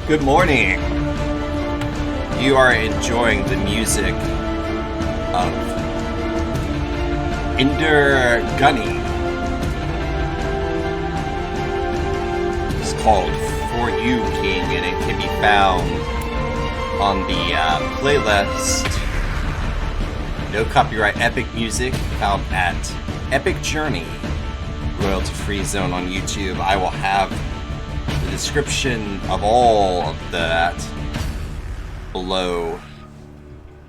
Good morning. You are enjoying the music of Güney. It's called For You King, and it can be found on the playlist No Copyright Epic Music, found at Epic Journey, royalty free zone on YouTube. I will have the description of all of that below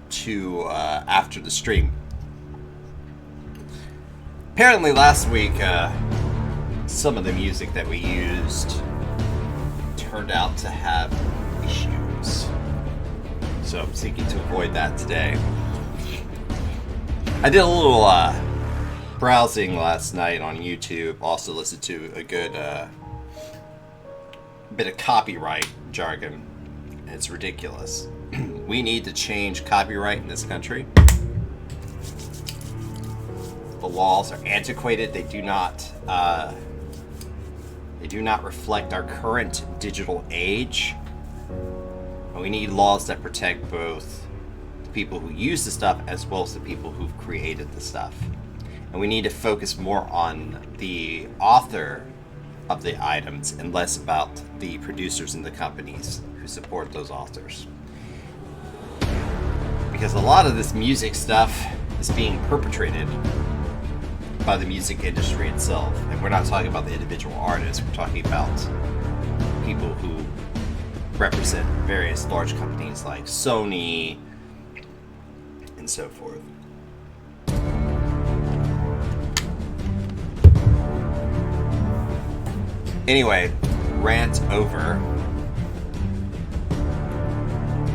to after the stream. Apparently last week some of the music that we used turned out to have issues, so I'm seeking to avoid that today. I did a little browsing last night on YouTube, also listened to a good bit of copyright jargon. It's ridiculous. We need to change copyright in this country. The laws are antiquated. They do not reflect our current digital age. And we need laws that protect both the people who use the stuff as well as the people who've created the stuff. And we need to focus more on the author of the items and less about the producers and the companies who support those authors. Because a lot of this music stuff is being perpetrated by the music industry itself. And we're not talking about the individual artists, we're talking about people who represent various large companies like Sony and so forth. Anyway, rant over.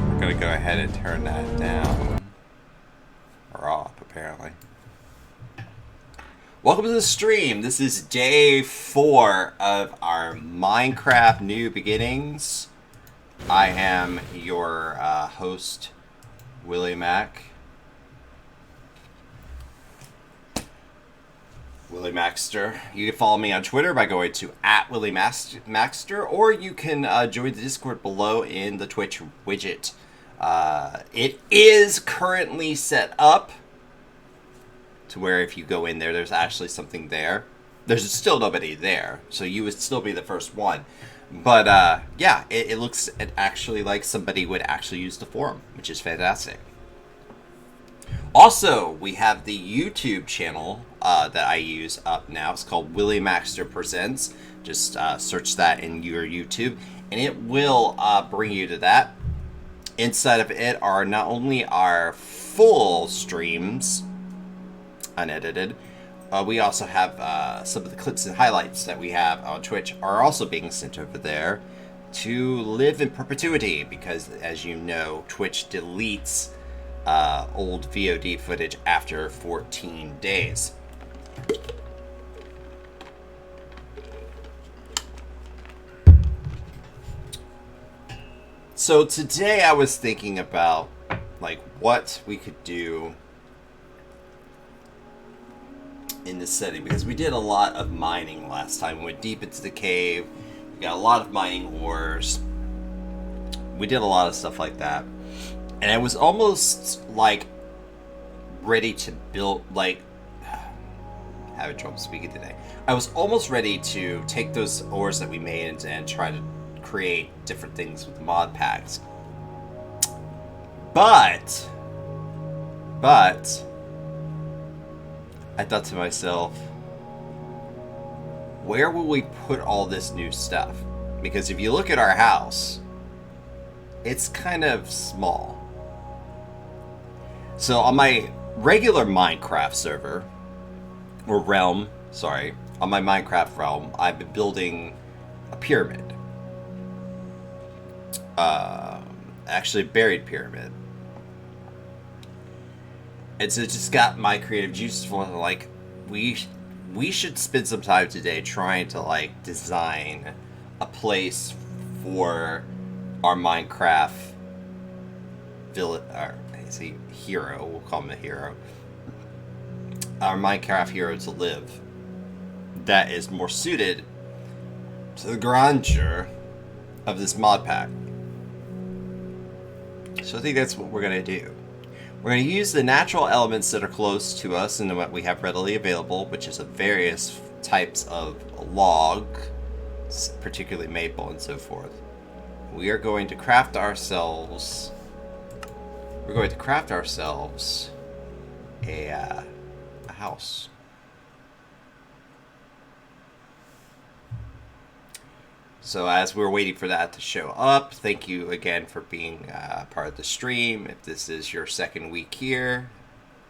We're gonna go ahead and turn that down. Or off, apparently. Welcome to the stream. This is day 4 of our Minecraft New Beginnings. I am your host, Willie Mac. Willie Maxter. You can follow me on Twitter by going to @WillieMaxter, or you can join the Discord below in the Twitch widget. It is currently set up to where if you go in there, there's actually something there. There's still nobody there, so you would still be the first one. But yeah, it looks actually like somebody would actually use the forum, which is fantastic. Also, we have the YouTube channel that I use up now. It's called Willie Maxter Presents. Just search that in your YouTube, and it will bring you to that. Inside of it are not only our full streams, unedited, we also have some of the clips and highlights that we have on Twitch are also being sent over there to live in perpetuity, because as you know, Twitch deletes old VOD footage after 14 days. So today I was thinking about like what we could do in this setting, because we did a lot of mining last time. We went deep into the cave, we got a lot of mining ores, we did a lot of stuff like that. And I was almost like ready to build, like, having trouble speaking today. I was almost ready to take those ores that we made and try to create different things with the mod packs. But I thought to myself, where will we put all this new stuff? Because if you look at our house, it's kind of small. So on my regular Minecraft server, or realm, sorry, on my Minecraft realm, I've been building a pyramid. Actually a buried pyramid. And so it just got my creative juices flowing. Like, we should spend some time today trying to like design a place for our Minecraft village, or is he hero? We'll call him a hero. Our Minecraft hero to live. That is more suited to the grandeur of this mod pack. So I think that's what we're going to do. We're going to use the natural elements that are close to us and what we have readily available, which is of various types of log, particularly maple and so forth. We are going to craft ourselves. We're going to craft ourselves a house. So as we're waiting for that to show up, thank you again for being part of the stream. If this is your second week here,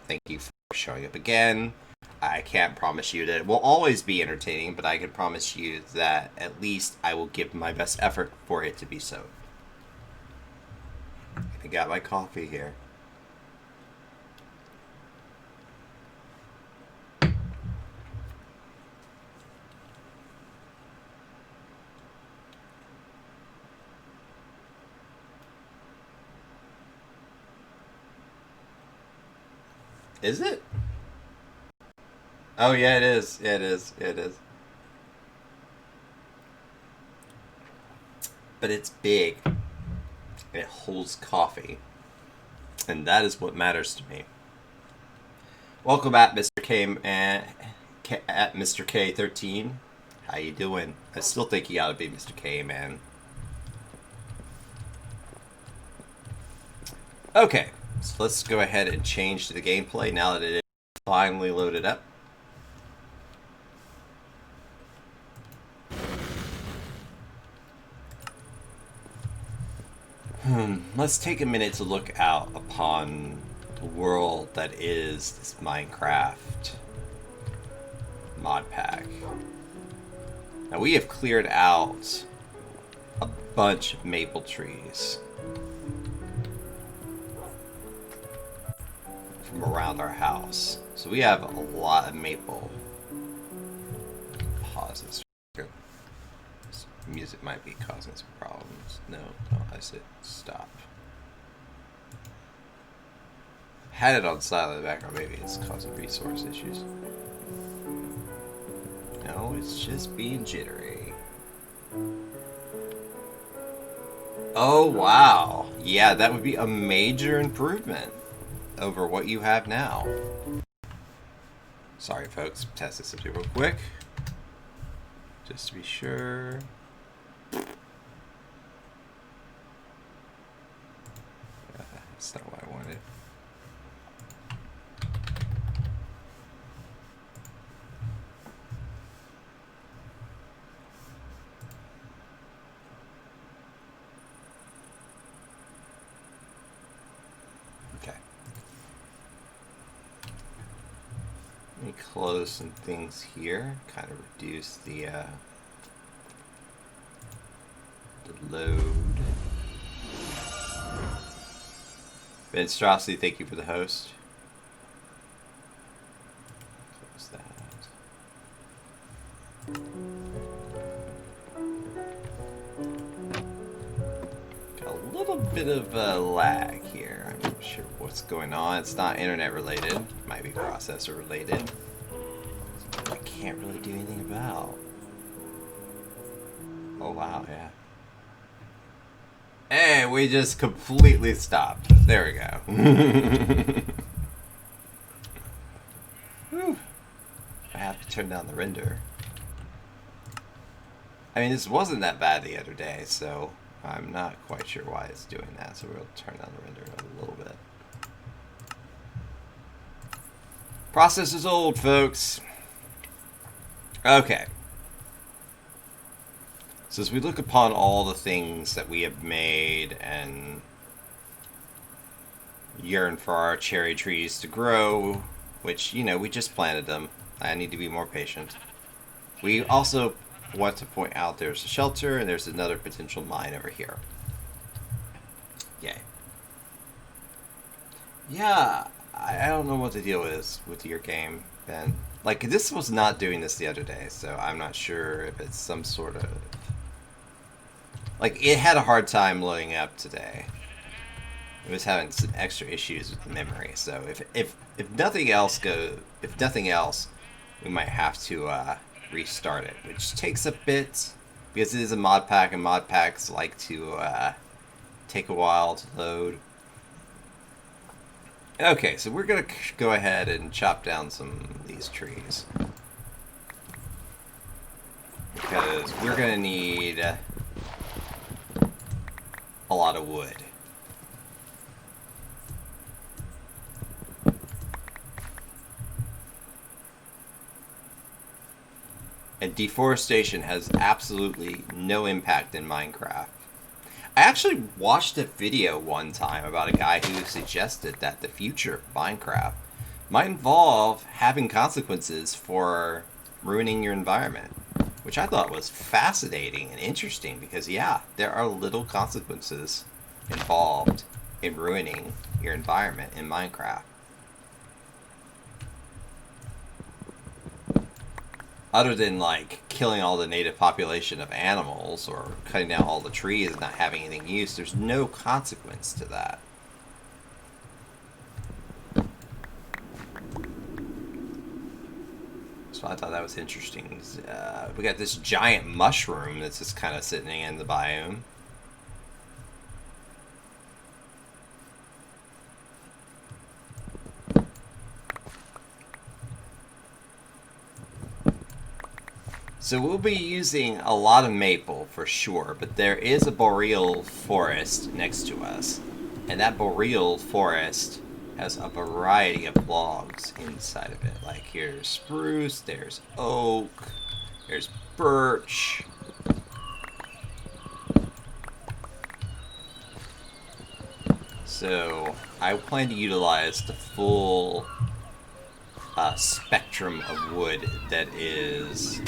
thank you for showing up again. I can't promise you that it will always be entertaining, but I can promise you that at least I will give my best effort for it to be so. I got my coffee here. Is it? Oh yeah, it is. Yeah, it is. Yeah, it is. But it's big. It holds coffee. And that is what matters to me. Welcome back, Mr. K at Mr. K13. How you doing? I still think you gotta be Mr. K, man. Okay, so let's go ahead and change to the gameplay now that it is finally loaded up. Let's take a minute to look out upon the world that is this Minecraft Modpack. Now we have cleared out a bunch of maple trees from around our house. So we have a lot of maple. Pause this. This music might be causing some problems. No, I said stop. Had it on silent in the background, maybe it's causing resource issues. No, it's just being jittery. Oh, wow. Yeah, that would be a major improvement over what you have now. Sorry, folks. Test this up real quick. Just to be sure. That's not what I wanted. Okay. Let me close some things here. Kind of reduce the load. Venstrosity, thank you for the host. Close that. Got a little bit of lag here. I'm not sure what's going on. It's not internet related. It might be processor related. I can't really do anything about. Oh wow, yeah. And we just completely stopped. There we go. Whew. I have to turn down the render. I mean, this wasn't that bad the other day, so I'm not quite sure why it's doing that. So we'll turn down the render a little bit. Process is old, folks. Okay. So as we look upon all the things that we have made and yearn for our cherry trees to grow, which, you know, we just planted them. I need to be more patient. We also want to point out there's a shelter and there's another potential mine over here. Yay. Yeah, I don't know what the deal is with your game, Ben. Like, this was not doing this the other day, so I'm not sure if it's some sort of... Like, it had a hard time loading up today. It was having some extra issues with the memory. So if nothing else we might have to restart it, which takes a bit because it is a mod pack, and mod packs like to take a while to load. Okay, so we're gonna go ahead and chop down some of these trees. Because we're gonna need a lot of wood. And deforestation has absolutely no impact in Minecraft. I actually watched a video one time about a guy who suggested that the future of Minecraft might involve having consequences for ruining your environment, which I thought was fascinating and interesting because, yeah, there are little consequences involved in ruining your environment in Minecraft. Other than like killing all the native population of animals or cutting down all the trees and not having anything used, there's no consequence to that. So I thought that was interesting. We got this giant mushroom that's just kind of sitting in the biome. So we'll be using a lot of maple for sure, but there is a boreal forest next to us. And that boreal forest has a variety of logs inside of it. Like here's spruce, there's oak, there's birch. So I plan to utilize the full spectrum of wood that is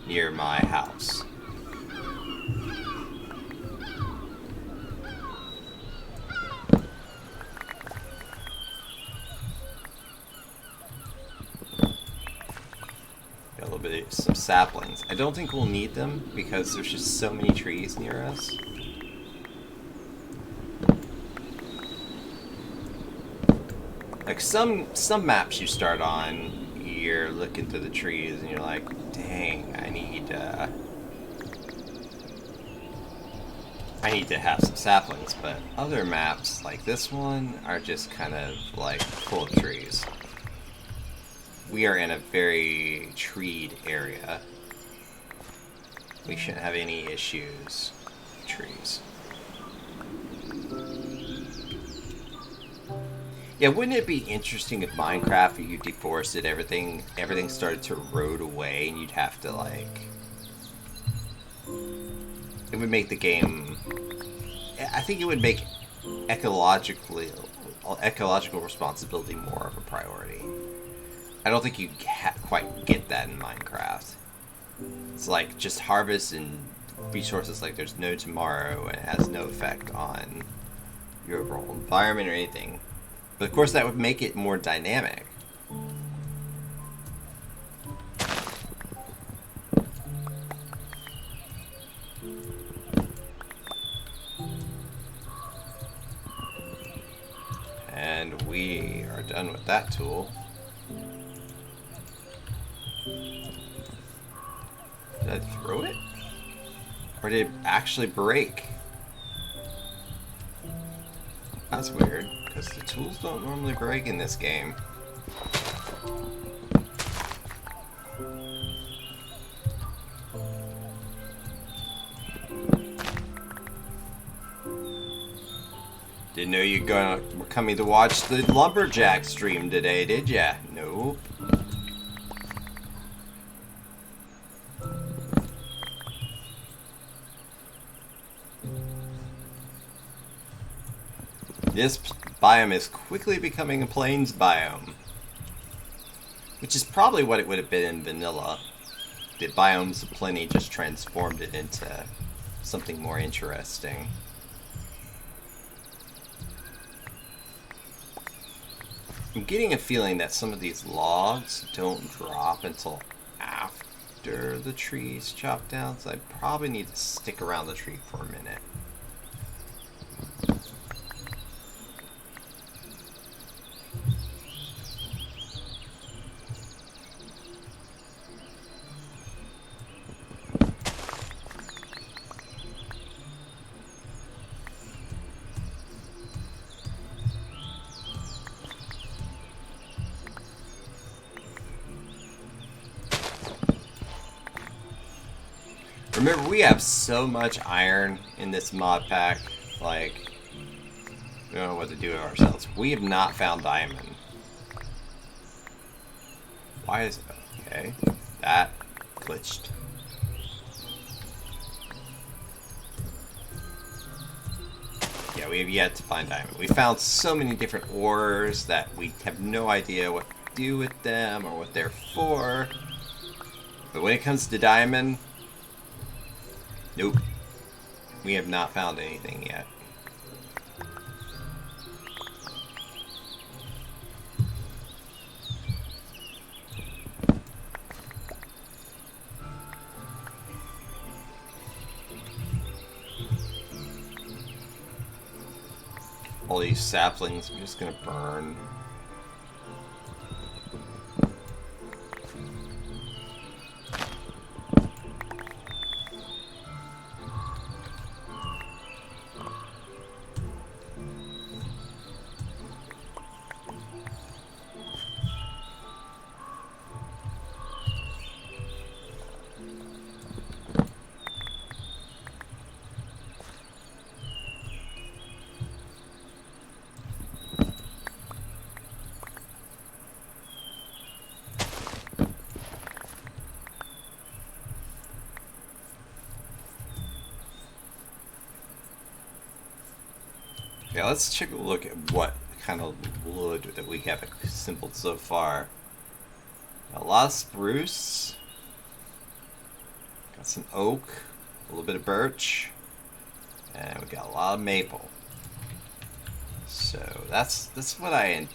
near my house. Got a little bit of some saplings. I don't think we'll need them because there's just so many trees near us. Like some maps you start on, you're looking through the trees and you're like, dang, I need to have some saplings. But other maps, like this one, are just kind of like full of trees. We are in a very treed area. We shouldn't have any issues with trees. Yeah, wouldn't it be interesting if Minecraft, if you deforested everything started to erode away, and you'd have to like, it would make the game. I think it would make ecological responsibility more of a priority. I don't think you quite get that in Minecraft. It's like just harvest and resources like there's no tomorrow, and it has no effect on your overall environment or anything. But of course that would make it more dynamic. And we are done with that tool. Did I throw it? Or did it actually break? That's weird, because the tools don't normally break in this game. Didn't know you were coming to watch the lumberjack stream today, did ya? Nope. This biome is quickly becoming a plains biome. Which is probably what it would have been in vanilla. The biomes of plenty just transformed it into something more interesting. I'm getting a feeling that some of these logs don't drop until after the tree's chopped down, so I probably need to stick around the tree for a minute. Remember, we have so much iron in this mod pack, like, we don't know what to do with ourselves. We have not found diamond. Why is it? Okay, that glitched. Yeah, we have yet to find diamond. We found so many different ores that we have no idea what to do with them or what they're for. But when it comes to diamond, nope. We have not found anything yet. All these saplings I'm just gonna burn. Yeah, let's take a look at what kind of wood that we have assembled so far. A lot of spruce. Got some oak, a little bit of birch, and we got a lot of maple. So that's what I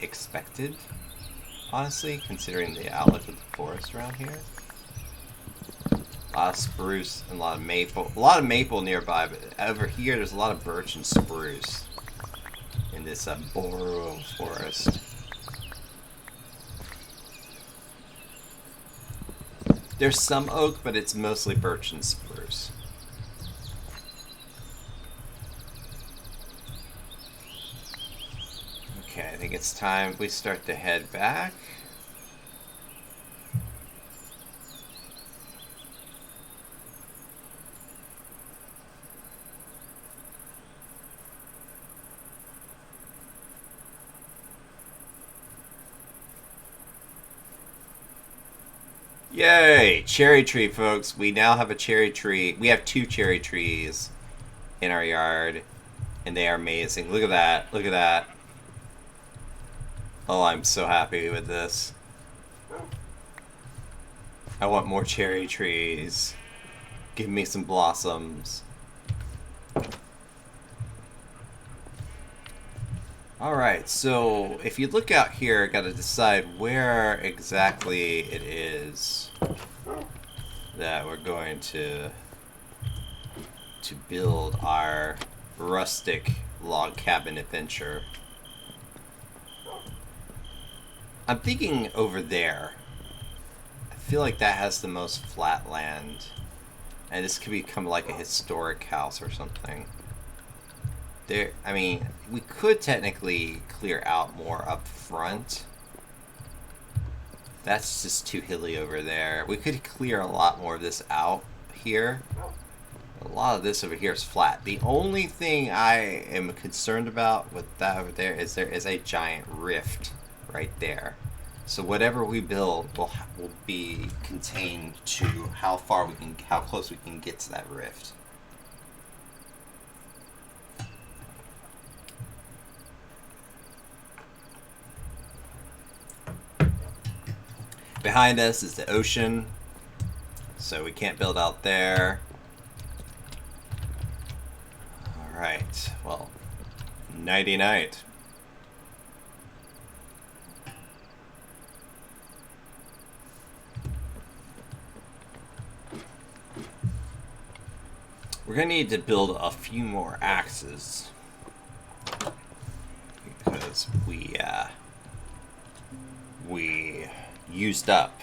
expected, honestly, considering the outlook of the forest around here. A lot of spruce and a lot of maple. A lot of maple nearby, but over here there's a lot of birch and spruce in this boreal forest. There's some oak, but it's mostly birch and spruce. Okay, I think it's time we start to head back. Yay! Cherry tree, folks. We now have a cherry tree. We have 2 cherry trees in our yard, and they are amazing. Look at that. Look at that. Oh, I'm so happy with this. I want more cherry trees. Give me some blossoms. Alright, so if you look out here, I gotta decide where exactly it is that we're going to build our rustic log cabin adventure. I'm thinking over there. I feel like that has the most flat land, and this could become like a historic house or something. There, I mean, we could technically clear out more up front. That's just too hilly over there. We could clear a lot more of this out here. A lot of this over here is flat. The only thing I am concerned about with that over there is a giant rift right there. So whatever we build will be contained to how close we can get to that rift. Behind us is the ocean, so we can't build out there. Alright, well, nighty night. We're gonna need to build a few more axes because we used up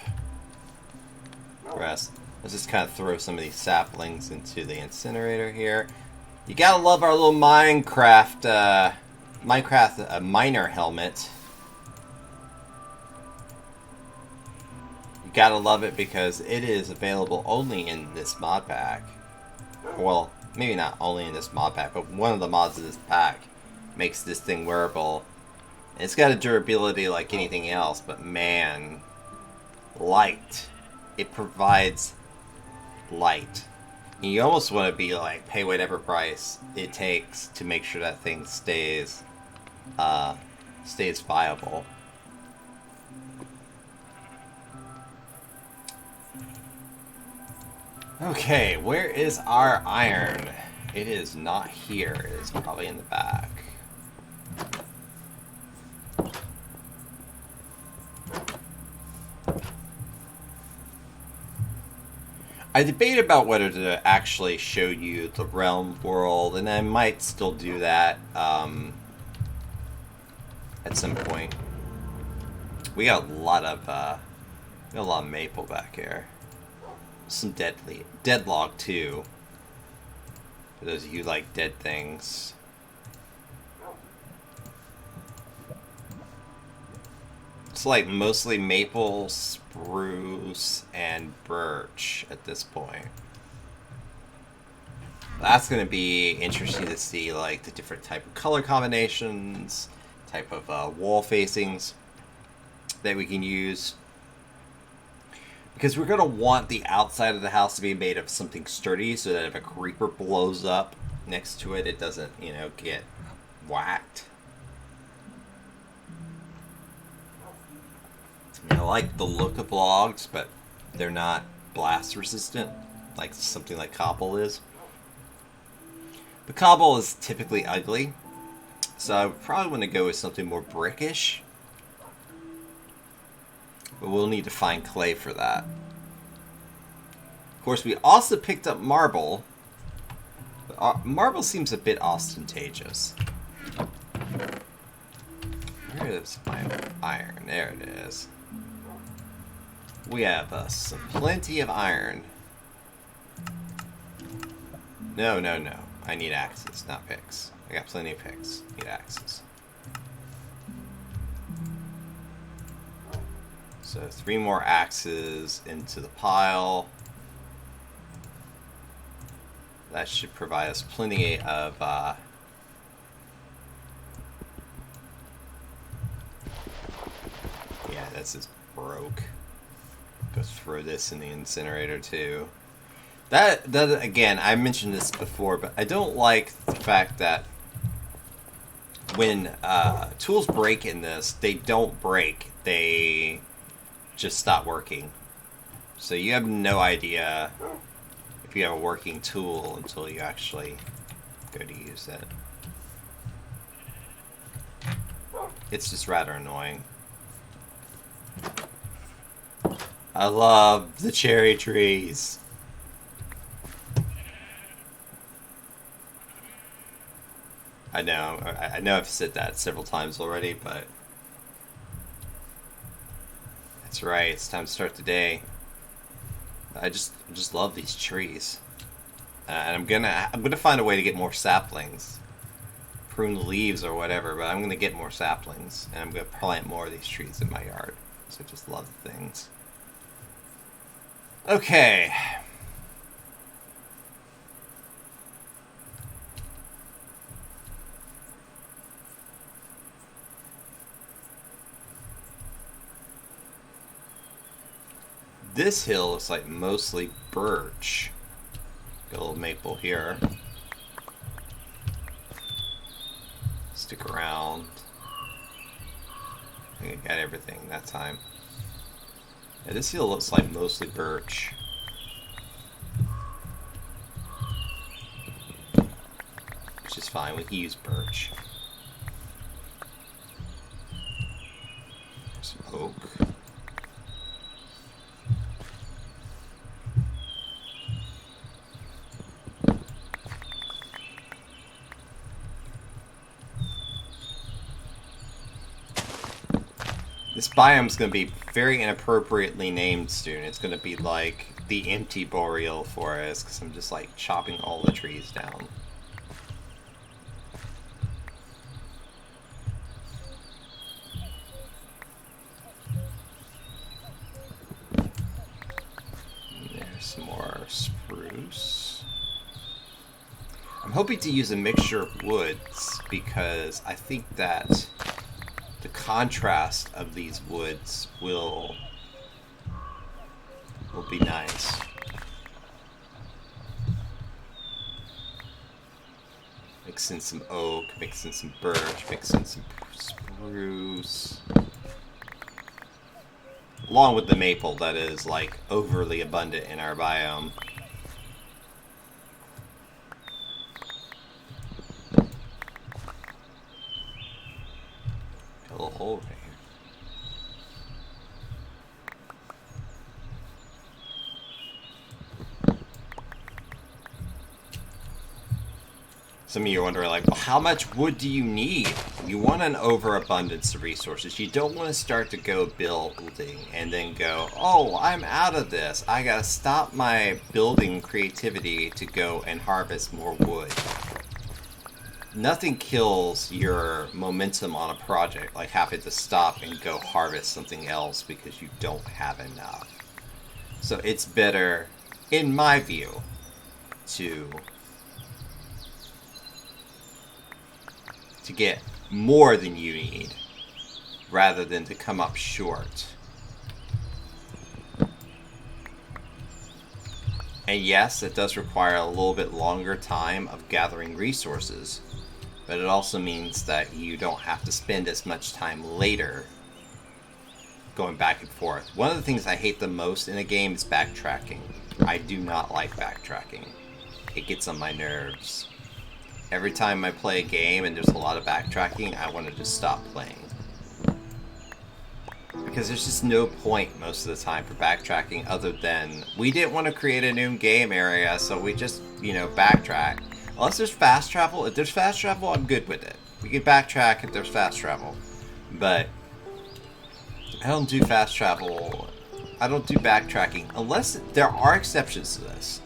the rest. Let's just kind of throw some of these saplings into the incinerator here. You gotta love our little Minecraft miner helmet. You gotta love it because it is available only in this mod pack. Well, maybe not only in this mod pack, but one of the mods of this pack makes this thing wearable. And it's got a durability like anything else, but man, light. It provides light. You almost want to be like, pay whatever price it takes to make sure that thing stays viable. Okay, where is our iron? It is not here. It is probably in the back. I debate about whether to actually show you the realm world, and I might still do that at some point. We got a lot of maple back here. Some dead log too. For those of you who like dead things. It's like mostly maple, spruce, and birch at this point. That's going to be interesting to see, like the different type of color combinations, type of wall facings that we can use. Because we're going to want the outside of the house to be made of something sturdy so that if a creeper blows up next to it, it doesn't, you know, get whacked. I like the look of logs, but they're not blast resistant, like something like cobble is. The cobble is typically ugly, so I would probably want to go with something more brickish. But we'll need to find clay for that. Of course, we also picked up marble. But marble seems a bit ostentatious. Where is my iron? There it is. We have plenty of iron. No. I need axes, not picks. I got plenty of picks. Need axes. So 3 more axes into the pile. That should provide us plenty of yeah, this is broke. Go throw this in the incinerator too. That again, I mentioned this before, but I don't like the fact that when tools break in this, they don't break. They just stop working. So you have no idea if you have a working tool until you actually go to use it. It's just rather annoying. I love the cherry trees. I know I've said that several times already, but that's right, it's time to start the day. I just love these trees. And I'm gonna find a way to get more saplings. Prune the leaves or whatever, but I'm gonna get more saplings, and I'm gonna plant more of these trees in my yard. So I just love the things. Okay. This hill is like mostly birch. Got a little maple here. Stick around. I think I got everything that time. Yeah, this hill looks like mostly birch. Which is fine, we can use birch. Some oak. This biome's going to be very inappropriately named soon. It's going to be like the empty boreal forest, because I'm just like chopping all the trees down. hoping to use a mixture of woods because I think that the contrast of these woods will be nice. Mix in some oak, mix in some birch, mix in some spruce. Along with the maple that is like overly abundant in our biome. Got a little hole right here. Some of you are wondering, like, well, how much wood do you need? You want an overabundance of resources. You don't want to start to go building and then go, oh, I'm out of this. I gotta stop my building creativity to go and harvest more wood. Nothing kills your momentum on a project like having to stop and go harvest something else because you don't have enough. So it's better, in my view, to get more than you need rather than to come up short. And yes, it does require a little bit longer time of gathering resources, but it also means that you don't have to spend as much time later going back and forth. One of the things I hate the most in a game is backtracking. I do not like backtracking. It gets on my nerves. Every time I play a game and there's a lot of backtracking, I want to just stop playing. Because there's just no point most of the time for backtracking other than we didn't want to create a new game area, so we just, you know, backtrack. Unless there's fast travel. If there's fast travel, I'm good with it. We can backtrack if there's fast travel. But I don't do fast travel. I don't do backtracking. Unless there are exceptions to this.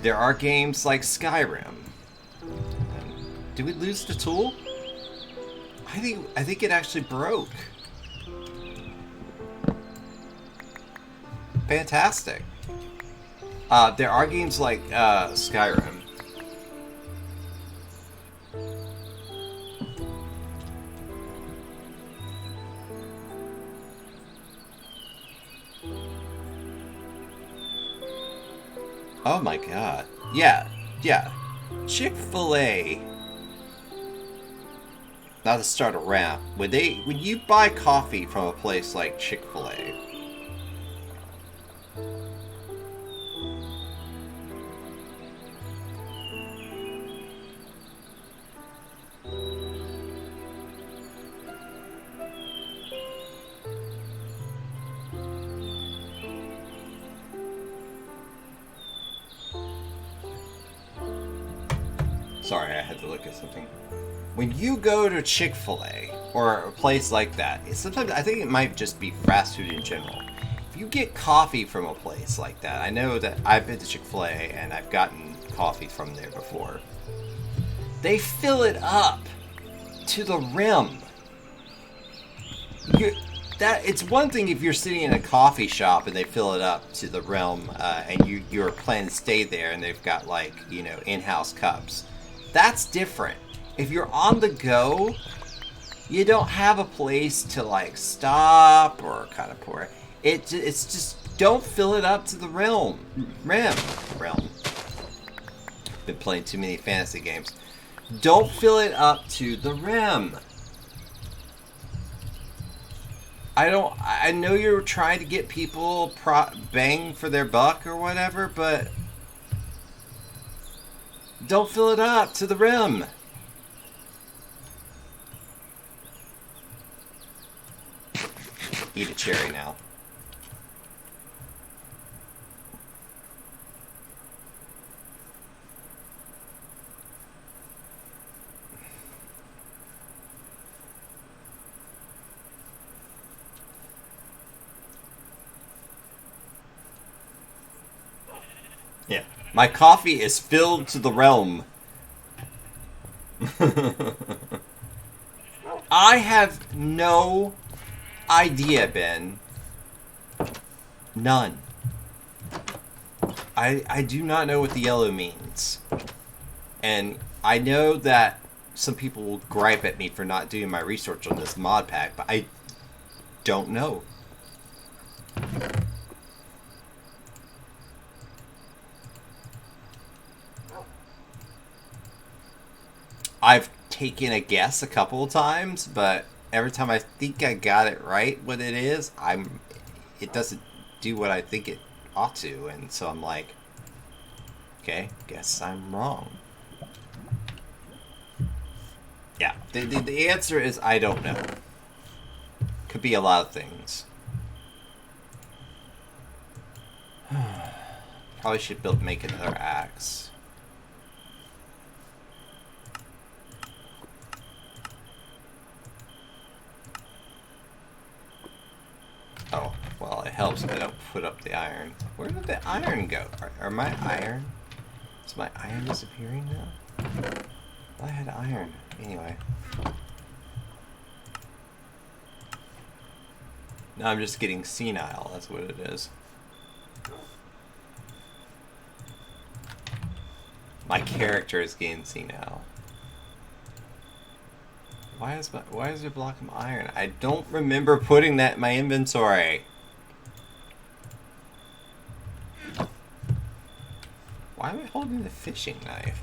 There are games like Skyrim. Did we lose the tool? I think it actually broke. Fantastic. There are games like Skyrim. Oh my god. Yeah. Chick-fil-A. Not to start a rant. When you buy coffee from a place like Chick-fil-A, sorry, I had to look at something. When you go to Chick-fil-A or a place like that, sometimes I think it might just be fast food in general. If you get coffee from a place like that, I know that I've been to Chick-fil-A and I've gotten coffee from there before. They fill it up to the rim. It's one thing if you're sitting in a coffee shop and they fill it up to the rim and you're planning to stay there and they've got, like, you know, in-house cups. That's different. If you're on the go, you don't have a place to, like, stop or kind of pour. It's just, don't fill it up to the rim. Been playing too many fantasy games. Don't fill it up to the rim. I know you're trying to get people bang for their buck or whatever, but don't fill it up to the rim. Eat a cherry now. Yeah. My coffee is filled to the realm. I have no idea, Ben. None. I do not know what the yellow means. And I know that some people will gripe at me for not doing my research on this mod pack, but I don't know. I've taken a guess a couple of times, but every time I think I got it right, what it is, it doesn't do what I think it ought to, and so I'm like, okay, guess I'm wrong. Yeah, the answer is I don't know. Could be a lot of things. Probably should make another axe. Oh, well, it helps if I don't put up the iron. Where did the iron go? Are my iron? Is my iron disappearing now? I had iron. Anyway. Now I'm just getting senile. That's what it is. My character is getting senile. Why is there a block of iron? I don't remember putting that in my inventory. Why am I holding the fishing knife?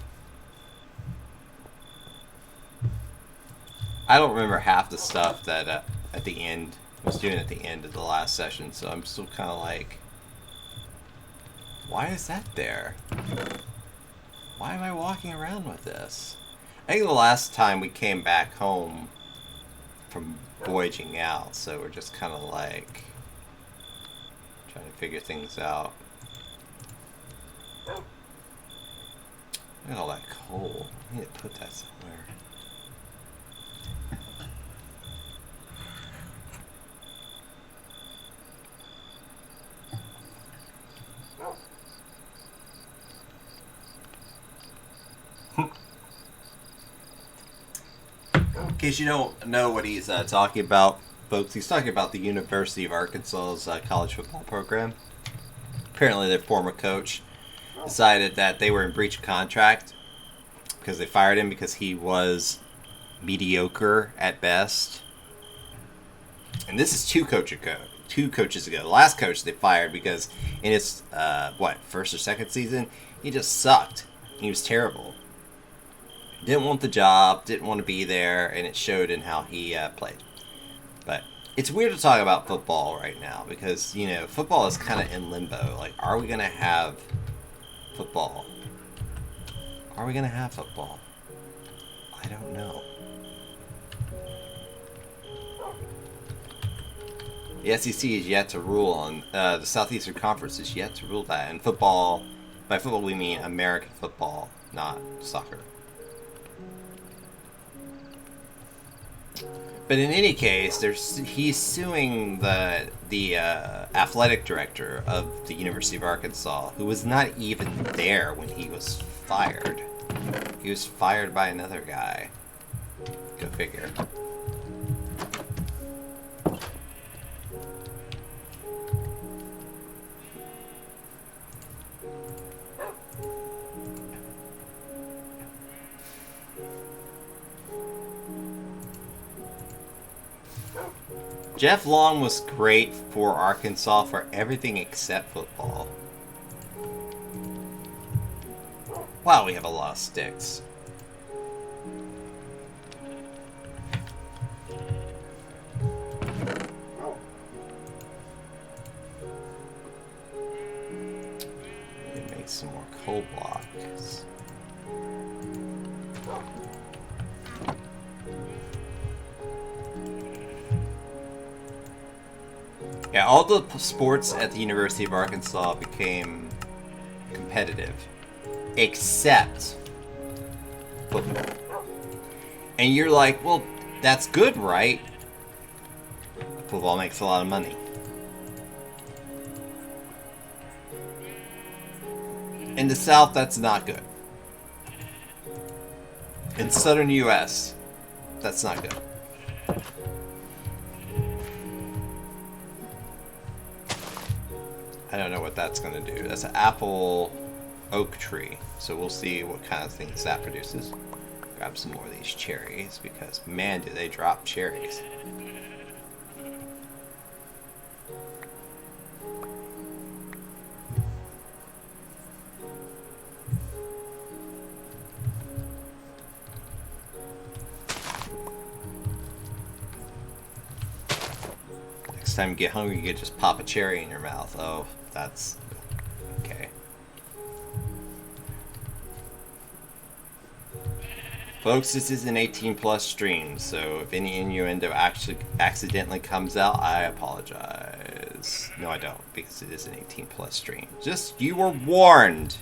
I don't remember half the stuff that at the end I was doing at the end of the last session, so I'm still kind of like, why is that there? Why am I walking around with this? I think the last time we came back home from voyaging out, so we're just kind of like trying to figure things out. Look at all that coal. I need to put that somewhere. In case you don't know what he's talking about, folks, he's talking about the University of Arkansas's college football program. Apparently their former coach decided that they were in breach of contract because they fired him because he was mediocre at best. And this is two coaches ago. The last coach they fired because in his, first or second season, he just sucked. He was terrible. Didn't want the job, didn't want to be there, and it showed in how he played. But it's weird to talk about football right now because, you know, football is kind of in limbo. Like, are we going to have football? Are we going to have football? I don't know. The SEC is yet to rule on, the Southeastern Conference is yet to rule that. And football, by football we mean American football, not soccer. But in any case, he's suing the athletic director of the University of Arkansas, who was not even there when he was fired. He was fired by another guy. Go figure. Jeff Long was great for Arkansas for everything except football. Wow, we have a lot of sticks. Make some more coal blocks. Yeah, all the sports at the University of Arkansas became competitive, except football. And you're like, well, that's good, right? Football makes a lot of money. In the South, that's not good. In Southern U.S., that's not good. I don't know what that's going to do. That's an apple oak tree. So we'll see what kind of things that produces. Grab some more of these cherries because, man, do they drop cherries. Next time you get hungry, you can just pop a cherry in your mouth. Oh, that's okay. Folks, this is an 18+ stream, so if any innuendo actually accidentally comes out, I apologize. No, I don't, because it is an 18+ stream. Just, you were warned.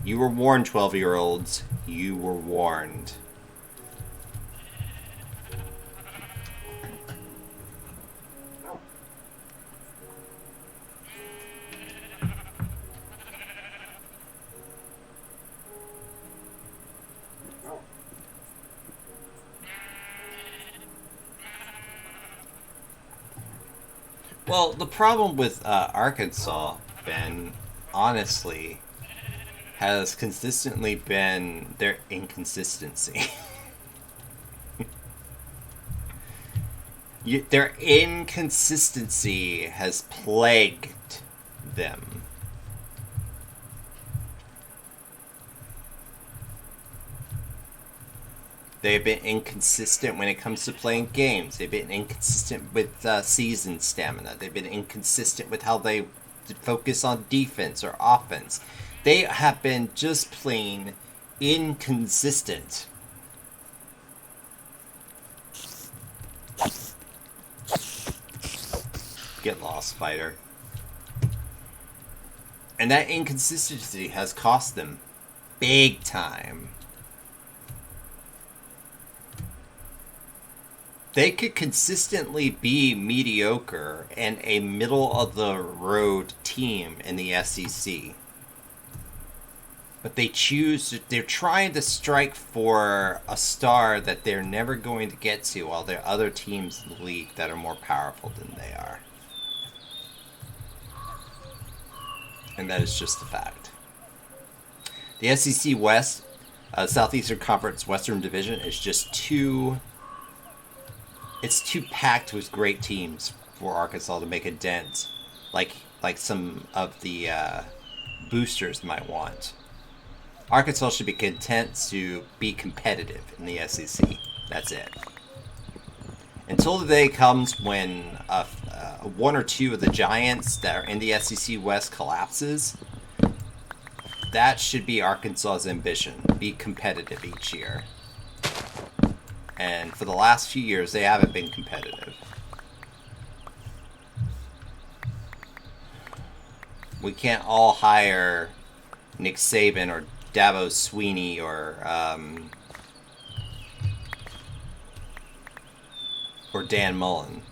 You were warned, 12-year-olds. You were warned. Well, the problem with Arkansas, Ben, honestly, has consistently been their inconsistency. Their inconsistency has plagued them. They've been inconsistent when it comes to playing games. They've been inconsistent with season stamina. They've been inconsistent with how they focus on defense or offense. They have been just plain inconsistent. Get lost, fighter. And that inconsistency has cost them big time. They could consistently be mediocre and a middle-of-the-road team in the SEC. But they're trying to strike for a star that they're never going to get to, while there are other teams in the league that are more powerful than they are. And that is just the fact. The SEC West, Southeastern Conference Western Division, is just too... It's too packed with great teams for Arkansas to make a dent, like some of the boosters might want. Arkansas should be content to be competitive in the SEC. That's it. Until the day comes when one or two of the giants that are in the SEC West collapses, that should be Arkansas's ambition. Be competitive each year. And for the last few years, they haven't been competitive. We can't all hire Nick Saban or Dabo Swinney or Dan Mullen.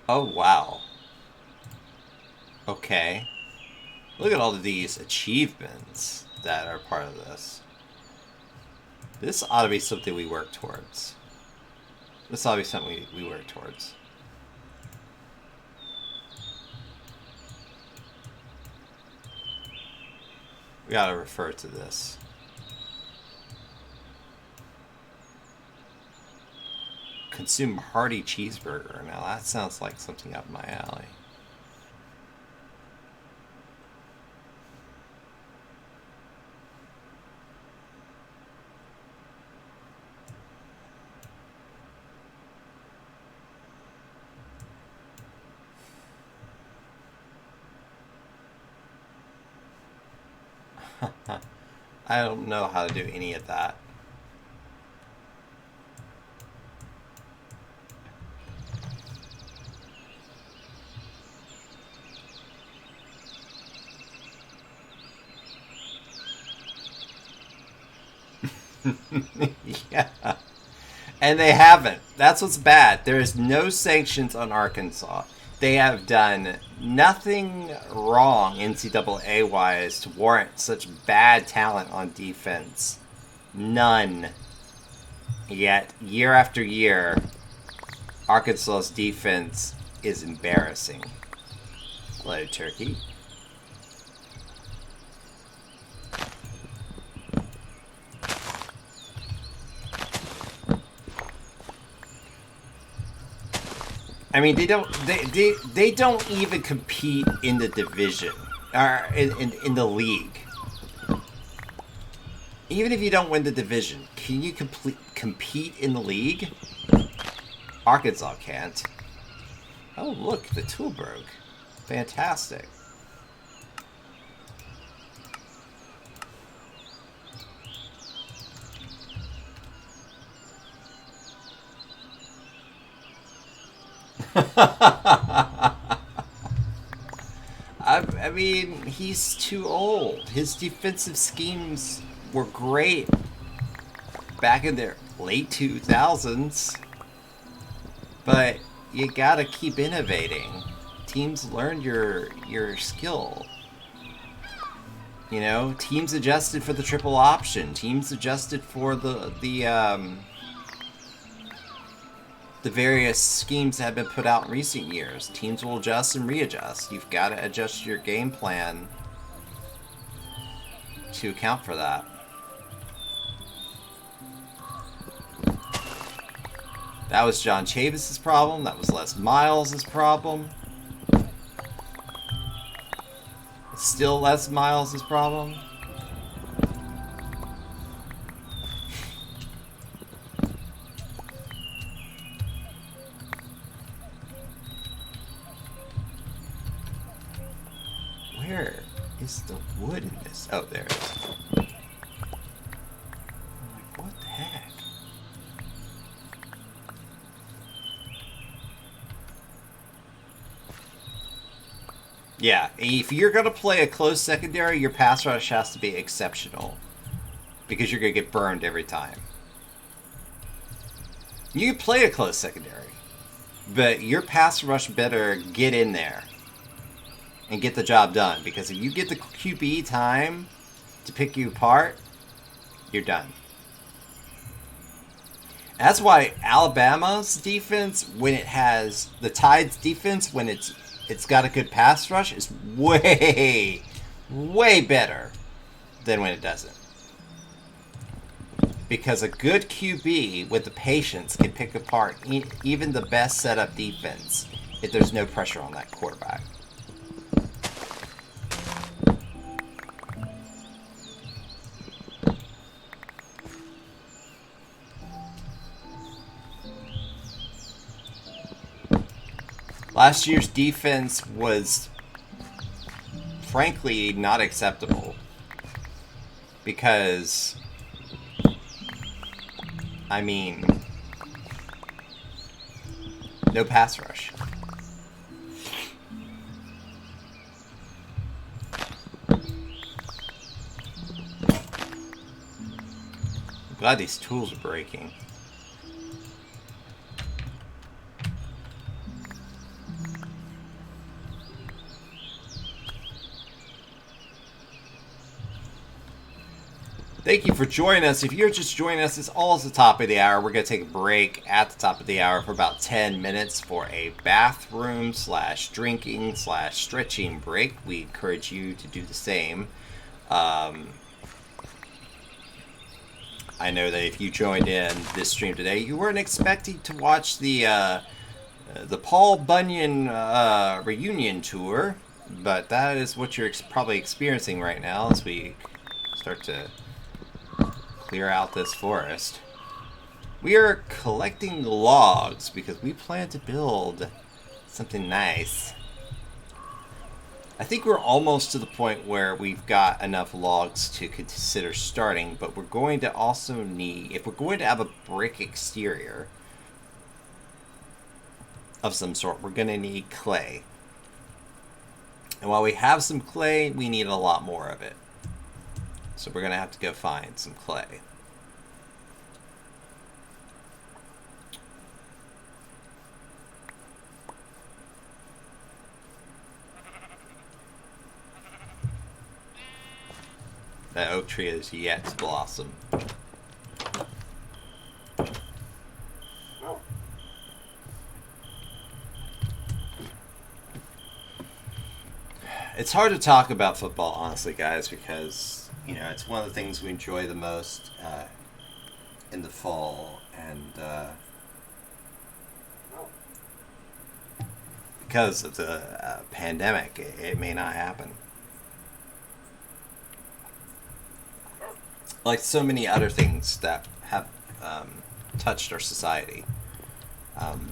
Oh, wow. Okay. Look at all of these achievements that are part of this. This ought to be something we work towards. This ought to be something we work towards. We gotta refer to this. Consume hearty cheeseburger. Now that sounds like something up my alley. I don't know how to do any of that. Yeah. And they haven't. That's what's bad. There is no sanctions on Arkansas. They have done nothing wrong NCAA-wise to warrant such bad talent on defense None. Yet, year after year, Arkansas's defense is embarrassing. Hello, turkey. I mean, they don't even compete in the division or in the league. Even if you don't win the division, can you compete in the league? Arkansas can't. Oh, look, the tool broke. Fantastic. I mean, he's too old. His defensive schemes were great back in their late 2000s. But you gotta keep innovating. Teams learn your skill. You know, teams adjusted for the triple option. Teams adjusted for the various schemes that have been put out in recent years. Teams will adjust and readjust. You've got to adjust your game plan to account for that. That was John Chavis's problem. That was Les Miles' problem. It's still Les Miles' problem. Where is the wood in this? Oh, there it is. I'm like, what the heck? Yeah, if you're going to play a close secondary, your pass rush has to be exceptional. Because you're going to get burned every time. You can play a close secondary, but your pass rush better get in there and get the job done. Because if you get the QB time to pick you apart, you're done. That's why Alabama's defense, when it has the Tide's defense, when it's got a good pass rush, is way better than when it doesn't. Because a good QB with the patience can pick apart even the best setup defense if there's no pressure on that quarterback. Last year's defense was, frankly, not acceptable. Because, I mean, no pass rush. I'm glad these tools are breaking. Thank you for joining us. If you're just joining us, it's almost the top of the hour. We're going to take a break at the top of the hour for about 10 minutes for a bathroom / drinking / stretching break. We encourage you to do the same. I know that if you joined in this stream today, you weren't expecting to watch the Paul Bunyan reunion tour, but that is what you're probably experiencing right now as we start to clear out this forest. We are collecting logs because we plan to build something nice. I think we're almost to the point where we've got enough logs to consider starting, but we're going to also need, if we're going to have a brick exterior of some sort, we're going to need clay. And while we have some clay, we need a lot more of it. So we're going to have to go find some clay. That oak tree is yet to blossom. It's hard to talk about football, honestly, guys, because it's one of the things we enjoy the most in the fall, and because of the pandemic, it may not happen. Like so many other things that have touched our society, um,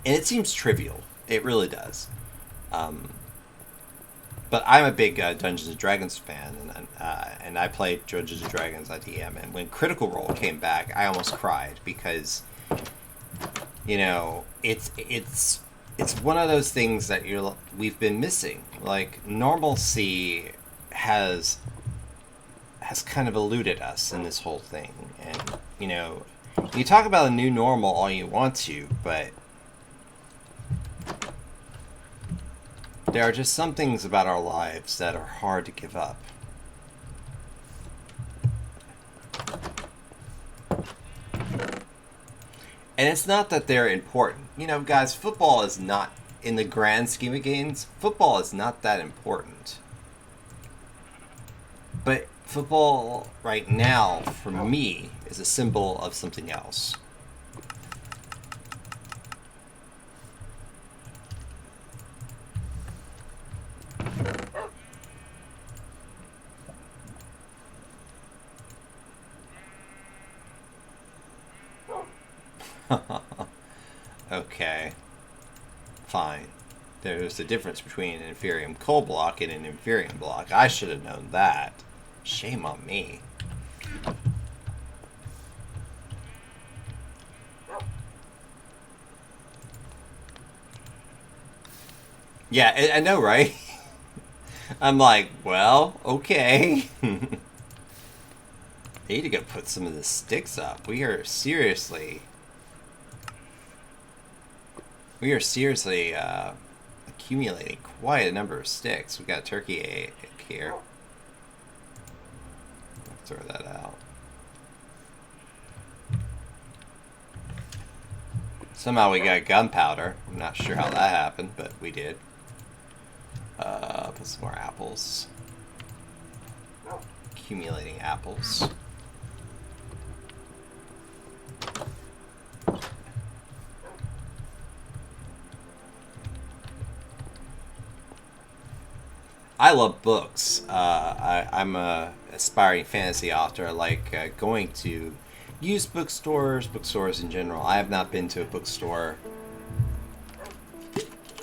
and it seems trivial. It really does. Um, But I'm a big Dungeons and Dragons fan, and I played Dungeons and Dragons on DM. And when Critical Role came back, I almost cried because it's one of those things that we've been missing. Like normalcy has kind of eluded us in this whole thing, and you talk about a new normal all you want to, but there are just some things about our lives that are hard to give up. And it's not that they're important. Guys, football is not, in the grand scheme of games, football is not that important. But football right now, for me, is a symbol of something else. Okay. Fine. There's a difference between an Inferium coal block and an Inferium block. I should have known that. Shame on me. Yeah, I know, right? I'm like, well, okay. They need to go put some of the sticks up. We are seriously accumulating quite a number of sticks. We got a turkey egg here. Throw that out. Somehow we got gunpowder. I'm not sure how that happened, but we did. Put some more apples. Accumulating apples. I love books. I'm a aspiring fantasy author. I like going to used bookstores in general. I have not been to a bookstore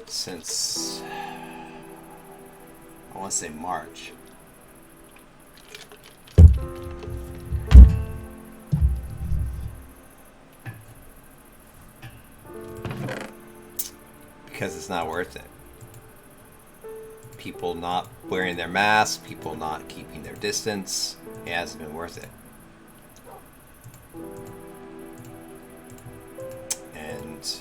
since, I want to say, March. Because it's not worth it. People not wearing their masks, people not keeping their distance. It hasn't been worth it. And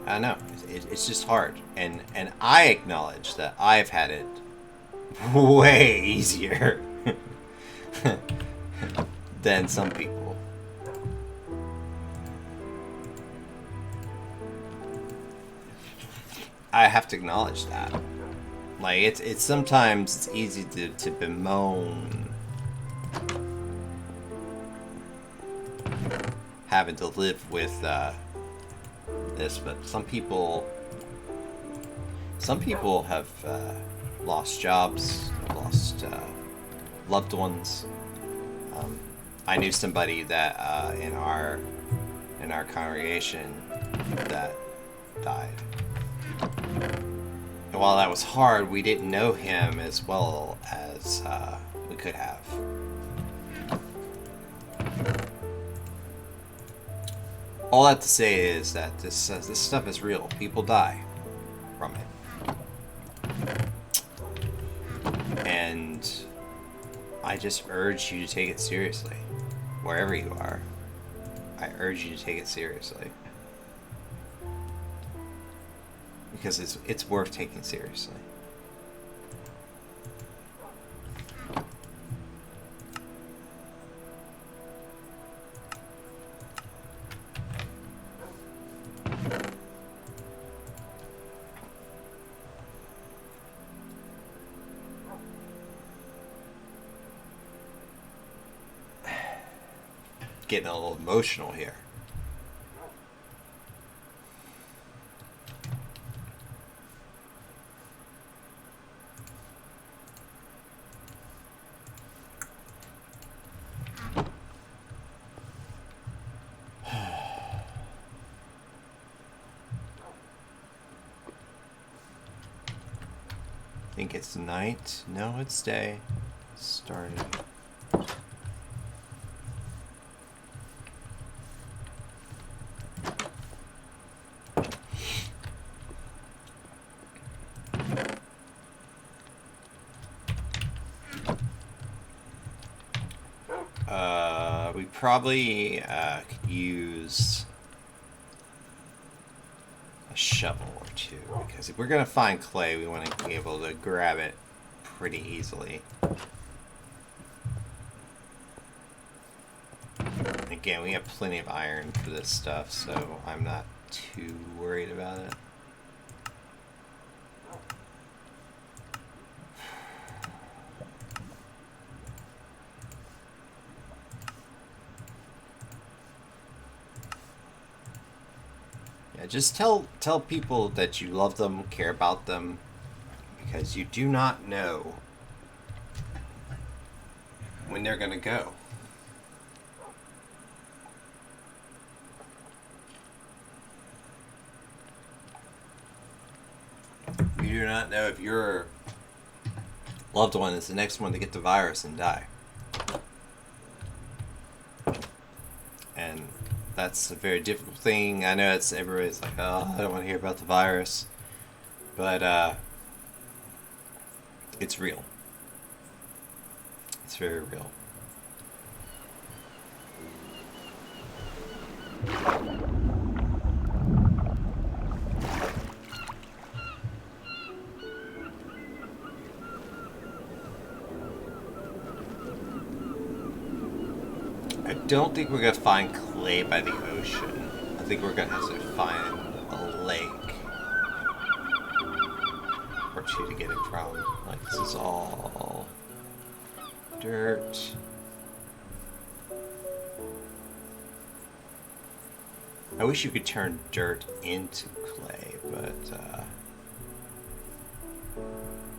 I don't know, it's just hard. And I acknowledge that I've had it way easier than some people. I have to acknowledge that. Like, it's sometimes it's easy to bemoan having to live with this, but some people have lost jobs, lost loved ones. I knew somebody that in our congregation that died. And while that was hard, we didn't know him as well as we could have. All that to say is that this stuff is real. People die from it. And I just urge you to take it seriously. Wherever you are, I urge you to take it seriously. Because it's worth taking seriously. getting a little emotional here. I think it's night. No, it's day. It's starting. We probably could use a shovel or two, because if we're going to find clay, we want to be able to grab it pretty easily. Again, we have plenty of iron for this stuff, so I'm not too worried about it. Just tell people that you love them, care about them, because you do not know when they're going to go. You do not know if your loved one is the next one to get the virus and die. And that's a very difficult thing. I know it's everybody's like, oh, I don't want to hear about the virus, but it's real. It's very real. I don't think we're going to find clay by the ocean. I think we're going to have to find a lake or two to get it from. Like, this is all dirt. I wish you could turn dirt into clay, but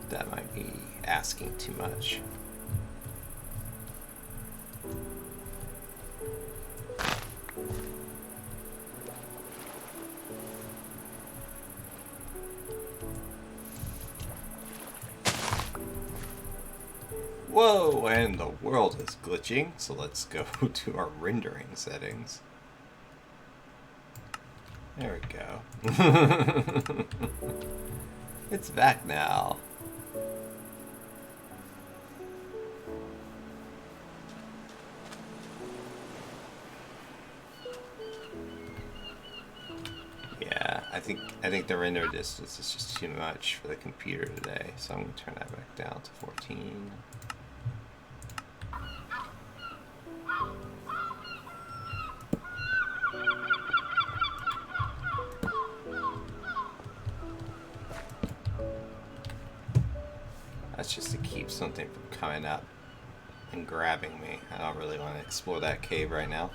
that might be asking too much. Whoa, and the world is glitching, so let's go to our rendering settings. There we go. It's back now. Yeah, I think the render distance is just too much for the computer today, so I'm going to turn that back down to 14. That's just to keep something from coming up and grabbing me. I don't really want to explore that cave right now.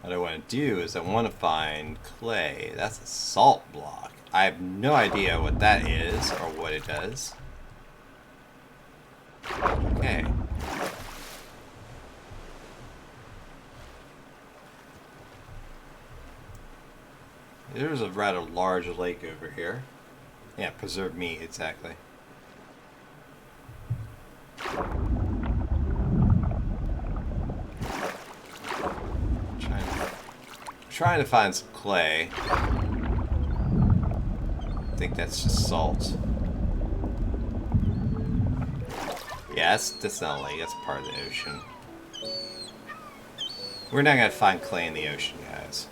What I want to do is I want to find clay. That's a salt block. I have no idea what that is or what it does. Okay. There's a rather large lake over here. Yeah, preserved meat, exactly. Trying to find some clay. I think that's just salt. Yeah, that's not a lake, that's part of the ocean. We're not gonna find clay in the ocean, guys.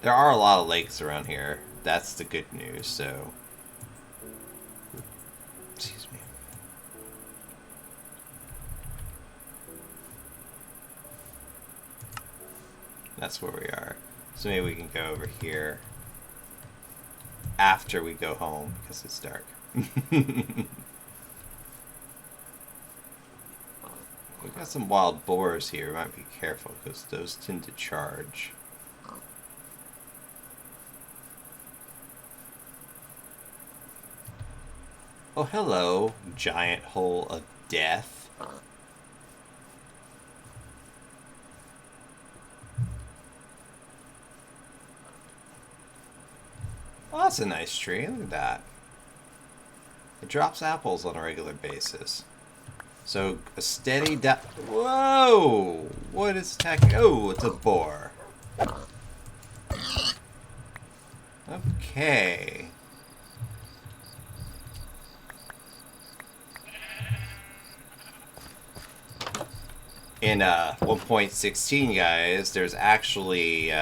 There are a lot of lakes around here. That's the good news, so That's where we are. So maybe we can go over here after we go home because it's dark. We got some wild boars here. We might be careful because those tend to charge. Oh, hello, giant hole of death. Oh, that's a nice tree. Look at that. It drops apples on a regular basis. So, a steady Whoa! What is attacking? Oh, it's a boar. Okay. In 1.16, guys, there's actually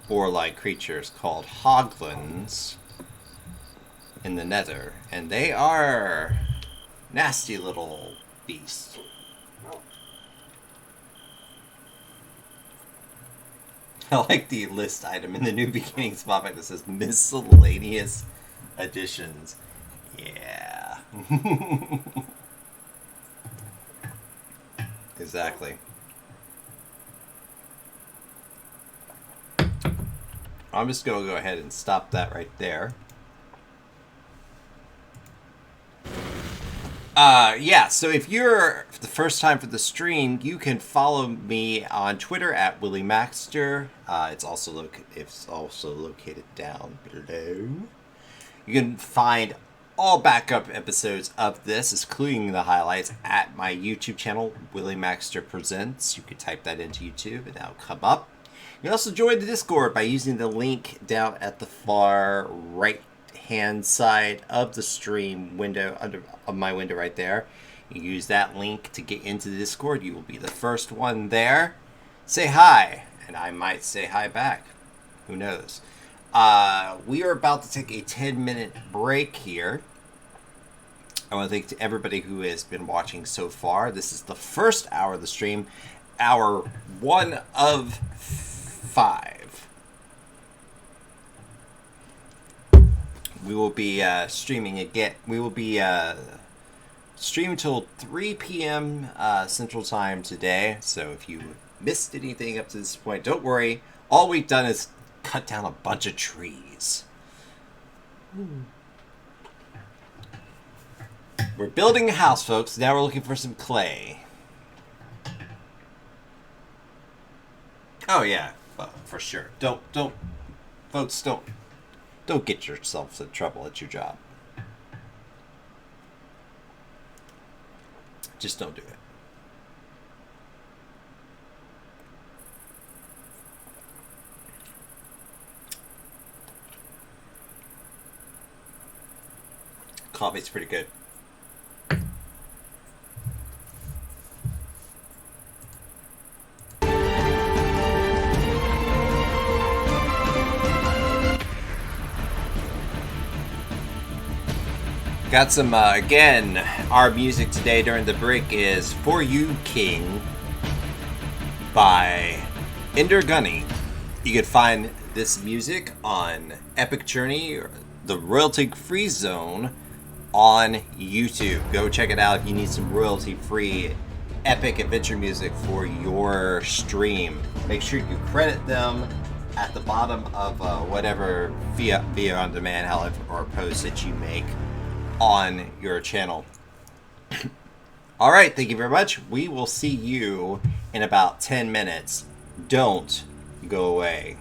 boar-like creatures called hoglins in the nether, and they are nasty little beasts. I like the list item in the New Beginnings Modpack that says miscellaneous additions. Yeah. Exactly. I'm just going to go ahead and stop that right there. Yeah, so if you're the first time for the stream, you can follow me on Twitter at WillyMaxter. It's also located down below. You can find all backup episodes of this, including the highlights, at my YouTube channel, Willie Maxter Presents. You can type that into YouTube and that'll come up. You can also join the Discord by using the link down at the far right-hand side of the stream window, of my window right there. You use that link to get into the Discord. You will be the first one there. Say hi, and I might say hi back. Who knows? We are about to take a 10-minute break here. I want to thank to everybody who has been watching so far. This is the first hour of the stream, hour 1 of 5. We will be streaming again. We will be streaming till 3 p.m. Central Time today. So if you missed anything up to this point, don't worry. All we've done is cut down a bunch of trees. We're building a house, folks. Now we're looking for some clay. Oh yeah, well, for sure. Don't get yourself in trouble at your job. Just don't do it. Coffee's pretty good. Got some, again, our music today during the break is For You King by Güney. You can find this music on Epic Journey, the royalty-free zone, on YouTube. Go check it out if you need some royalty-free epic adventure music for your stream. Make sure you credit them at the bottom of whatever via on demand, however, or post that you make on your channel. All right, thank you very much. We will see you in about 10 minutes. Don't go away.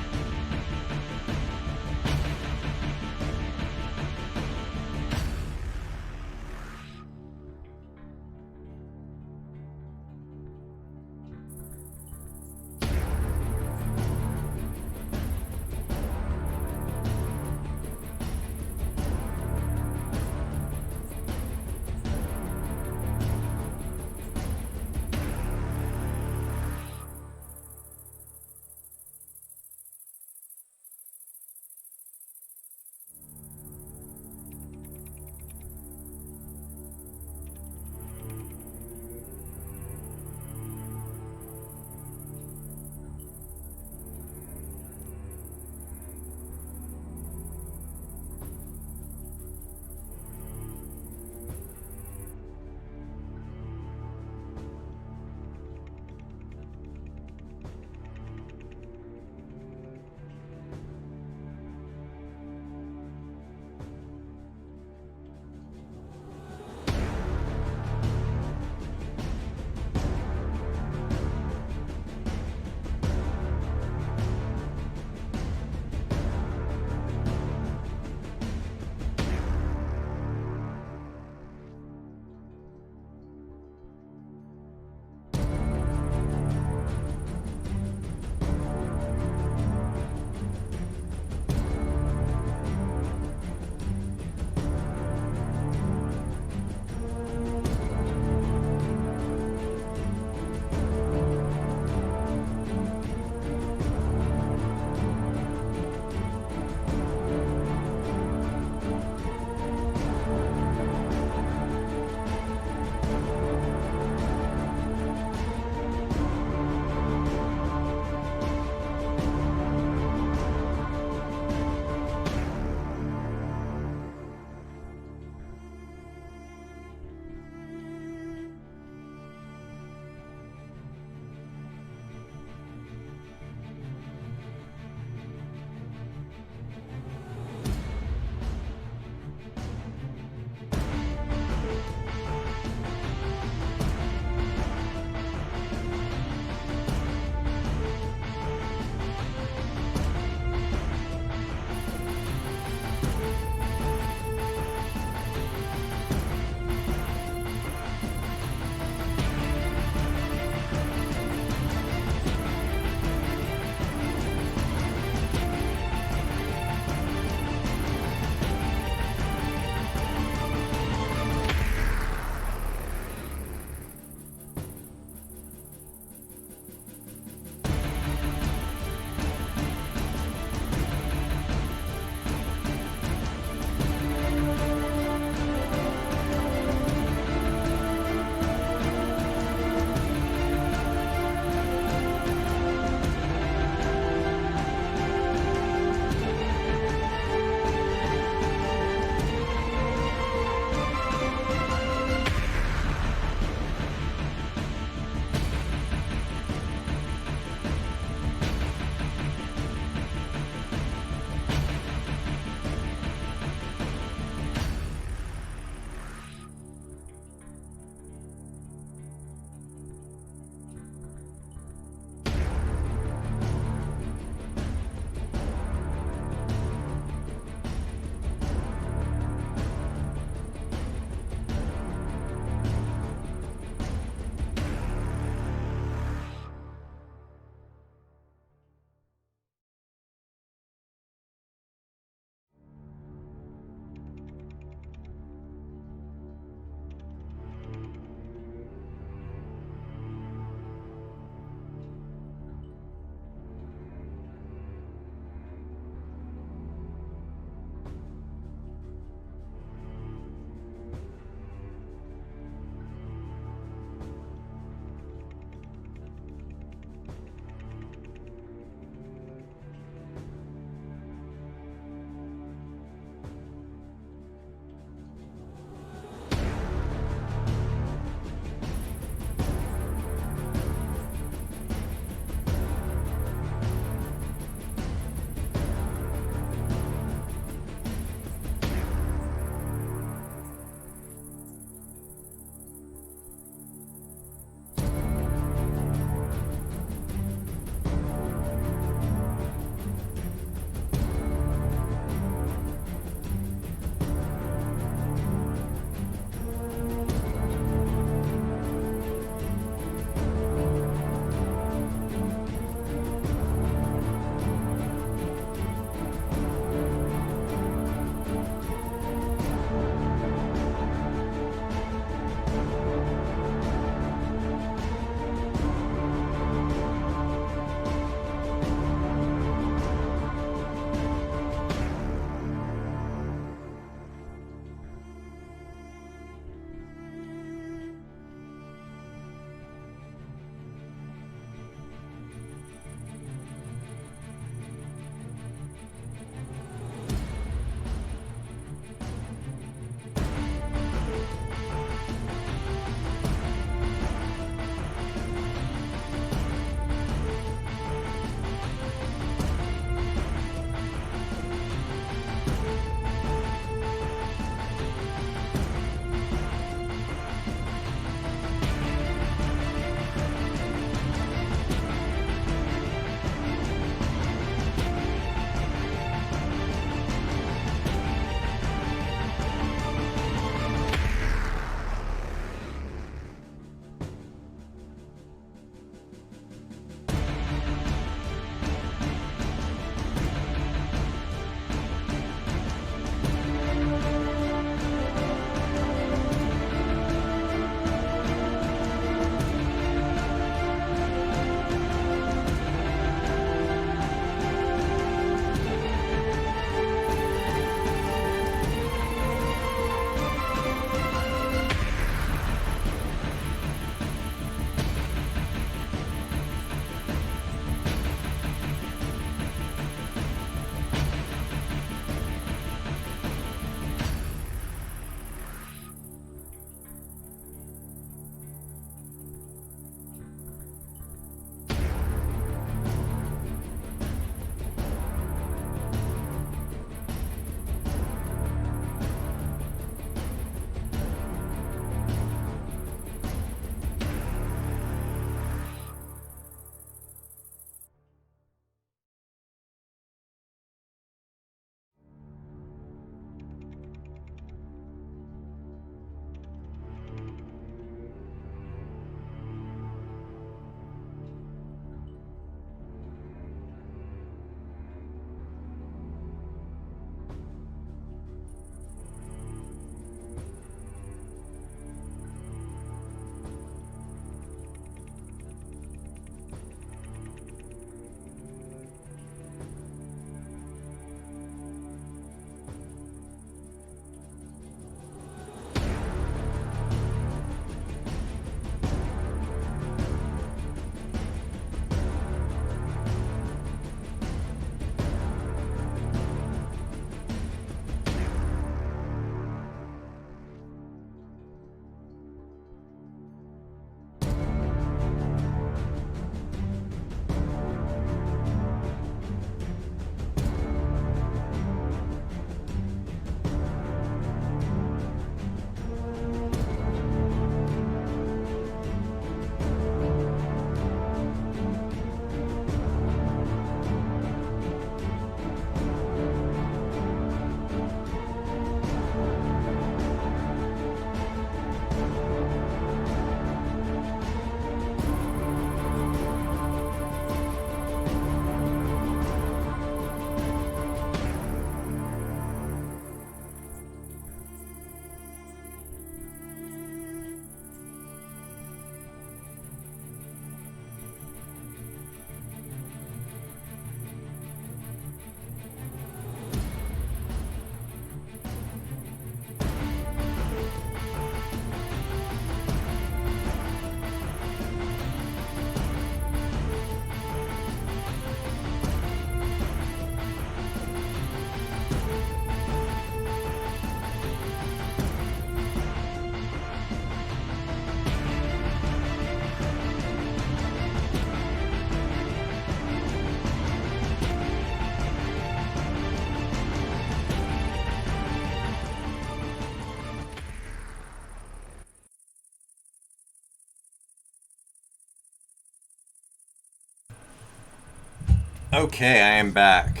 Okay, I am back.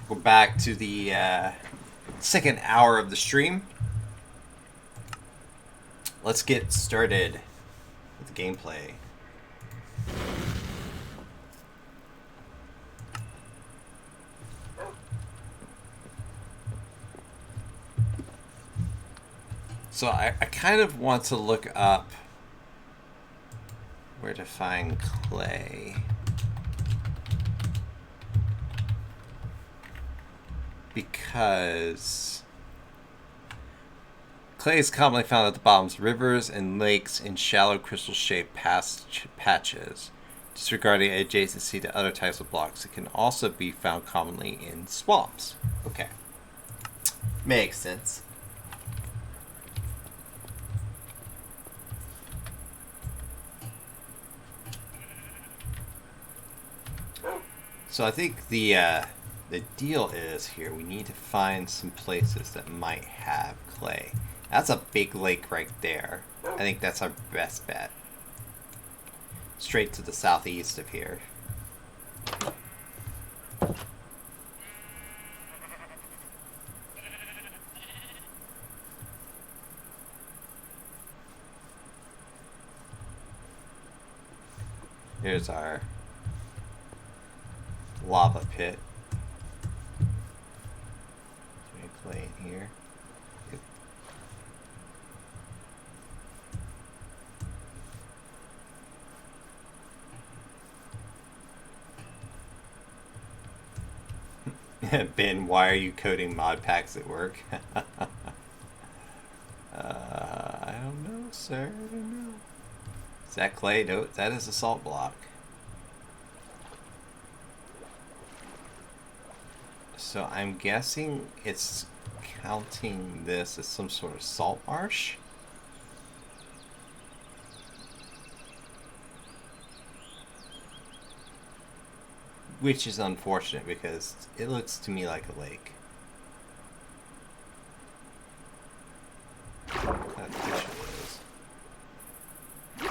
We're back to the second hour of the stream. Let's get started with the gameplay. So I kind of want to look up where to find clay. Because clay is commonly found at the bottoms of rivers and lakes in shallow crystal-shaped patches, disregarding adjacency to other types of blocks. It can also be found commonly in swamps. Okay. Makes sense. So I think the deal is here we need to find some places that might have clay. That's a big lake right there. I think that's our best bet. Straight to the southeast of here. Here's our lava pit. There's clay in here. Ben, why are you coding mod packs at work? I don't know, sir. I don't know. Is that clay? No, that is a salt block. So I'm guessing it's counting this as some sort of salt marsh. Which is unfortunate because it looks to me like a lake. What kind of fish it is?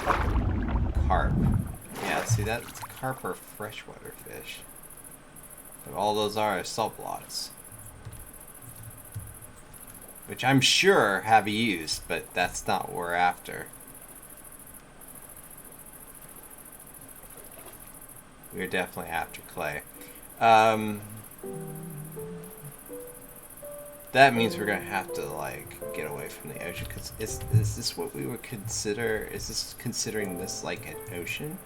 Carp. Yeah, see that's carp or freshwater fish. But all those are salt blocks. Which I'm sure have a use, but that's not what we're after. We're definitely after clay. That means we're gonna have to like get away from the ocean. Cause is this what we would consider? Is this considering this like an ocean?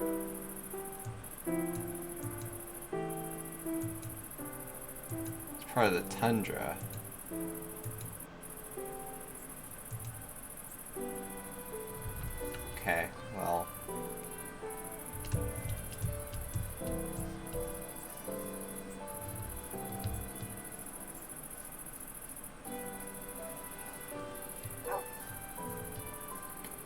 It's part of the tundra. Okay, well.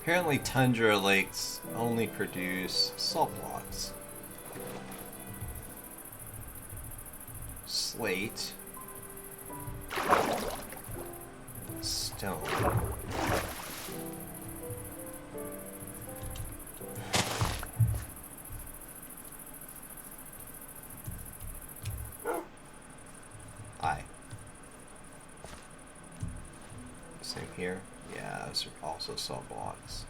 Apparently tundra lakes only produce salt blocks. Slate. Stone. Same here. Yeah, those are also salt blocks.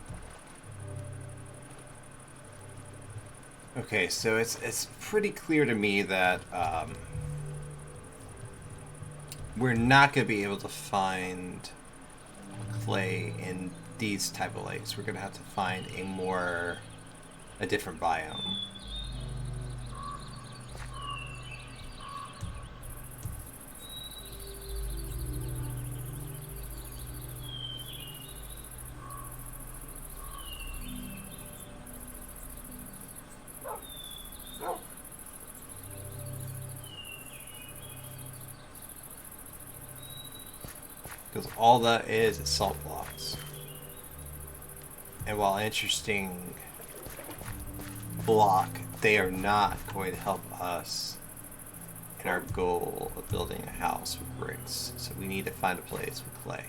Okay, so it's pretty clear to me that we're not going to be able to find clay in these type of lakes. We're going to have to find a different biome. Because all that is salt blocks. And while interesting block, they are not going to help us in our goal of building a house with bricks. So we need to find a place with clay.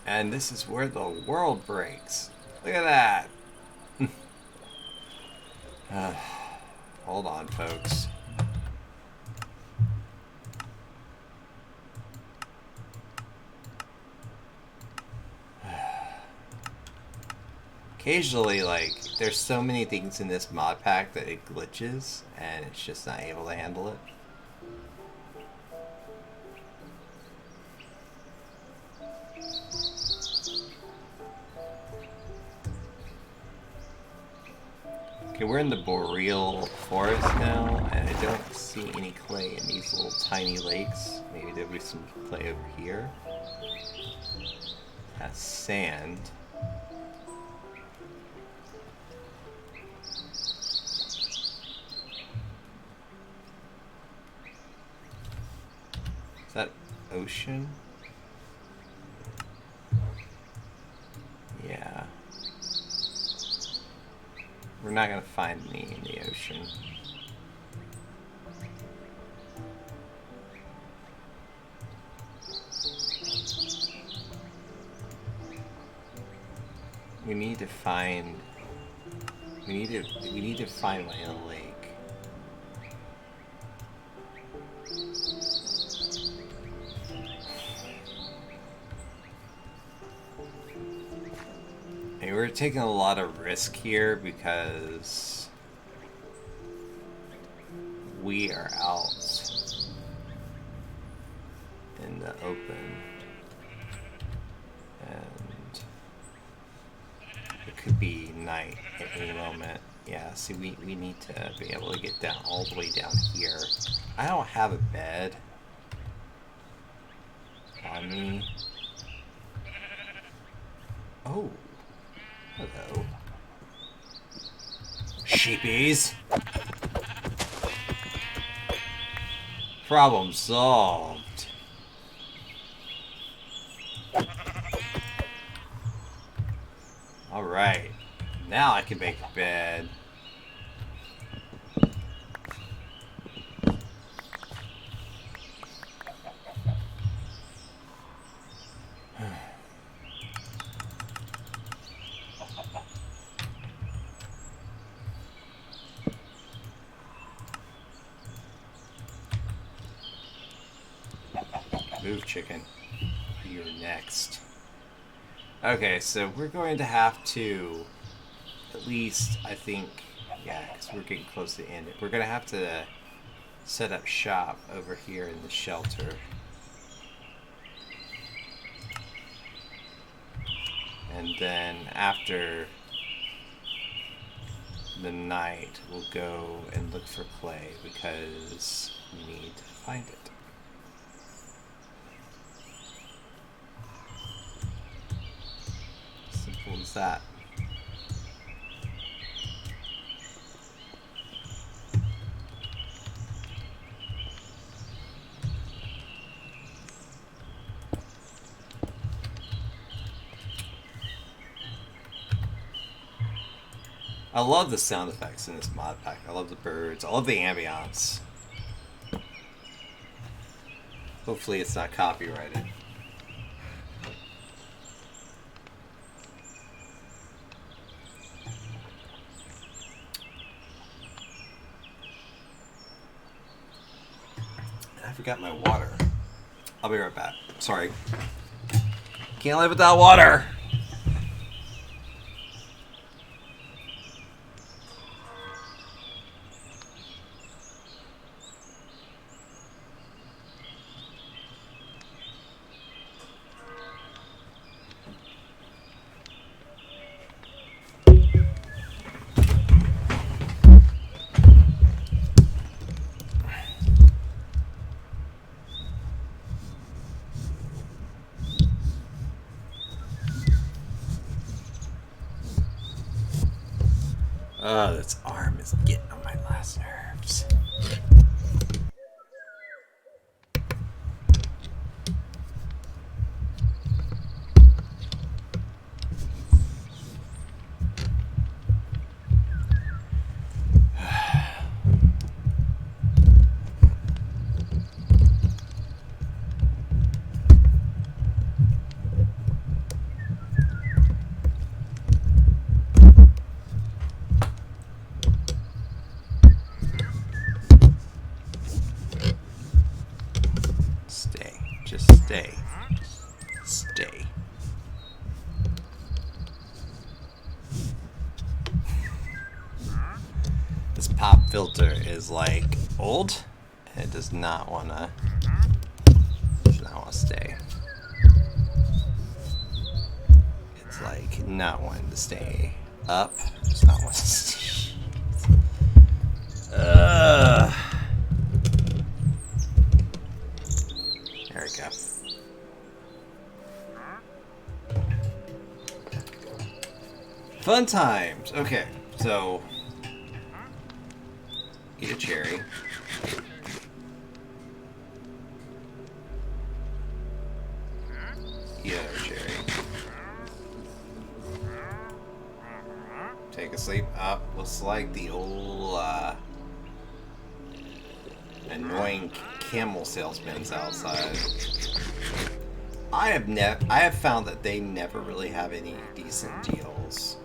And this is where the world breaks. Look at that. Hold on, folks. Occasionally, like, there's so many things in this mod pack that it glitches, and it's just not able to handle it. Okay, we're in the boreal forest now, and I don't see any clay in these little tiny lakes. Maybe there'll be some clay over here. That's sand. Is that ocean? Yeah. We're not gonna find any in the ocean. We need to find one in a lake. And we're taking a lot of risk here because we are out in the open, and it could be night at any moment. Yeah, see, we need to be able to get down all the way down here. I don't have a bed on me. Oh, hello. Sheepies. Problem solved. Alright. Now I can make a bed. Move, chicken. You're next. Okay, so we're going to have to, at least, I think, yeah, because we're getting close to the end. We're going to have to set up shop over here in the shelter. And then after the night, we'll go and look for clay because we need to find it. Simple as that. I love the sound effects in this mod pack. I love the birds. I love the ambiance. Hopefully it's not copyrighted. I forgot my water. I'll be right back. Sorry. Can't live without water. Oh, this arm is getting on my last nerves. pop filter is like old and it does not wanna stay. It's like not wanting to stay up. It's not wanting to stay. There we go. Fun times. Okay, so eat a cherry. Eat another cherry. Take a sleep. Up. Looks like the old annoying camel salesman's outside. I have found that they never really have any decent deals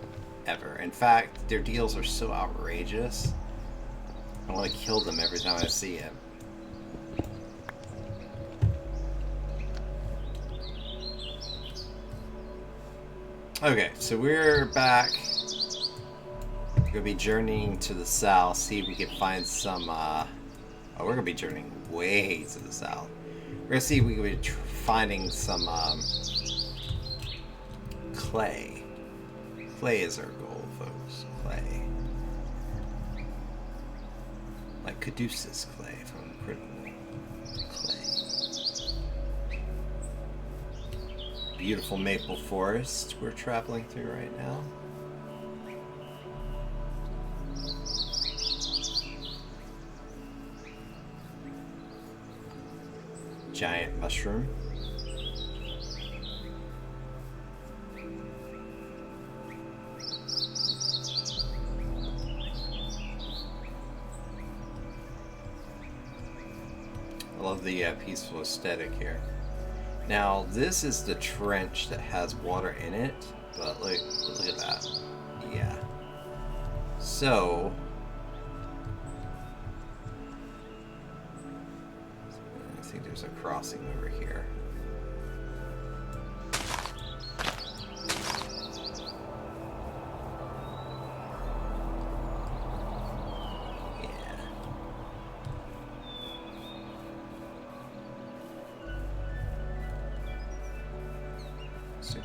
ever. In fact, their deals are so outrageous. I want to kill them every time I see him. Okay, so we're back. We're gonna be journeying to the south, see if we can find some, oh, we're gonna be journeying way to the south. We're gonna see if we can be finding some, clay. Clay is our goal, folks. Clay. Like Caduceus clay from Britain. Clay. Beautiful maple forest we're traveling through right now. Giant mushroom. I love the peaceful aesthetic here. Now, this is the trench that has water in it, but look at that. Yeah. So, I think there's a crossing over here.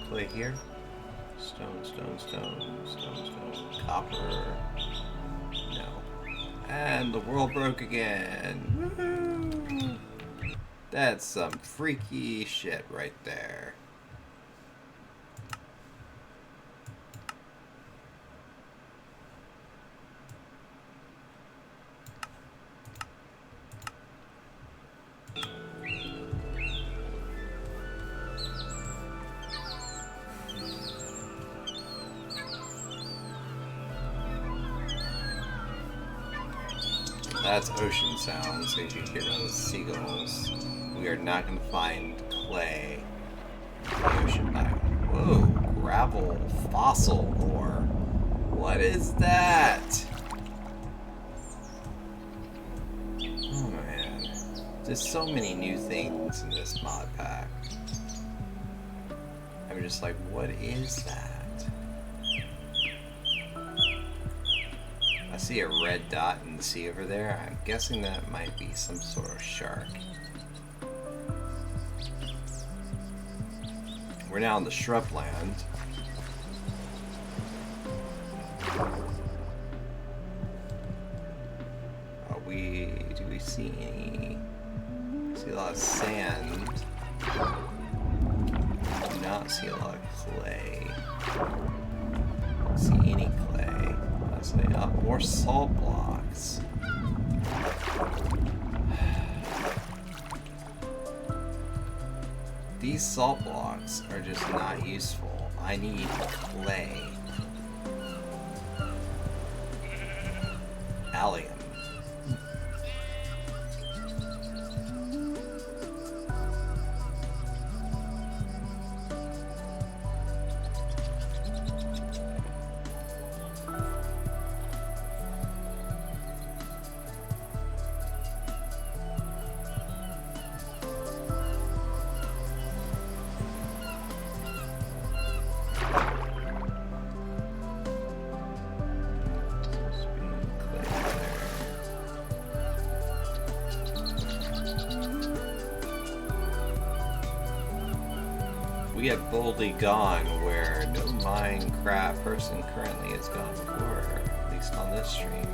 Clay here. Stone, stone, stone, stone, stone. Copper. No. And the world broke again. Woohoo! That's some freaky shit right there. That's ocean sounds, so you can hear those seagulls. We are not going to find clay in the ocean biome. Whoa, gravel fossil ore. What is that? Oh man. There's so many new things in this mod pack. I'm just like, what is that? I see a red dot in the sea over there. I'm guessing that might be some sort of shark. We're now in the shrubland. Do we see any? I see a lot of sand. Do not see a lot of clay. Don't see any clay. Let's say up more salt blocks. These salt blocks are just not useful. I need clay. Allium. get boldly gone where no Minecraft person currently has gone before, at least on this stream.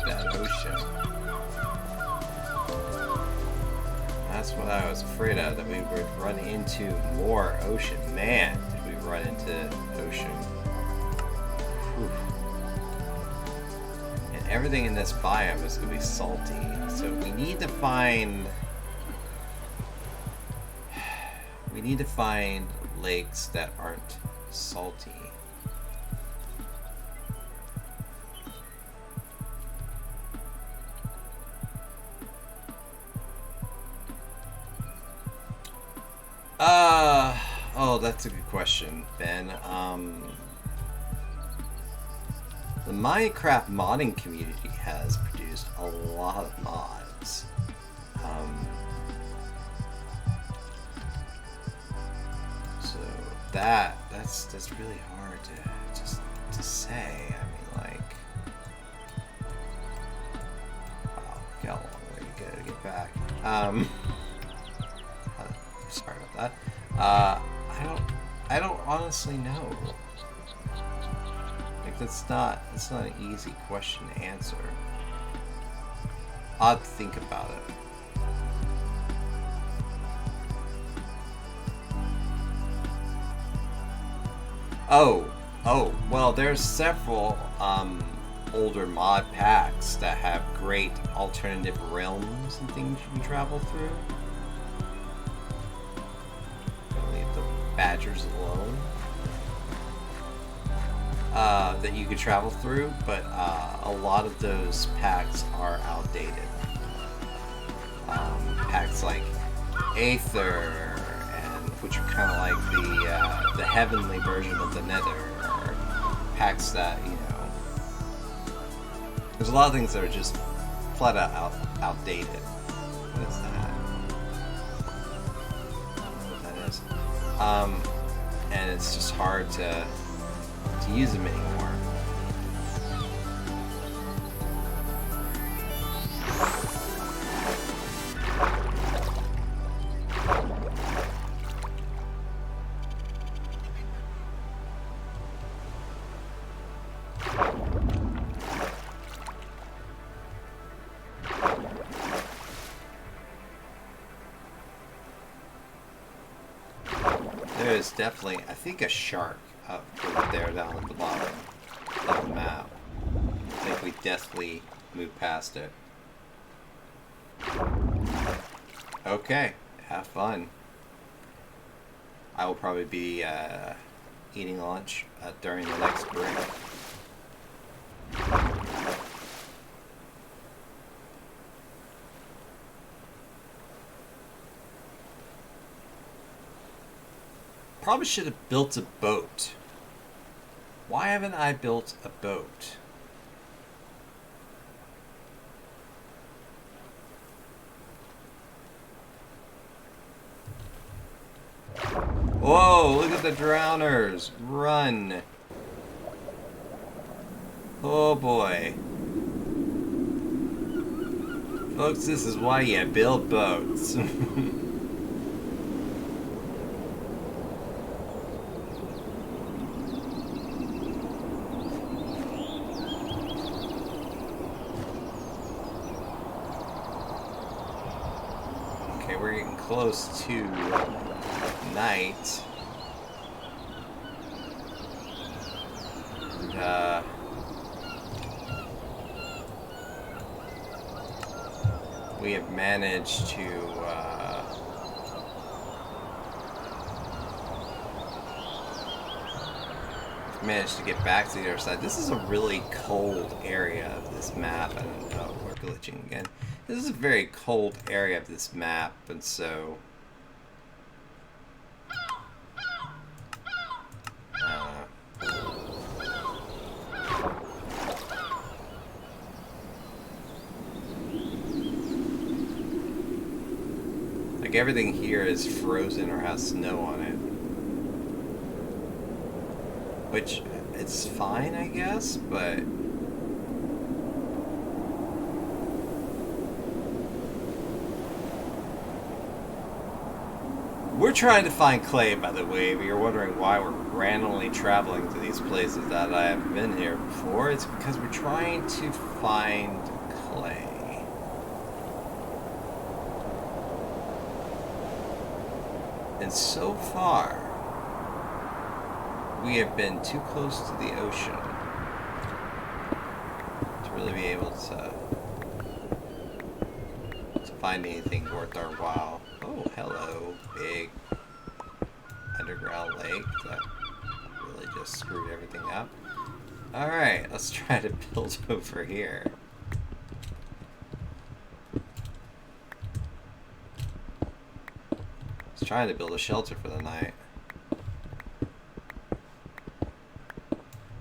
That ocean. That's what I was afraid of, that we would run into more ocean. Man, did we run into ocean. Whew. And everything in this biome is going to be salty, so we need to find... lakes that aren't salty. Oh, that's a good question, Ben. The Minecraft modding community has produced a lot of mods. So that's really hard to say. I mean, like, wow, we got a long way to go to get back. Sorry about that. I don't honestly know. Like, that's not an easy question to answer. I'll have to think about it. Oh, well, there's several older mod packs that have great alternative realms and things you can travel through. Leave the badgers alone. That you could travel through, but a lot of those packs are outdated. Packs like Aether, which are kind of like the heavenly version of the Nether, or packs that, you know, there's a lot of things that are just flat out outdated. What is that? I don't know what that is. And it's just hard to use them anymore. There is definitely, I think, a shark up there down at the bottom of the map. I think we definitely moved past it. Okay, have fun. I will probably be eating lunch during the next break. Probably should have built a boat. Why haven't I built a boat? Whoa, look at the drowners. Run. Oh boy. Folks, this is why you build boats. We're getting close to night. And, we have managed to get back to the other side. This is a really cold area of this map. I don't know, we're glitching again. This is a very cold area of this map, and so like everything here is frozen or has snow on it, which it's fine, I guess, but We're trying to find clay, by the way. If you're wondering why we're randomly traveling to these places that I haven't been here before, it's because we're trying to find clay. And so far, we have been too close to the ocean to really be able to find anything worth our while. Oh, hello, big underground lake that really just screwed everything up. Alright, let's try to build over here. I was trying to build a shelter for the night.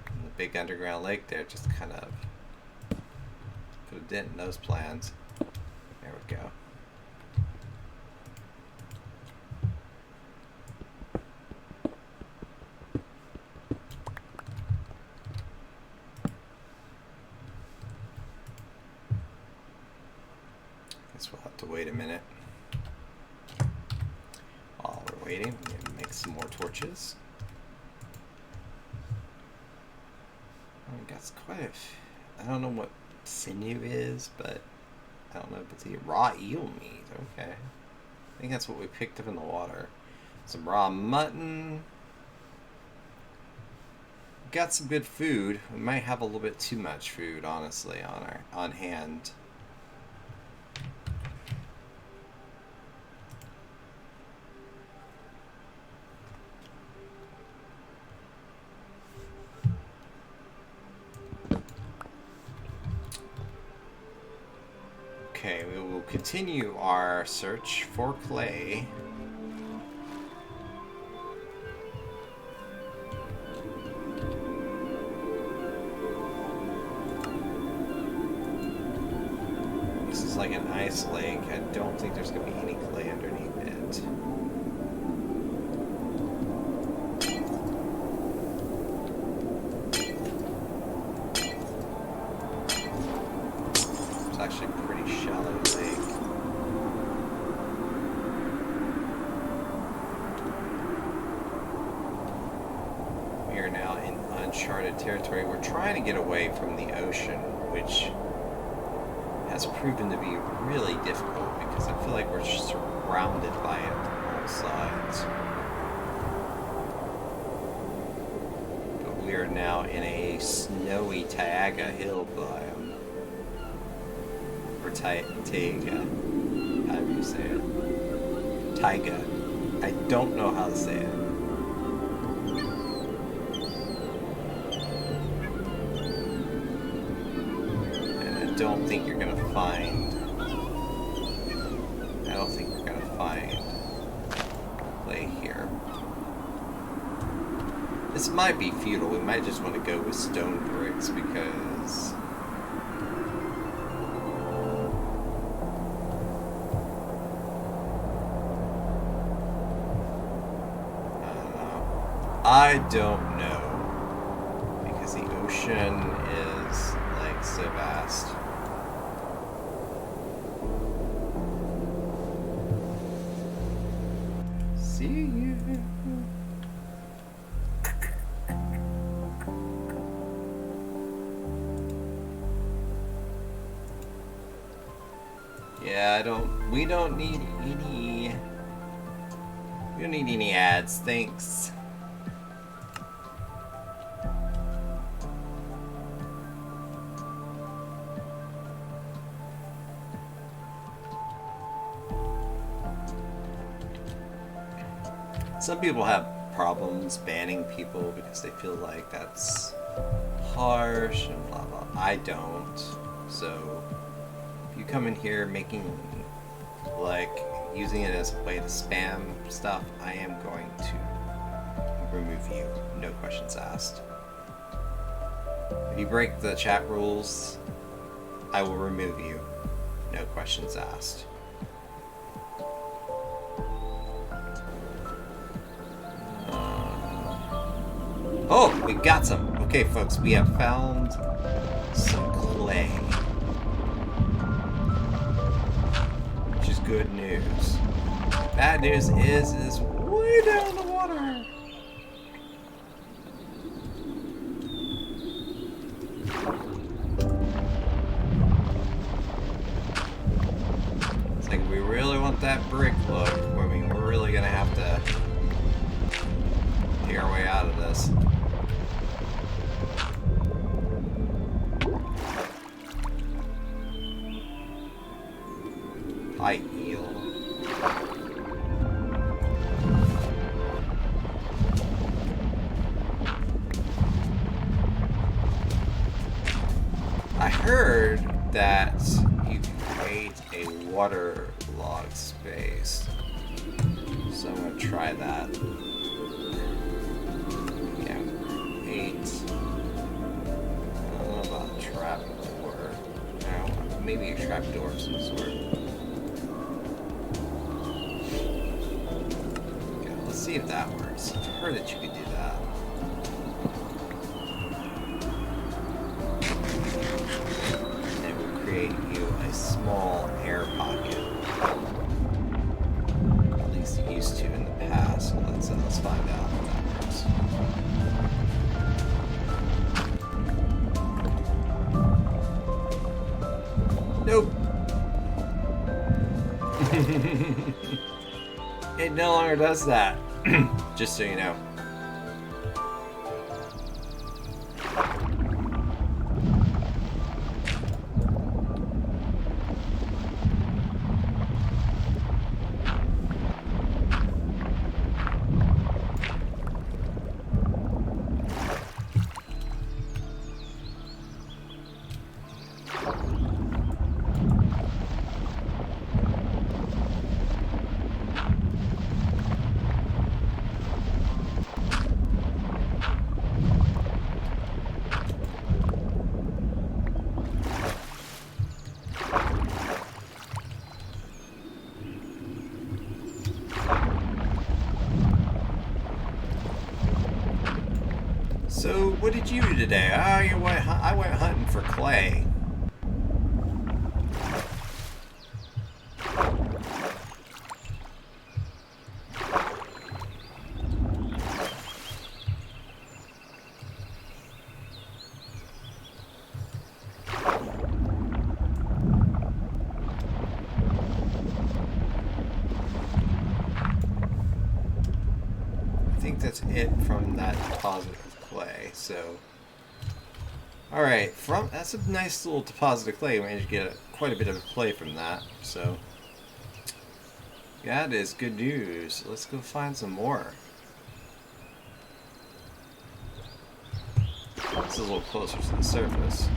And the big underground lake there just kind of put a dent in those plans. There we go. Guess we'll have to wait a minute. While we're waiting, we can make some more torches. Oh, we got quite a... I don't know what sinew is, but I don't know if it's raw eel meat. Okay. I think that's what we picked up in the water. Some raw mutton. Got some good food. We might have a little bit too much food, honestly, on hand. Okay, we will continue our search for clay. This is like an ice lake. I don't think there's going to be any clay underneath it. It's actually a pretty shallow lake. We are now in uncharted territory. We're trying to get away from the ocean, which has proven to be really difficult because I feel like we're surrounded by it on all sides. But we are now in a snowy Taiga hill biome. Or Taiga. How do you say it? Taiga. I don't know how to say it. I don't think you're gonna find clay here. This might be futile. We might just want to go with stone bricks because I don't know because the ocean is like so vast. See you. Yeah, we don't need any ads, thanks. Some people have problems banning people because they feel like that's harsh and blah blah. I don't. So if you come in here making like using it as a way to spam stuff, I am going to remove you. No questions asked. If you break the chat rules, I will remove you. No questions asked. Oh, we got some. Okay, folks, we have found some clay, which is good news. Bad news is way down in the water. It's like we really want that brick look. I mean, we're really gonna have to dig our way out of this. High eel. I heard that you can create a waterlogged space, so I'm gonna try that. Yeah, create. I don't know about a trap door. No, maybe a trap door of some sort. Okay, let's see if that works. I've heard that you could do that. Create you a small air pocket. At least it used to in the past. So let's find out if that works. Nope. It no longer does that. Just so you know. So, what did you do today? Oh, I went hunting for clay. I think that's it from that deposit of clay. So, all right, that's a nice little deposit of clay. We managed to get quite a bit of clay from that. So, that is good news. Let's go find some more. This is a little closer to the surface.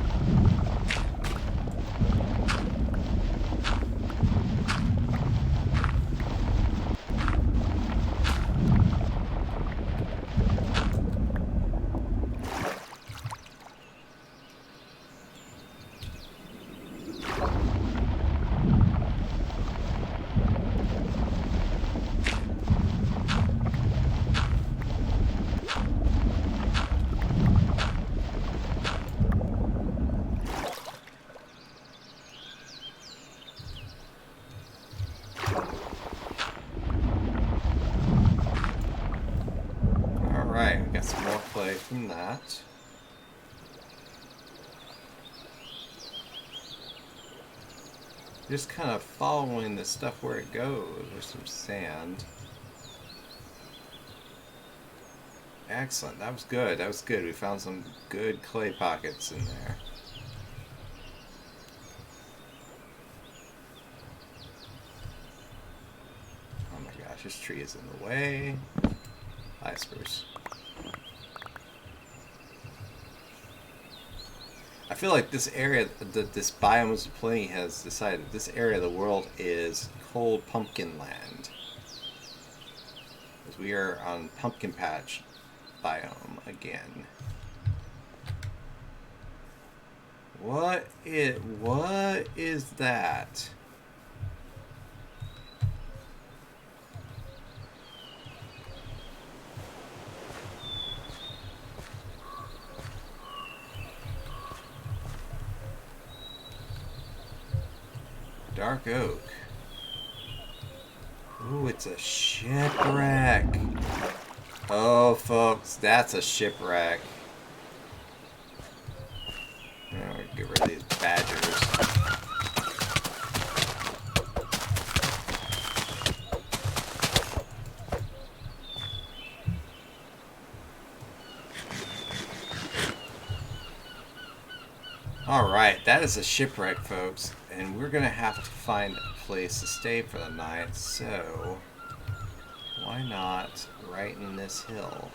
Alright, we got some more clay from that. Just kind of following the stuff where it goes. There's some sand. Excellent, that was good, that was good. We found some good clay pockets in there. Oh my gosh, this tree is in the way. Hi, spruce. I feel like this area, this Biomes of Plenty has decided this area of the world is cold pumpkin land. Because we are on pumpkin patch biome again. What is that? Dark oak. Ooh, it's a shipwreck. Oh, folks, that's a shipwreck. Now we get rid of these badgers. Alright, that is a shipwreck, folks. And we're going to have to find a place to stay for the night, so why not right in this hill?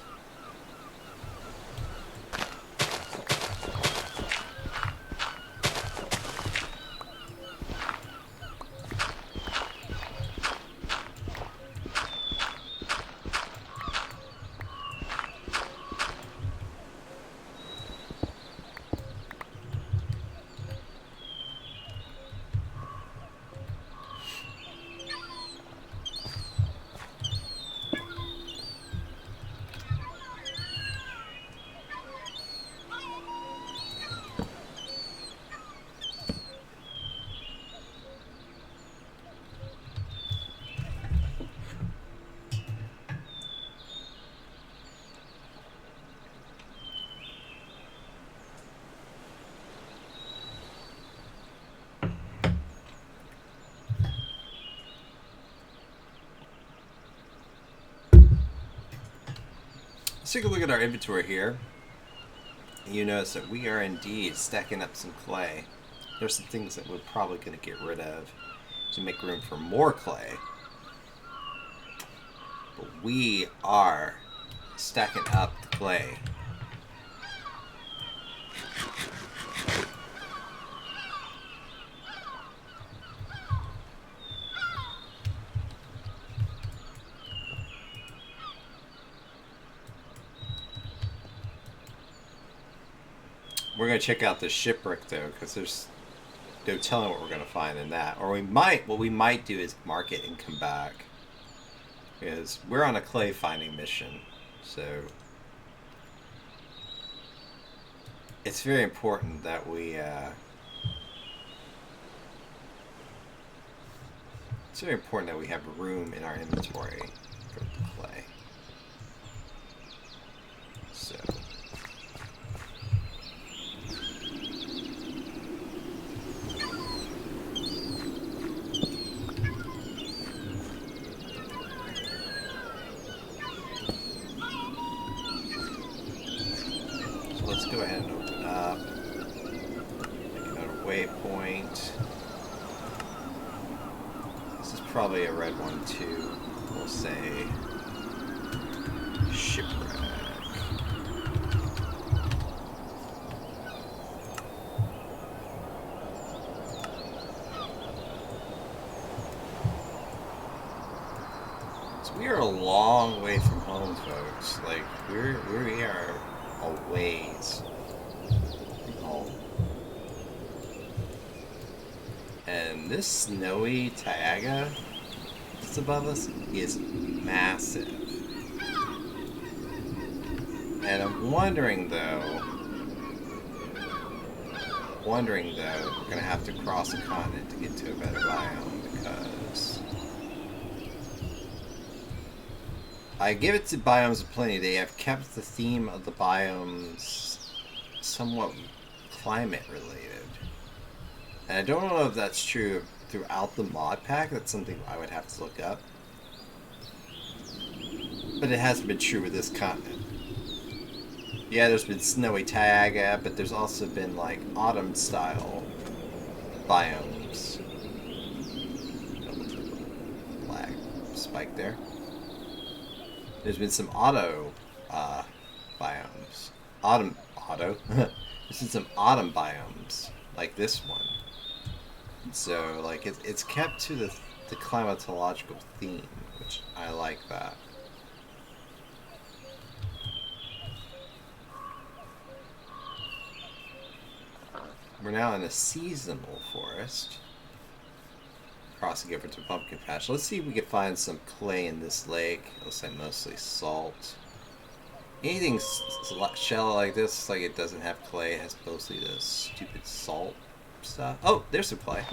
Let's take a look at our inventory here. You notice that we are indeed stacking up some clay. There's some things that we're probably going to get rid of to make room for more clay. But we are stacking up the clay. We're going to check out the shipwreck though, because there's no telling what we're going to find in that. Or what we might do is mark it and come back. Because we're on a clay finding mission. So it's very important that we have room in our inventory for the clay. So let's go ahead and open up. Make another waypoint. This is probably a red one too. We'll say shipwreck. So we are a long way from home, folks. Like we are a ways from home. And this snowy taiga that's above us is massive. And I'm wondering though, we're gonna have to cross a continent to get to a better biome, because I give it to Biomes of Plenty. They have kept the theme of the biomes somewhat climate related. And I don't know if that's true throughout the mod pack. That's something I would have to look up. But it hasn't been true with this continent. Yeah, there's been snowy taiga, but there's also been like autumn style biomes. Lag spike there. There's been some biomes. There's been some autumn biomes, like this one. So, like, it's kept to the climatological theme, which I like that. We're now in a seasonal forest. Crossing over to pumpkin patch. Let's see if we can find some clay in this lake. It looks like mostly salt. Anything shallow like this, like it doesn't have clay, it has mostly the stupid salt stuff. Oh, there's some clay.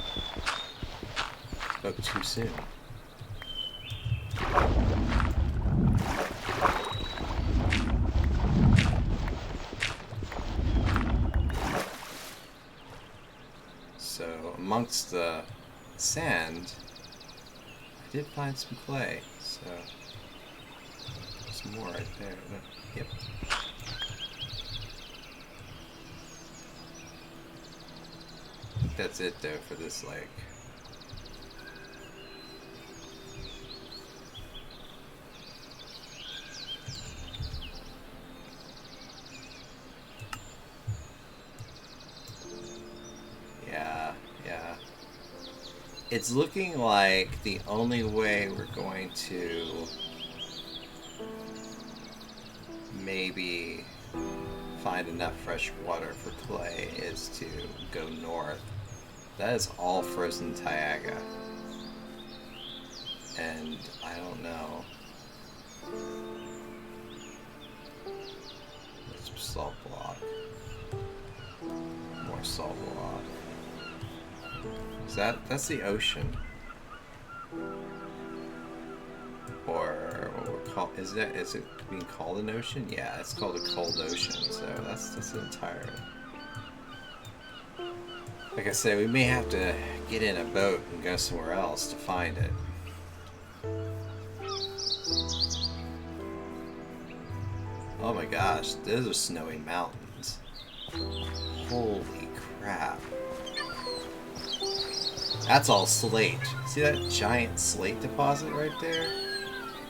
Spoke too soon. amongst the sand, I did find some clay, so some more right there. Yep. I think that's it though for this lake. Yeah. It's looking like the only way we're going to maybe find enough fresh water for clay is to go north. That is all frozen taiga. And I don't know. Let's salt block. More salt block. That's the ocean. Or what we're called, is it being called an ocean? Yeah, it's called a cold ocean, so that's the entire. Like I said, we may have to get in a boat and go somewhere else to find it. Oh my gosh, those are snowy mountains. Holy crap. That's all slate. See that giant slate deposit right there?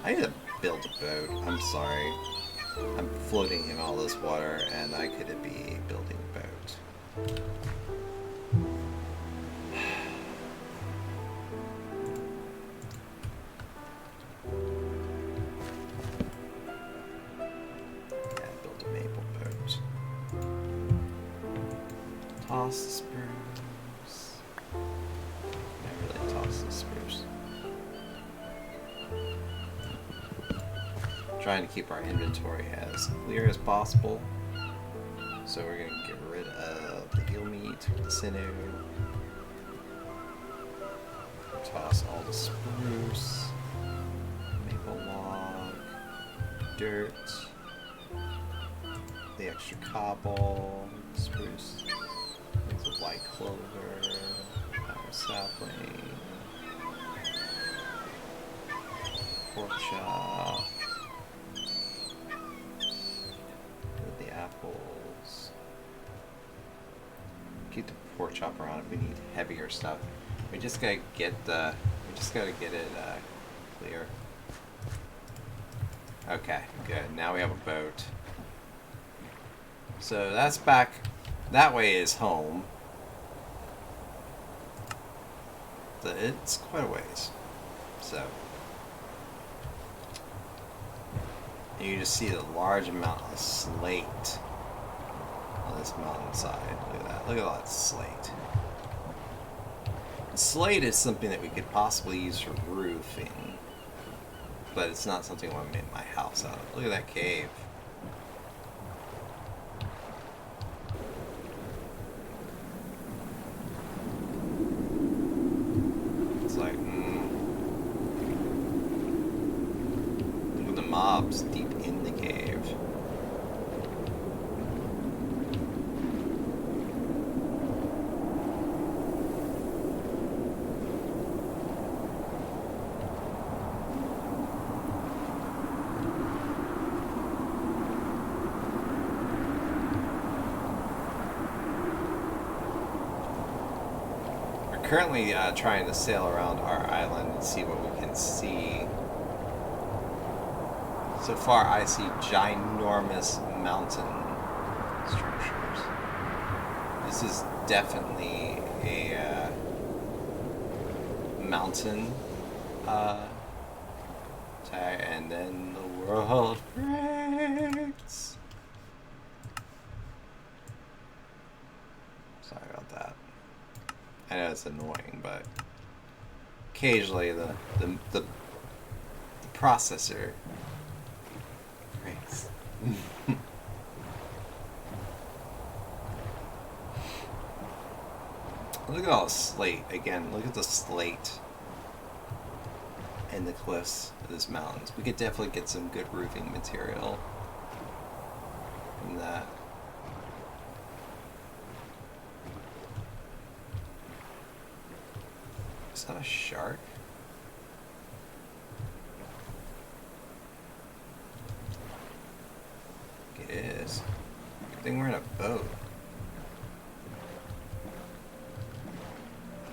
I need to build a boat. I'm sorry. I'm floating in all this water and I could be building a boat. Yeah, build a maple boat. Toss the spruce. I really toss the spruce. Trying to keep our inventory as clear as possible. So we're going to get rid of the eel meat, the sinew. Toss all the spruce, maple log, dirt, the extra cobble, spruce, the white clover, our sapling, pork chop. The apples. Keep the pork chop around if we need heavier stuff. We just gotta get it clear. Okay, good. Now we have a boat. So that's back. That way is home. It's quite a ways. So. And you just see the large amount of slate on this mountainside. Look at that. Look at all that slate. Slate is something that we could possibly use for roofing, but it's not something I want to make my house out of. Look at that cave. It's like, look at the mobs deep in the cave. Currently trying to sail around our island and see what we can see. So far I see ginormous mountain structures. This is definitely a mountain tag, and then the world breaks. Sorry about that. I know it's annoying, but occasionally the processor breaks. Look at all the slate again. Look at the slate and the cliffs of this mountains. We could definitely get some good roofing material from that. Is that a shark? It is. Good thing we're in a boat.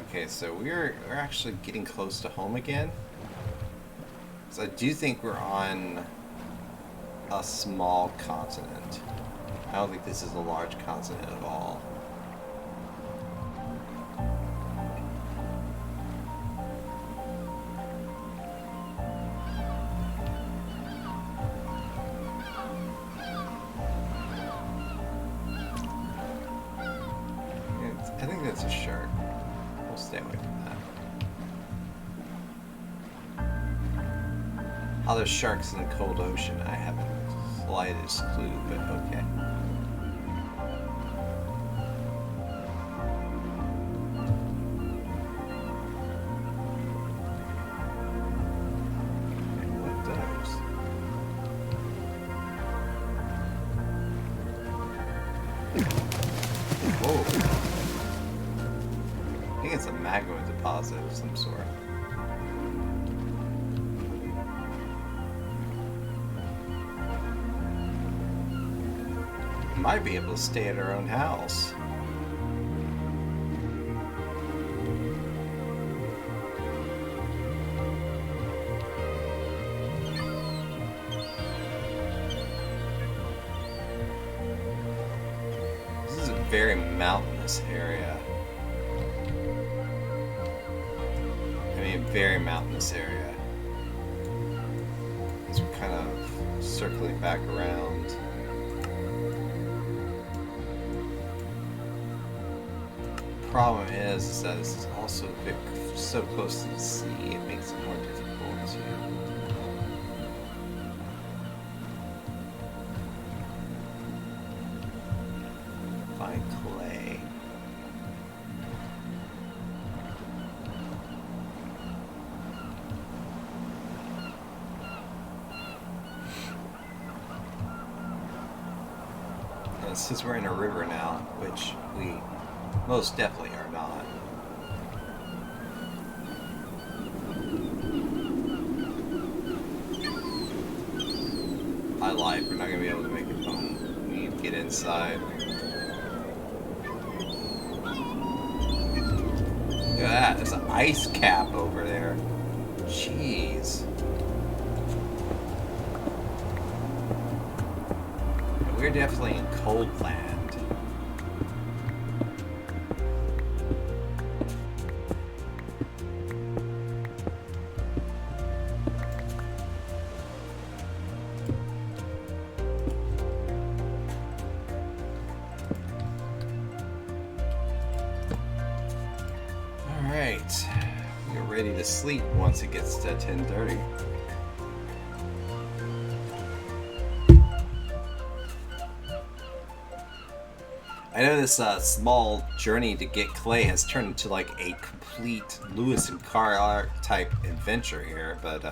Okay, so we're actually getting close to home again. So I do think we're on a small continent. I don't think this is a large continent at all. I think that's a shark. We'll stay away from that. How there's sharks in the cold ocean, I haven't the slightest clue, but okay. It's a magma deposit of some sort. We might be able to stay at our own house. This is a very mountainous area. Very mountainous area. As we're kind of circling back around. The problem is that this is also a bit so close to the sea, it makes it more difficult to find clay. Since we're in a river now, which we most definitely are not. I lied, we're not going to be able to make it home. We need to get inside. Look at that, there's an ice cap over there. Jeez. We're definitely in cold land. Alright. We're ready to sleep once it gets to 10:30. I know this small journey to get clay has turned into like a complete Lewis and Clark type adventure here, but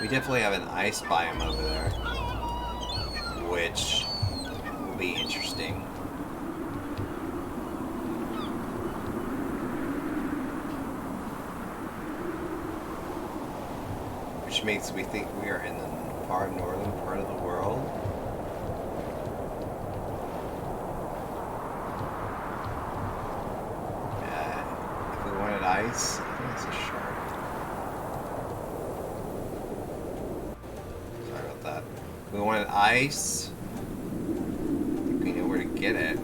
we definitely have an ice biome over there, which will be interesting. Which makes me think we are in the far northern part of the world. If we wanted ice, I think it's a shark. Sorry about that. If we wanted ice, I think we know where to get it.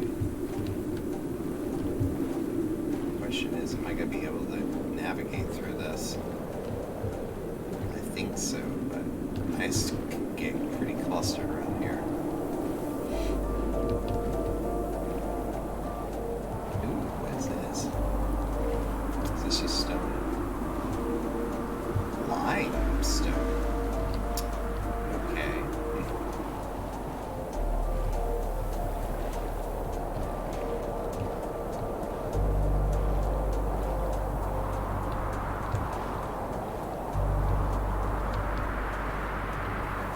The question is, am I going to be able to navigate through this? I think so, but ice can get pretty clustered around here. Ooh, what is this? Is this just stone? Limestone. Okay.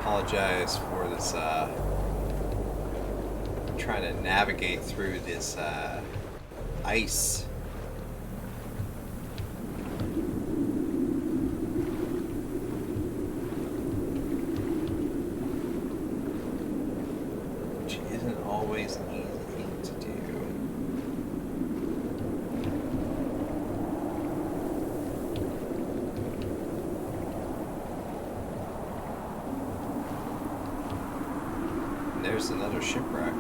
Apologize for this, trying trying to navigate through this ice. Which isn't always easy to do. And there's another shipwreck.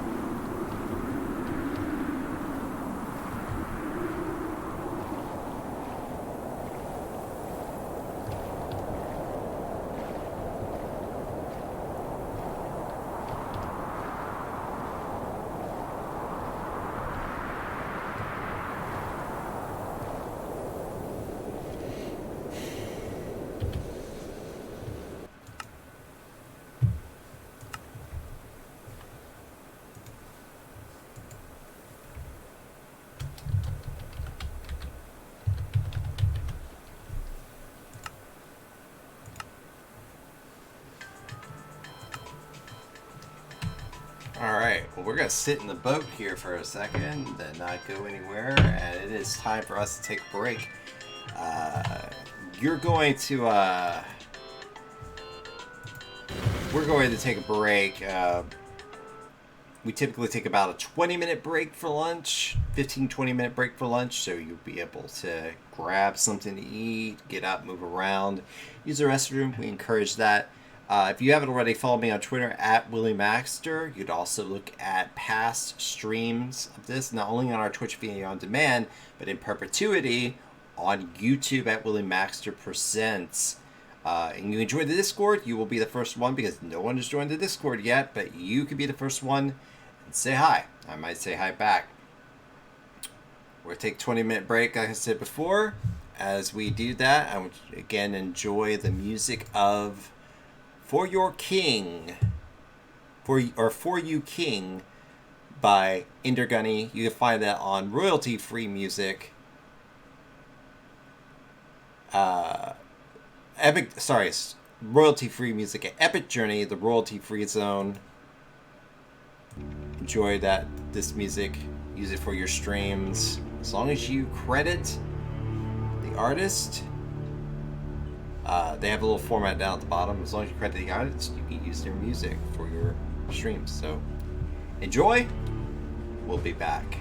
Alright, well, we're going to sit in the boat here for a second and not go anywhere, and it is time for us to take a break. We're going to take a break. We typically take about a 20-minute break for lunch, 15-20 minute break for lunch, so you'll be able to grab something to eat, get out, move around, use the restroom. We encourage that. If you haven't already, follow me on Twitter at WillieMaxter. You'd also look at past streams of this, not only on our Twitch video on demand, but in perpetuity on YouTube at WillieMaxter Presents. And you enjoy the Discord, you will be the first one, because no one has joined the Discord yet, but you could be the first one and say hi. I might say hi back. We'll take a 20-minute break, like I said before. As we do that, I would again enjoy the music of For Your King, For You King by Güney. You can find that on royalty-free music. Royalty-free music at Epic Journey, the royalty-free zone. Enjoy this music. Use it for your streams. As long as you credit the artist. They have a little format down at the bottom. As long as you credit the artist, you can use their music for your streams. So, enjoy. We'll be back.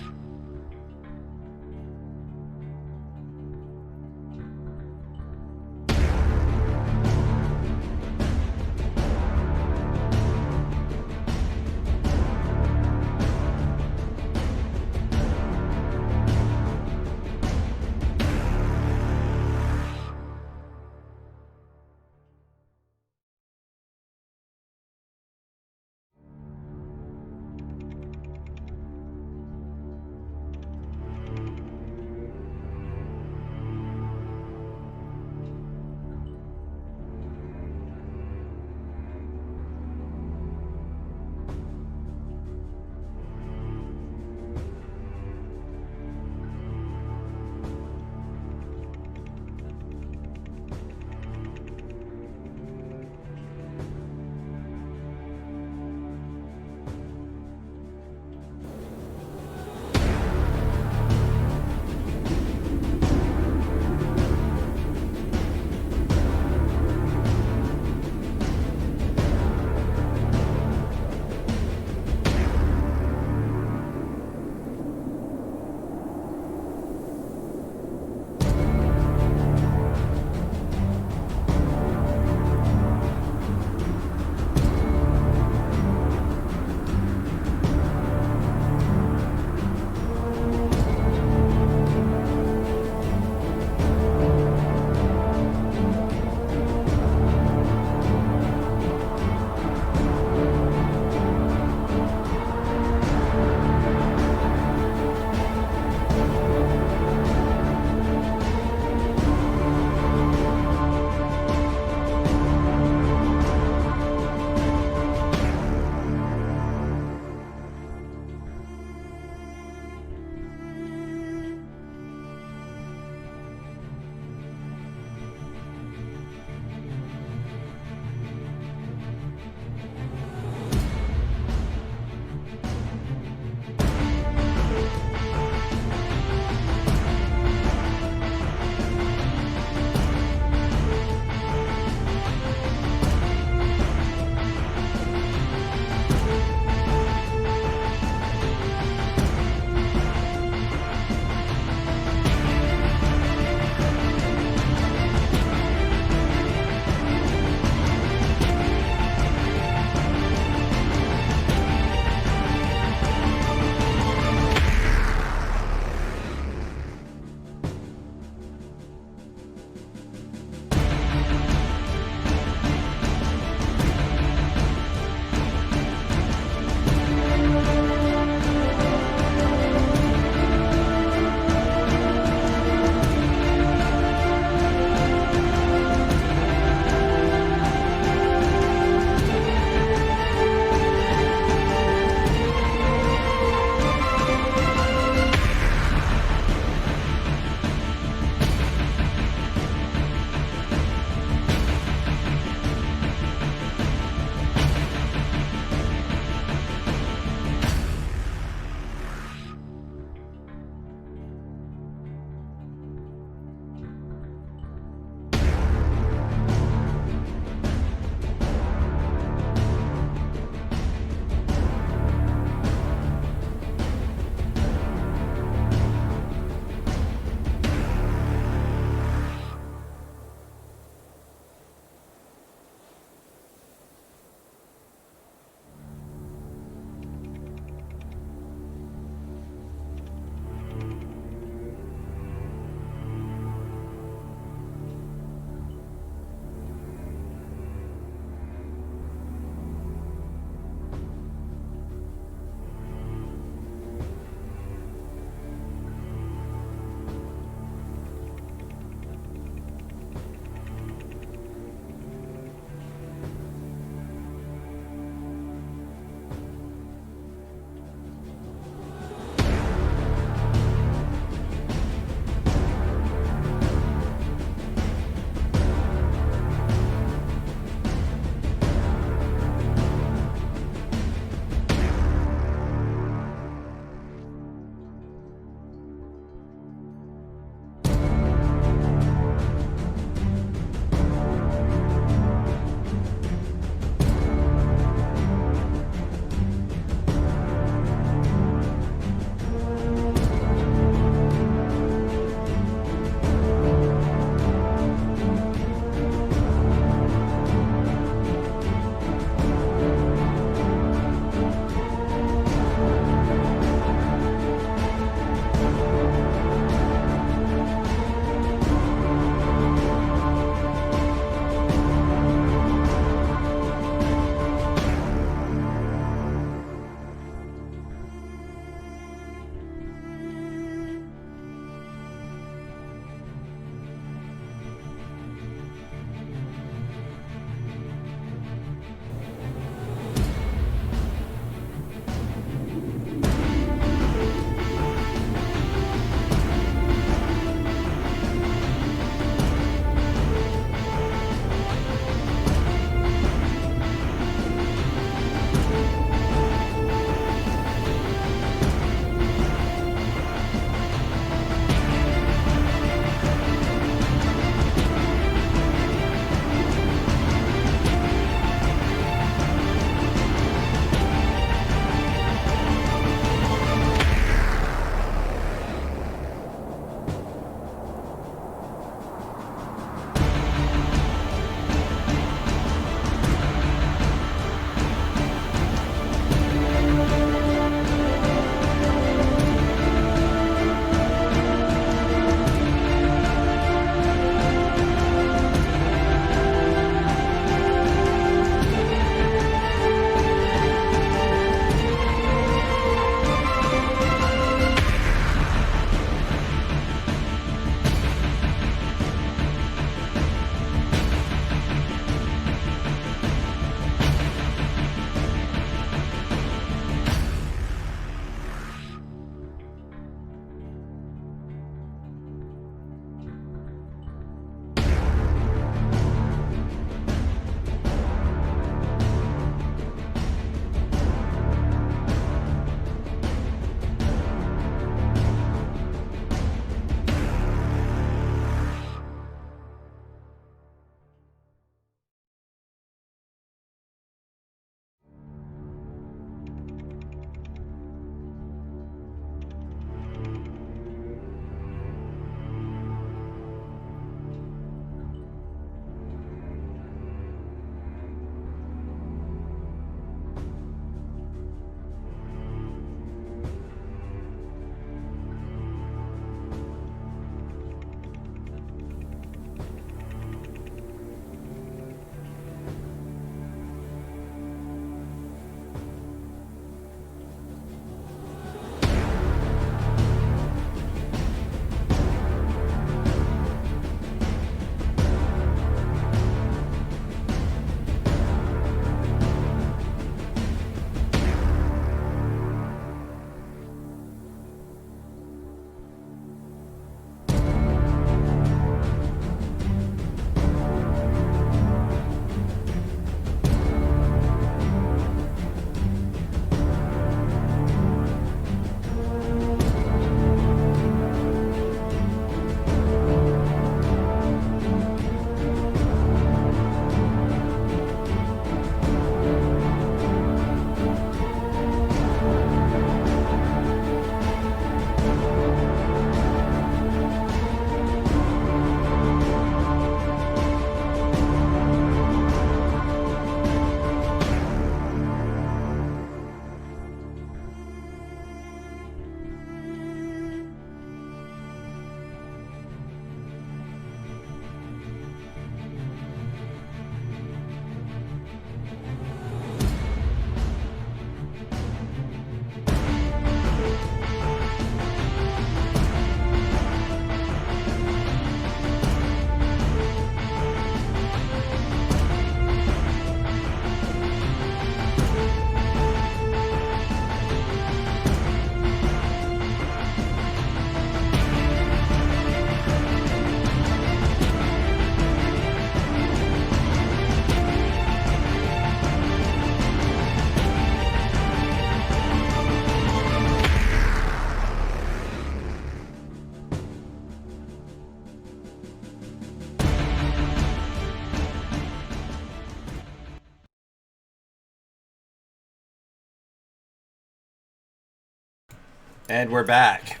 And we're back.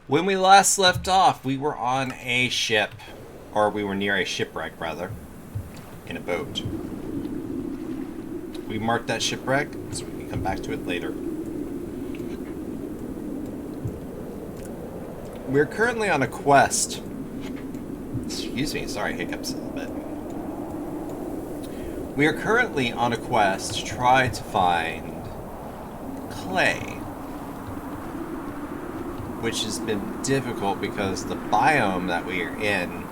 When we last left off, we were on a ship, or we were near a shipwreck, rather, in a boat. We marked that shipwreck, so we can come back to it later. We're currently on a quest. Excuse me, sorry, hiccups a little bit. We are currently on a quest to try to find clay, which has been difficult because the biome that we are in,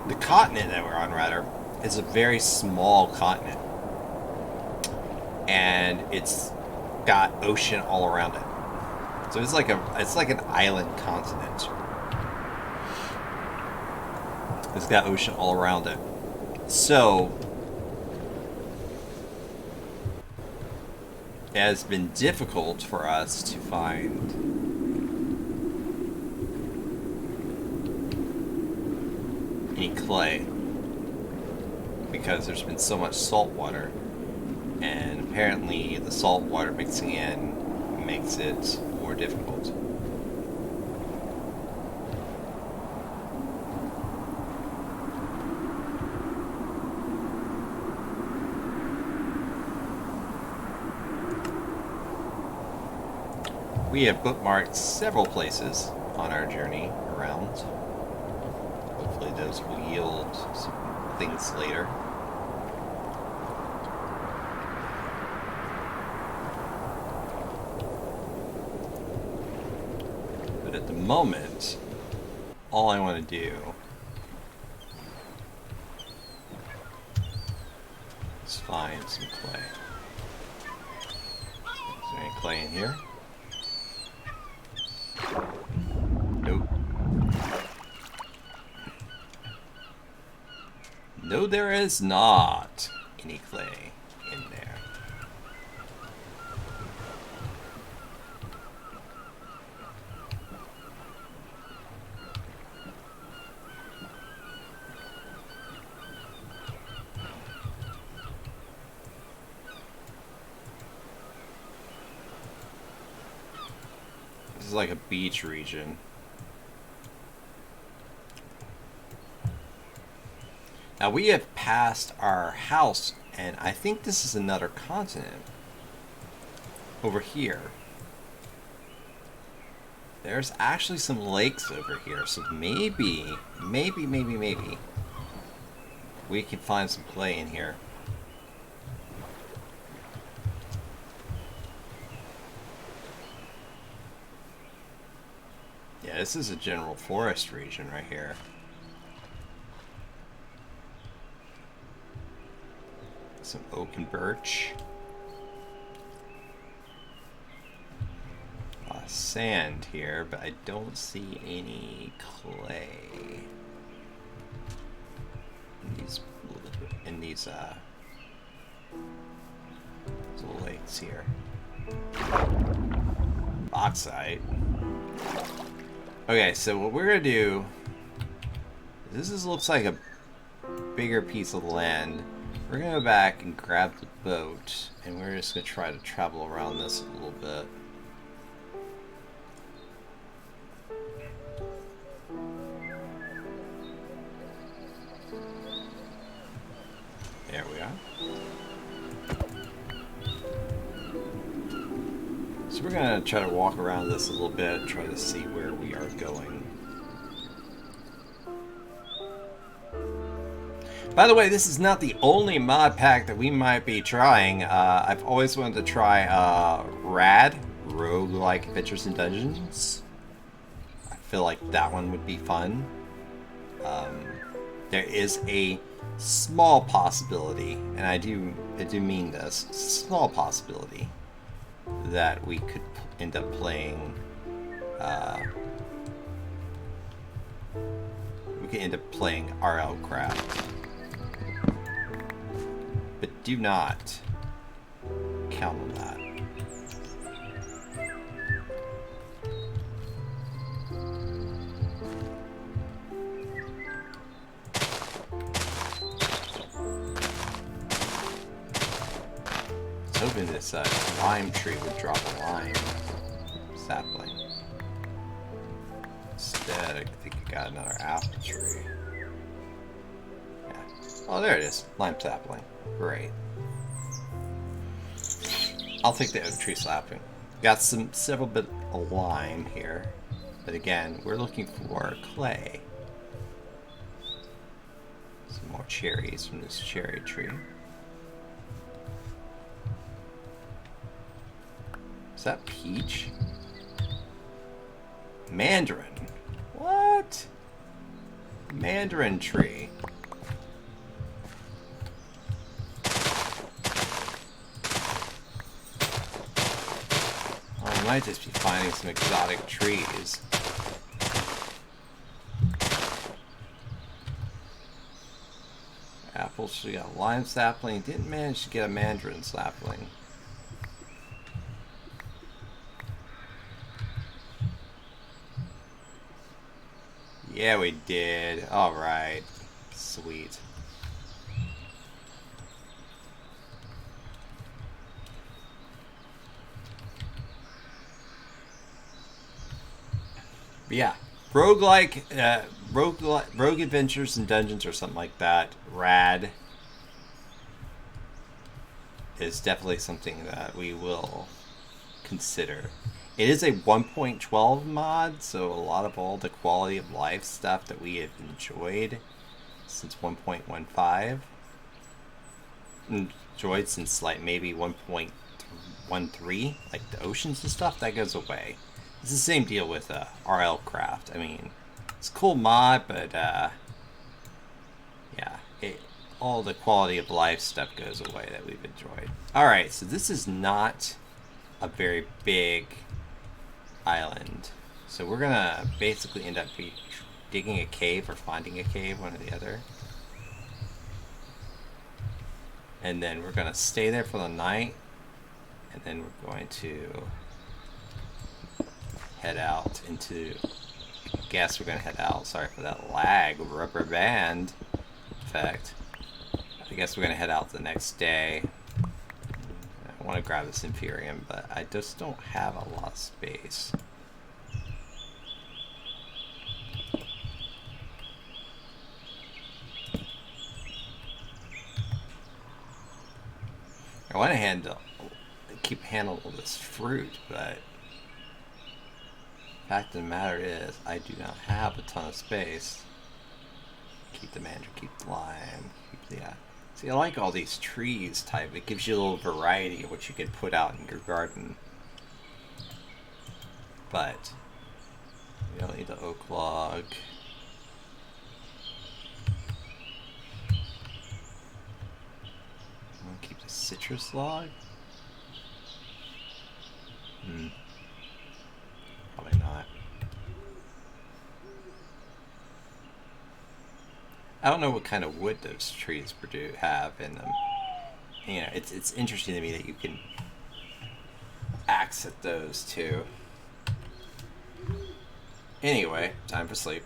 the continent that we're on rather, is a very small continent. And it's got ocean all around it. So it's like an island continent. It's got ocean all around it. So it has been difficult for us to find any clay because there's been so much salt water, and apparently the salt water mixing in makes it more difficult. We have bookmarked several places on our journey around. Hopefully those will yield some things later. But at the moment, all I want to do is find some clay. Is there any clay in here? Nope. No, there is not any clay in there. This is like a beach region. Now we have passed our house, and I think this is another continent. Over here. There's actually some lakes over here, so maybe we can find some clay in here. Yeah, this is a general forest region right here. Some oak and birch. Sand here, but I don't see any clay in these little lakes here. Bauxite. Okay, so what we're gonna do, looks like a bigger piece of land. We're gonna go back and grab the boat, and we're just gonna try to travel around this a little bit. There we are. So we're gonna try to walk around this a little bit, try to see where we are going. By the way, this is not the only mod pack that we might be trying. I've always wanted to try RAD, Roguelike Adventures in Dungeons. I feel like that one would be fun. There is a small possibility, and I do mean this, small possibility that we could end up playing RL Craft. But do not count on that. hoping this lime tree would drop a lime sapling. Instead, I think I got another apple tree. Yeah. Oh, there it is. Lime sapling. Great. I'll take the oak tree sapling. Got several bit of lime here. But again, we're looking for clay. Some more cherries from this cherry tree. Is that peach? Mandarin. What? Mandarin tree. Oh, I might just be finding some exotic trees. Apples, we got a lime sapling. Didn't manage to get a mandarin sapling. Yeah, we did. Alright. Sweet. But yeah. Rogue Adventures and Dungeons or something like that. Rad. Is definitely something that we will consider. It is a 1.12 mod, so a lot of all the quality of life stuff that we have enjoyed since 1.15, enjoyed since like maybe 1.13, like the oceans and stuff, that goes away. It's the same deal with RL Craft. I mean, it's a cool mod, but yeah, all the quality of life stuff goes away that we've enjoyed. Alright, so this is not a very big island. So we're gonna basically end up digging a cave or finding a cave, one or the other. And then we're gonna stay there for the night. And then we're going to head out into... I guess we're gonna head out. Sorry for that lag. Rubber band effect. I guess we're gonna head out the next day. I want to grab this Inferium, but I just don't have a lot of space. I want to keep handling this fruit, but the fact of the matter is, I do not have a ton of space. Keep the mandarin, keep the lime, keep the... See, I like all these trees type. It gives you a little variety of what you could put out in your garden. But you don't need the oak log. I'm gonna keep the citrus log. Probably not. I don't know what kind of wood those trees have in them. You know, it's interesting to me that you can axe at those too. Anyway, time for sleep.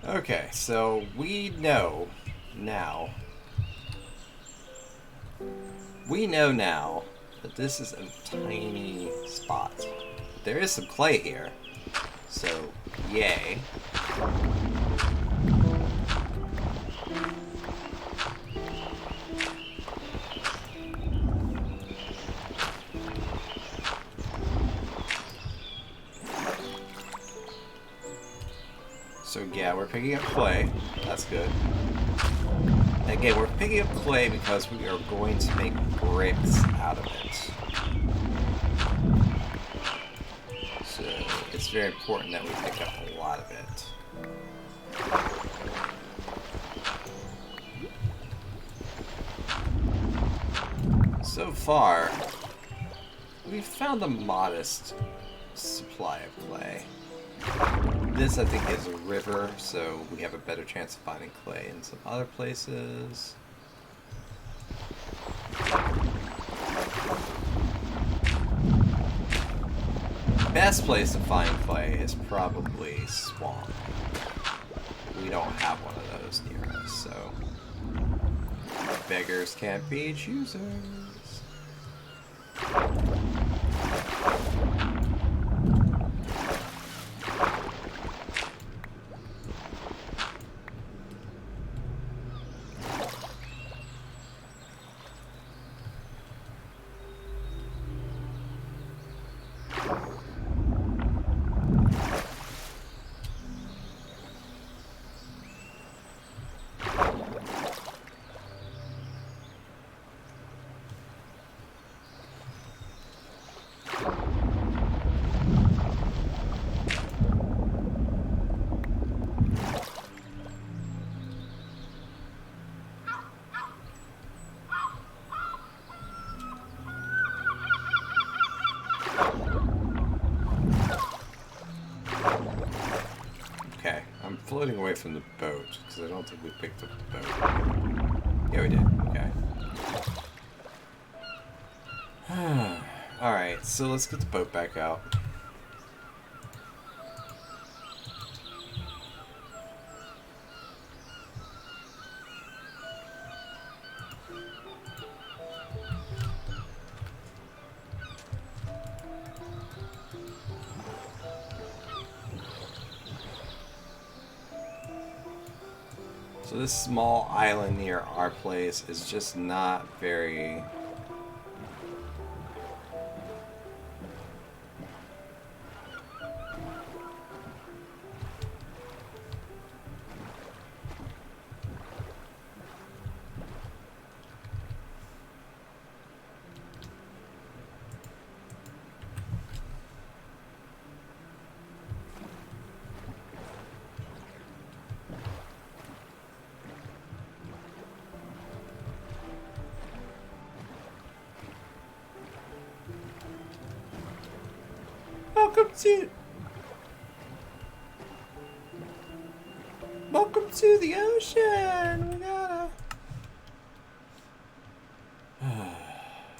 Okay, so we know now that this is a tiny spot. There is some clay here, so yay. So yeah, we're picking up clay. That's good. Again, we're picking up clay because we are going to make bricks out of it. So it's very important that we pick up a lot of it. So far, we've found a modest supply of clay. This, I think, is a river, so we have a better chance of finding clay in some other places. Best place to find clay is probably swamp. We don't have one of those near us, so beggars can't be choosers. Floating away from the boat because I don't think we picked up the boat. Yeah, we did. Okay. Alright, so let's get the boat back out. So this small island near our place is just not very... Welcome to the ocean. We gotta.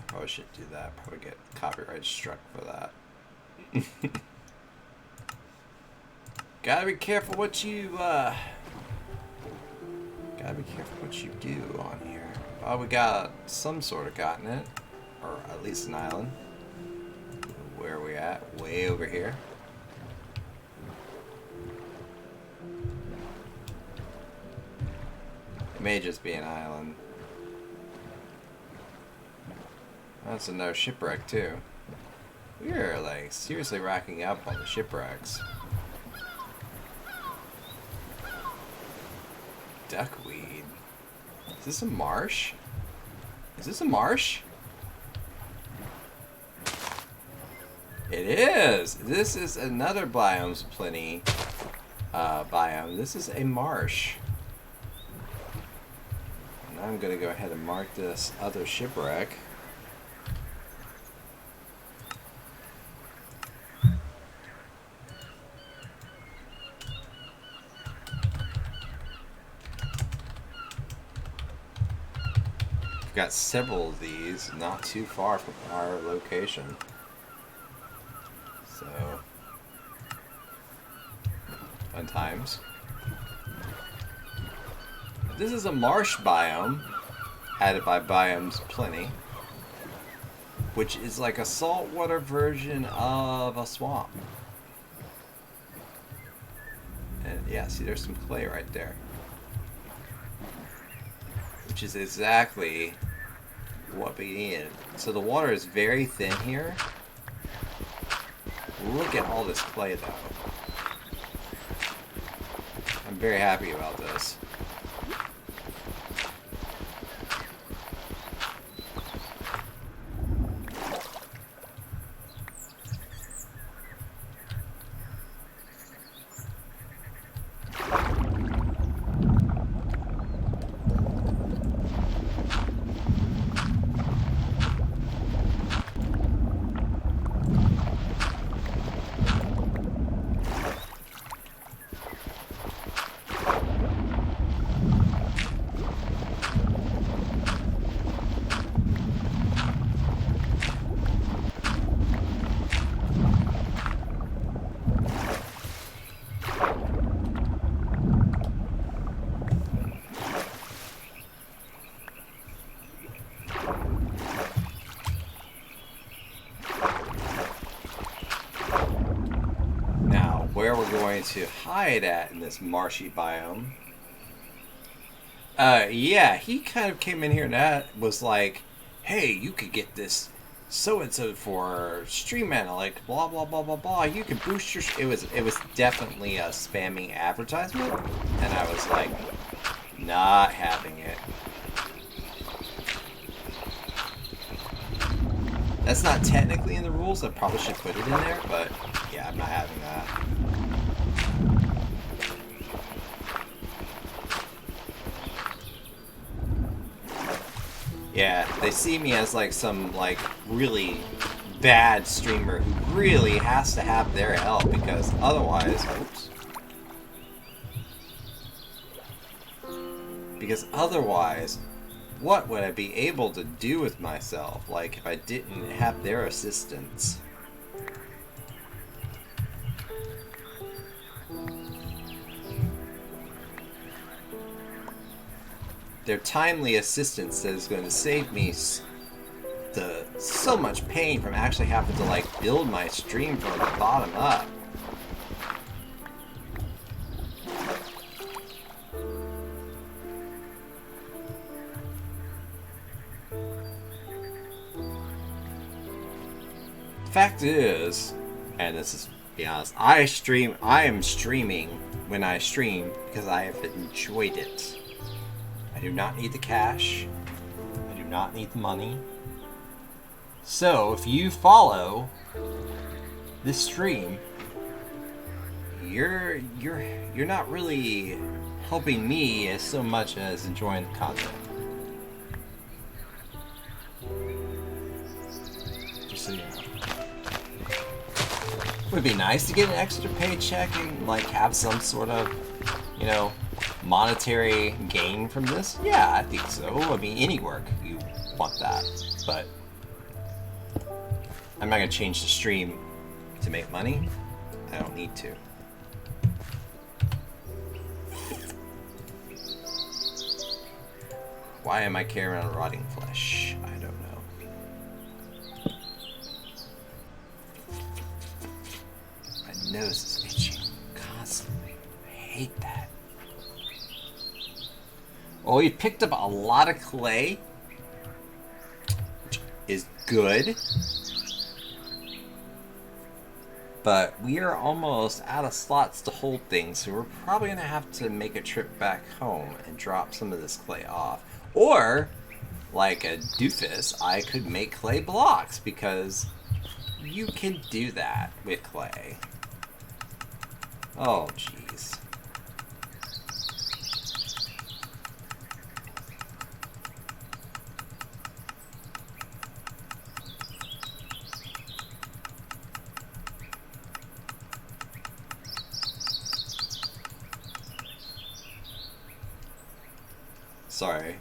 Probably should do that. Probably get copyright struck for that. Gotta be careful what you. Gotta be careful what you do on here. Oh, we got some sort of continent, or at least an island. Where are we at? Way over here. It may just be an island. That's another shipwreck too. We are like seriously racking up on the shipwrecks. Duckweed. Is this a marsh? Is this a marsh? It is! This is another biomes plenty biome. This is a marsh. And I'm gonna go ahead and mark this other shipwreck. We've got several of these not too far from our location. So, fun times. This is a marsh biome, added by Biomes Plenty, which is like a saltwater version of a swamp. And yeah, see, there's some clay right there, which is exactly what we needed. So the water is very thin here. Look at all this clay, though. I'm very happy about this. we're going to hide at in this marshy biome. Yeah, he kind of came in here and that was like, hey, you could get this so-and-so for stream analytics, blah, blah, blah, blah, blah. You can boost your... It was definitely a spamming advertisement. And I was like, not having it. That's not technically in the rules. I probably should put it in there, but yeah, I'm not having that. Yeah, they see me as like some like really bad streamer who really has to have their help because otherwise, oops. Because otherwise, what would I be able to do with myself, like, if I didn't have their assistance? Their timely assistance that is going to save me so much pain from actually having to, like, build my stream from the bottom up. Fact is, and this is, to be honest, I am streaming when I stream because I have enjoyed it. I do not need the cash. I do not need the money. So if you follow this stream, you're not really helping me as so much as enjoying the content. Just so you know. Would it be nice to get an extra paycheck and like have some sort of, you know, monetary gain from this? Yeah, I think so. I mean, any work you want that, but I'm not gonna change the stream to make money. I don't need to. Why am I carrying around rotting flesh? I don't know. My nose is itching constantly. I hate that. Oh, we picked up a lot of clay, which is good. But we are almost out of slots to hold things, so we're probably going to have to make a trip back home and drop some of this clay off. Or, like a doofus, I could make clay blocks, because you can do that with clay. Oh, jeez. Sorry,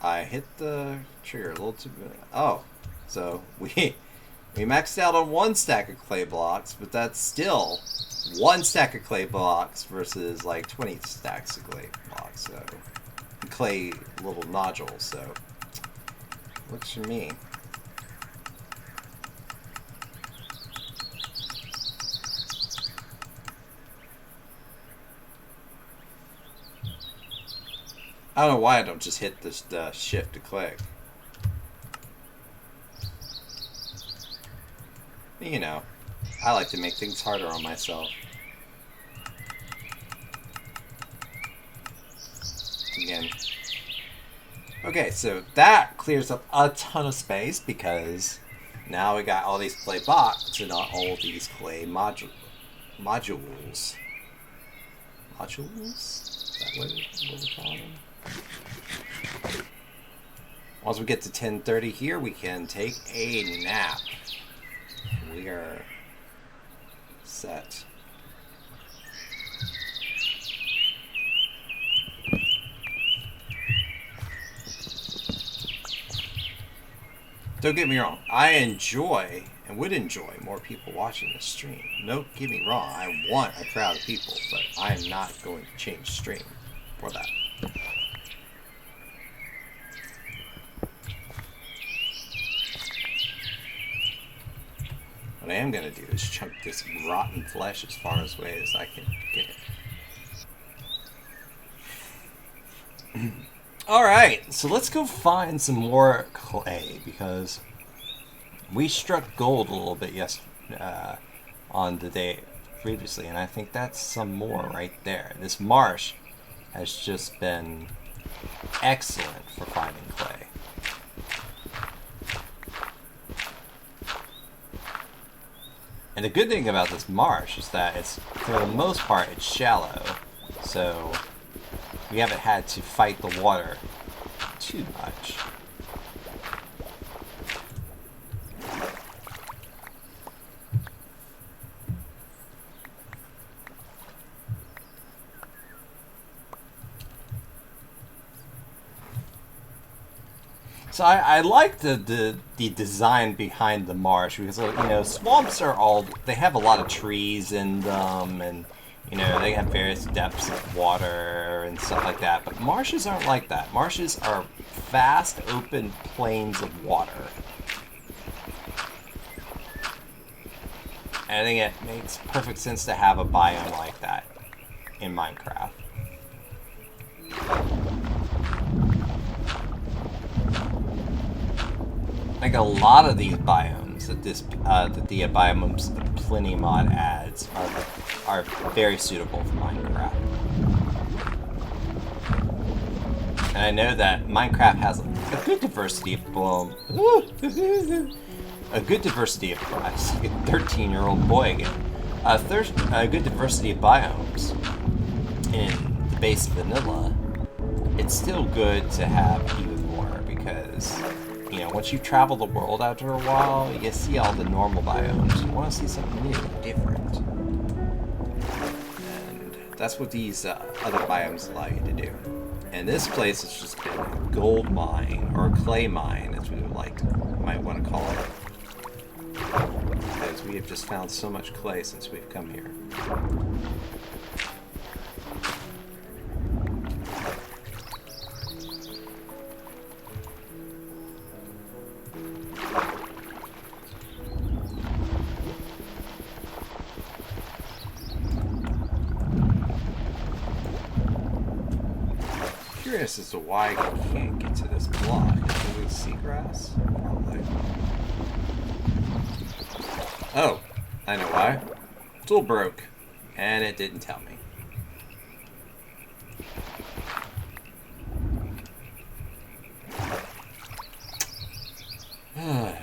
I hit the trigger a little too bit. Oh, so we maxed out on one stack of clay blocks, but that's still one stack of clay blocks versus like 20 stacks of clay blocks. So clay little nodules. So works for me. I don't know why I don't just hit this shift to click. You know, I like to make things harder on myself. Again. Okay, so that clears up a ton of space because now we got all these clay blocks and not all these clay modules. Modules? Is that what we call them? Once we get to 10:30 here, we can take a nap. We are set. Don't get me wrong, I enjoy and would enjoy more people watching this stream. Don't get me wrong, I want a crowd of people, but I am not going to change stream for that. What I am going to do is chunk this rotten flesh as far away as I can get it. Alright, so let's go find some more clay, because we struck gold a little bit on the day previously, and I think that's some more right there. This marsh has just been excellent for finding clay. And the good thing about this marsh is that it's, for the most part, it's shallow, so we haven't had to fight the water too much. So I like the design behind the marsh, because, you know, swamps they have a lot of trees in them, and, you know, they have various depths of water and stuff like that. But marshes aren't like that. Marshes are vast, open plains of water. And I think it makes perfect sense to have a biome like that in Minecraft. Like a lot of these biomes that the biomes the Plenty mod adds are very suitable for Minecraft. And I know that Minecraft has a good diversity of a good diversity of, I was like a 13-year-old boy again. A good diversity of biomes in the base vanilla. It's still good to have even more, because, you know, once you travel the world after a while, you see all the normal biomes. You want to see something new and different. And that's what these other biomes allow you to do. And this place has just been a gold mine, or a clay mine, as we might want to call it. Because we have just found so much clay since we've come here. Curious as to why I can't get to this block. Is it seagrass? Probably. Oh, I know why. Tool broke, and it didn't tell me. At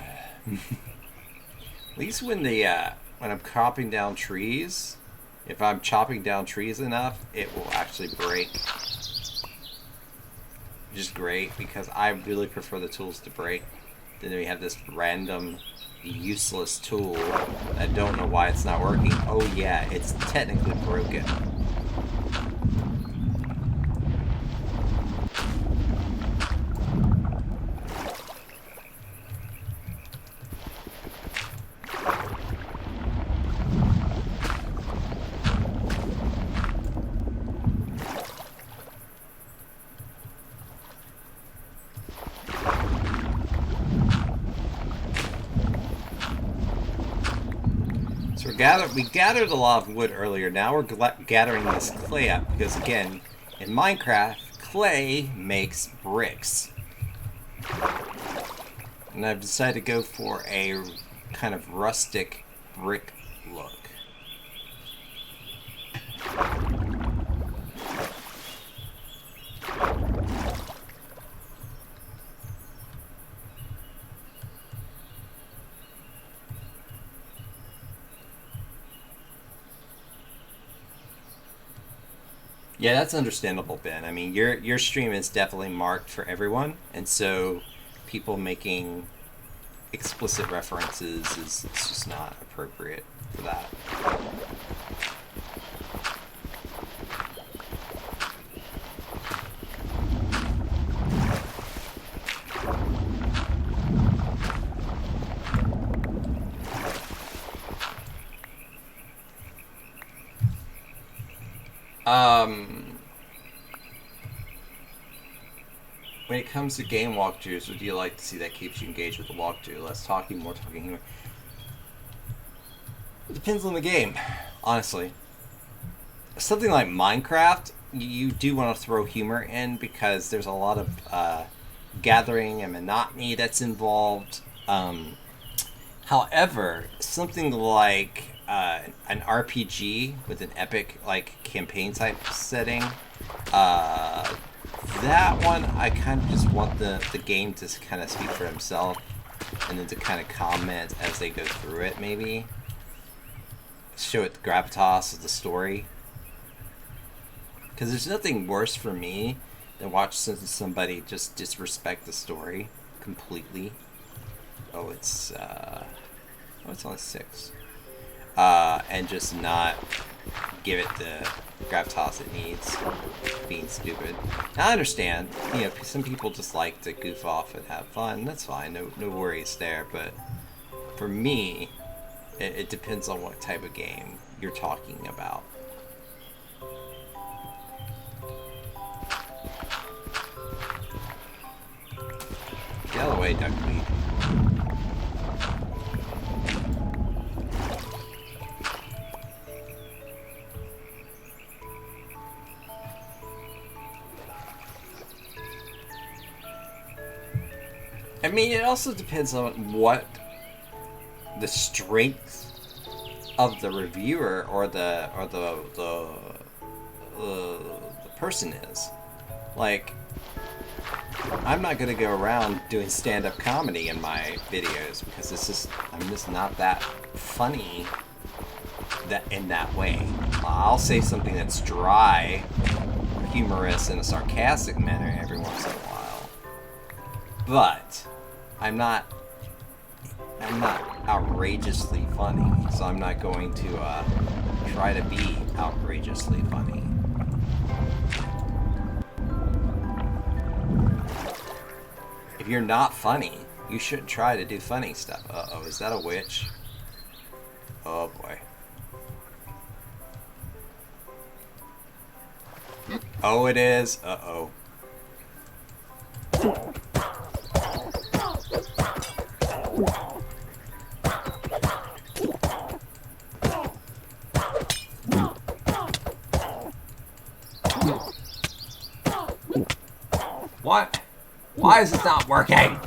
least when I'm chopping down trees, if I'm chopping down trees enough, it will actually break. Which is great, because I really prefer the tools to break. Then we have this random, useless tool. I don't know why it's not working. Oh yeah, it's technically broken. We gathered a lot of wood earlier. Now we're gathering this clay up, because again, in Minecraft, clay makes bricks. And I've decided to go for a kind of rustic brick look. Yeah, that's understandable, Ben. I mean, your stream is definitely marked for everyone, and so people making explicit references is just not appropriate for that. When it comes to game walkthroughs, what do you like to see that keeps you engaged with the walkthrough? Less talking, more talking. Depends on the game, honestly. Something like Minecraft, you do want to throw humor in because there's a lot of gathering and monotony that's involved. However, something like an RPG with an epic like campaign type setting, that one I kind of just want the game to kind of speak for himself, and then to kind of comment as they go through it, maybe show it the gravitas of the story. Because there's nothing worse for me than watching somebody just disrespect the story completely. Oh, it's only 6. And just not give it the gravitas it needs, being stupid. Now, I understand, some people just like to goof off and have fun. That's fine, no worries there. But for me, it depends on what type of game you're talking about. Get out of the way, duckweed. I mean, it also depends on what the strength of the reviewer or the person is. Like, I'm not gonna go around doing stand-up comedy in my videos because I'm just not that funny in that way. I'll say something that's dry, humorous, in a sarcastic manner every once in a while, but I'm not outrageously funny, so I'm not going to try to be outrageously funny. If you're not funny, you shouldn't try to do funny stuff. Uh-oh, is that a witch? Oh boy. Oh, it is. Uh-oh. What? Why is it not working?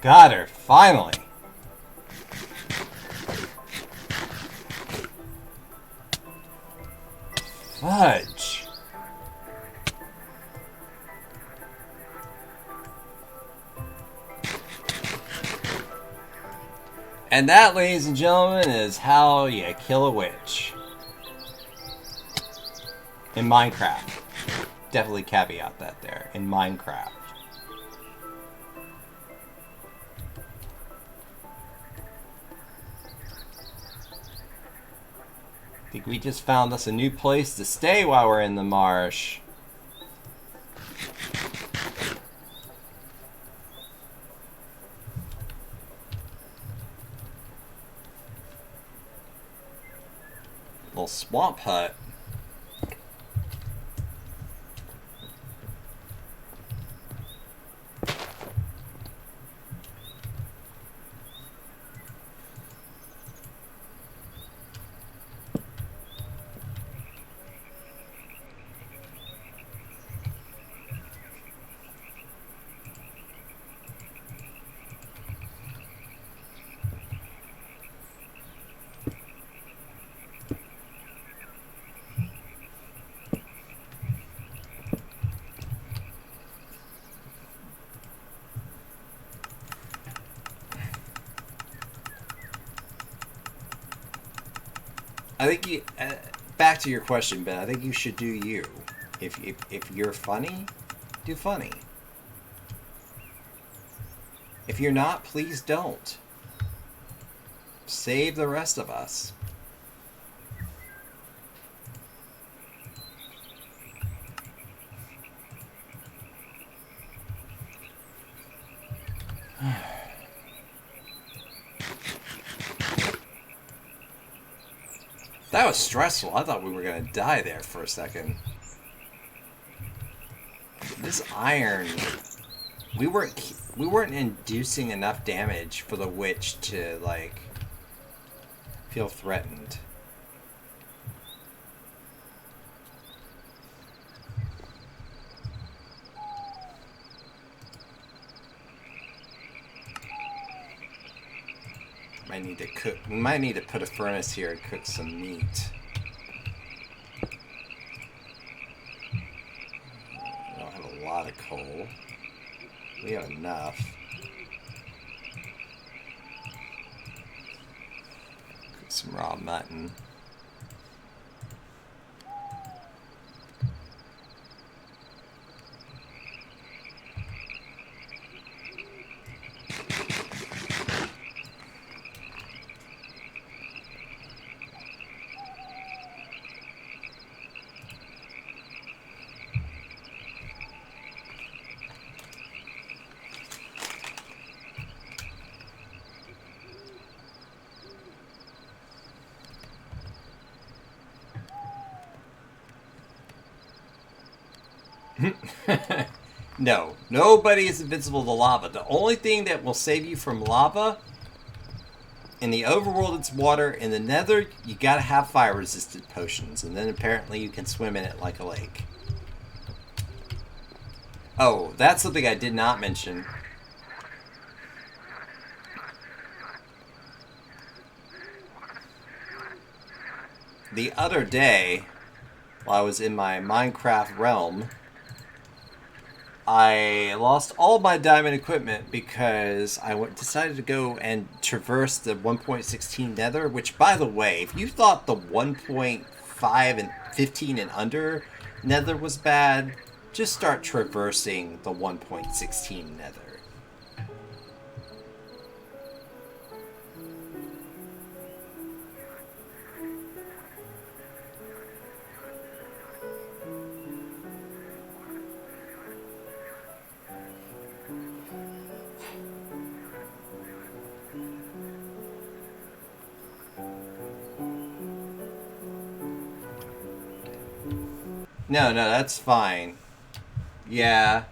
Got her, finally. Fudge. And that, ladies and gentlemen, is how you kill a witch. In Minecraft. Definitely caveat that there. In Minecraft. I think we just found us a new place to stay while we're in the marsh. Little swamp hut. I think you, back to your question, Ben, I think you should do you. If you're funny, do funny. If you're not, please don't. Save the rest of us. That was stressful. I thought we were gonna die there for a second. This iron, we weren't inducing enough damage for the witch to like feel threatened. Might need to cook. We might need to put a furnace here and cook some meat. We don't have a lot of coal. We have enough. Cook some raw mutton. No, nobody is invincible to lava. The only thing that will save you from lava in the overworld, it's water. In the nether, you gotta have fire resistant potions, and then apparently you can swim in it like a lake. Oh, that's something I did not mention. The other day, while I was in my Minecraft realm, I lost all my diamond equipment because I decided to go and traverse the 1.16 nether, which, by the way, if you thought the 1.5 and 15 and under nether was bad, just start traversing the 1.16 nether. No, that's fine. Yeah,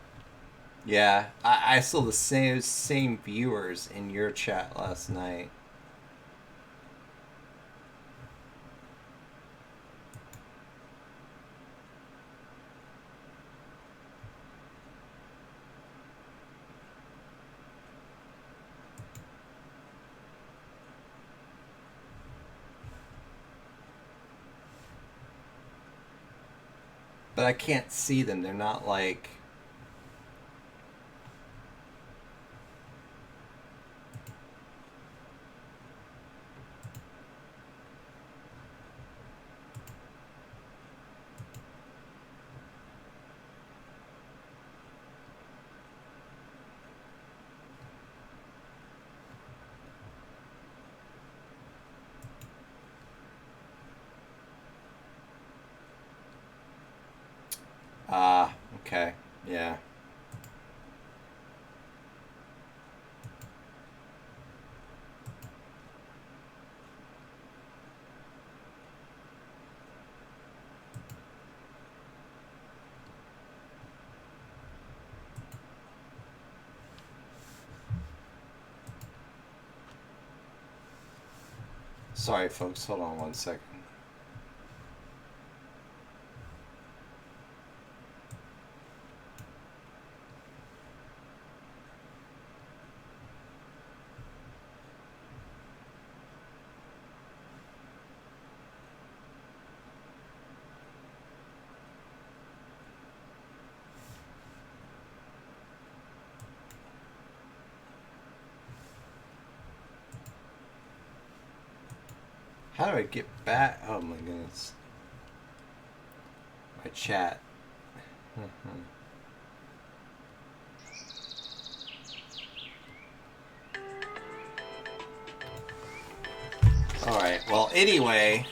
yeah. I saw the same viewers in your chat last night. But I can't see them. They're not like... okay. Yeah. Sorry, folks. Hold on one second. How do I get back? Oh my goodness. My chat. Alright, well anyway,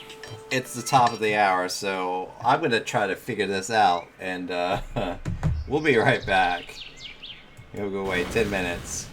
it's the top of the hour, so I'm gonna try to figure this out, and we'll be right back. We'll go wait 10 minutes.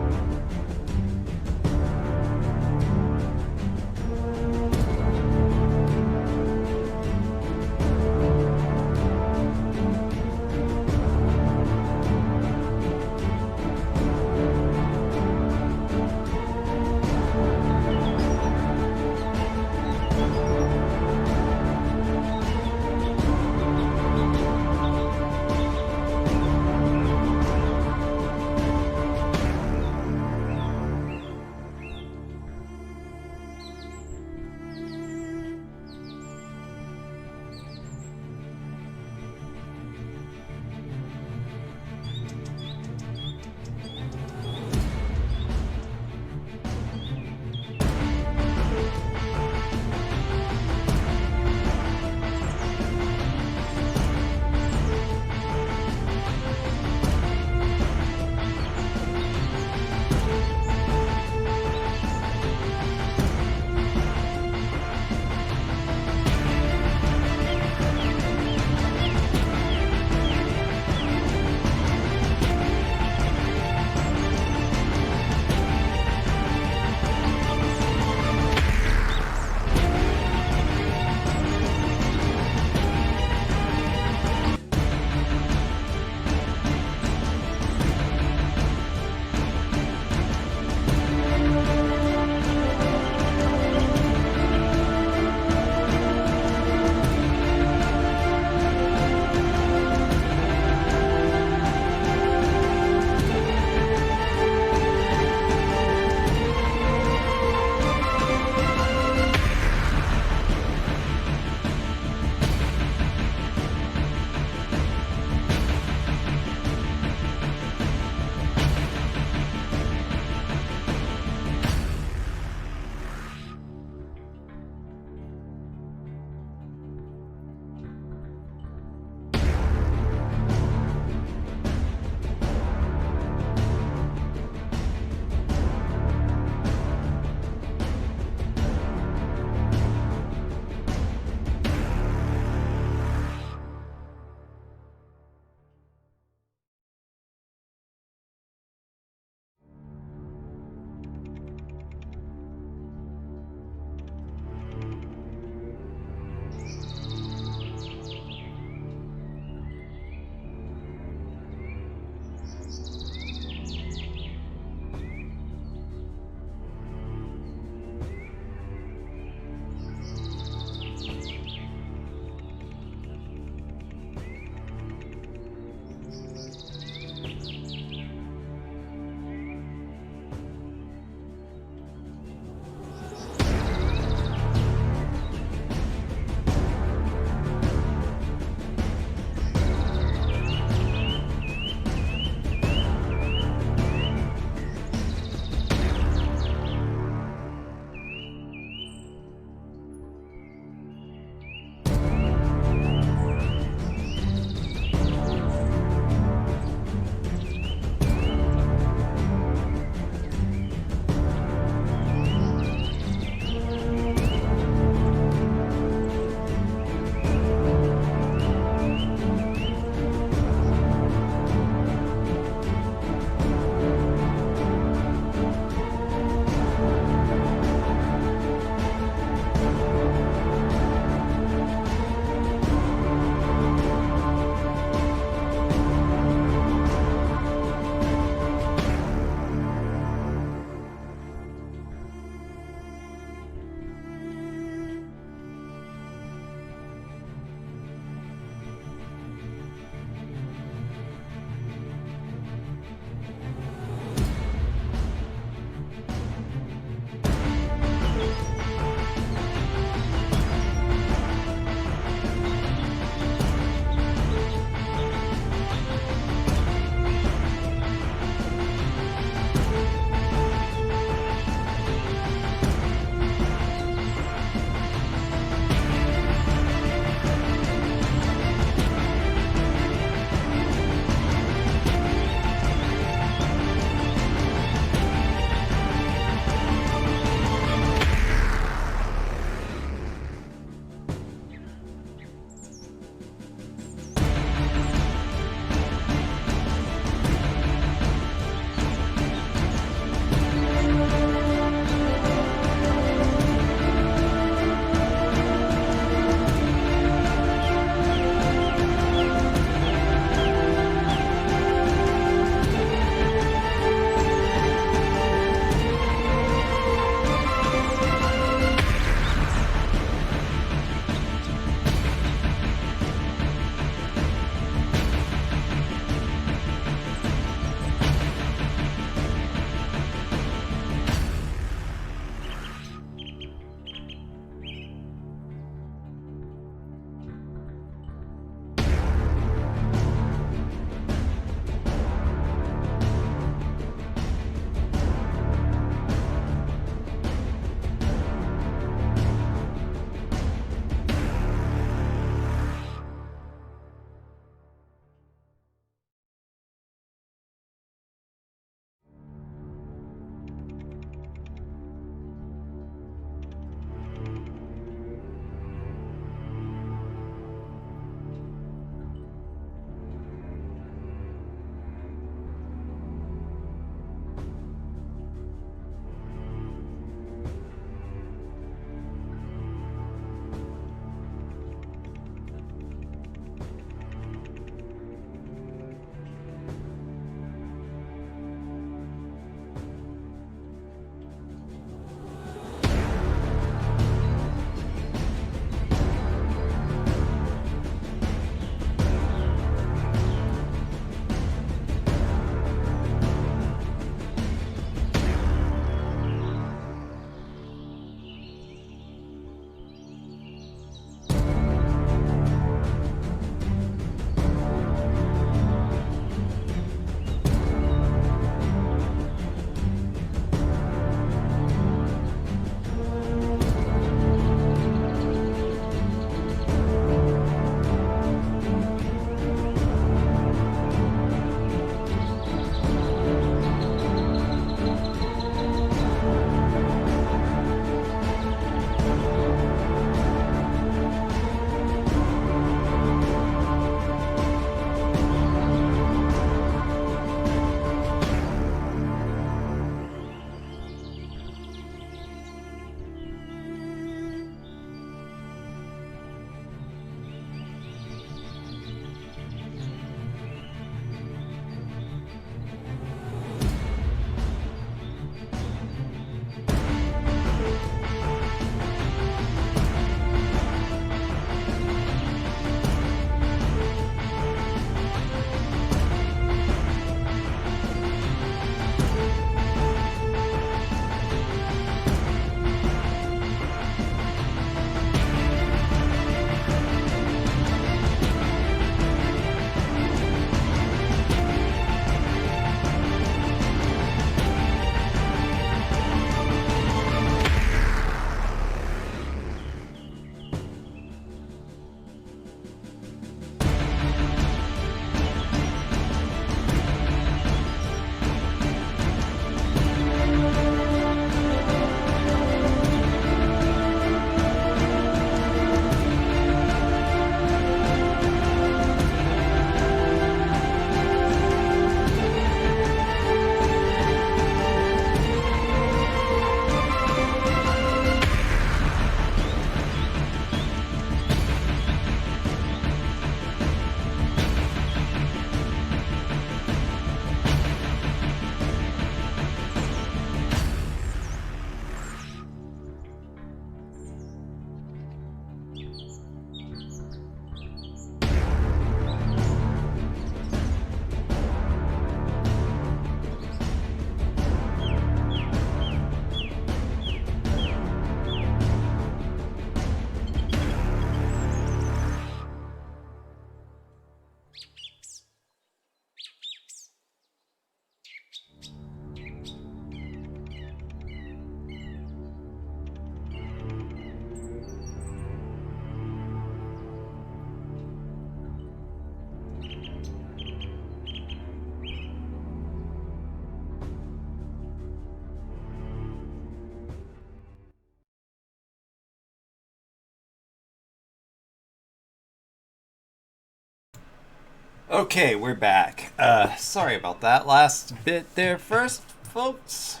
Okay, we're back. Sorry about that last bit there first, folks.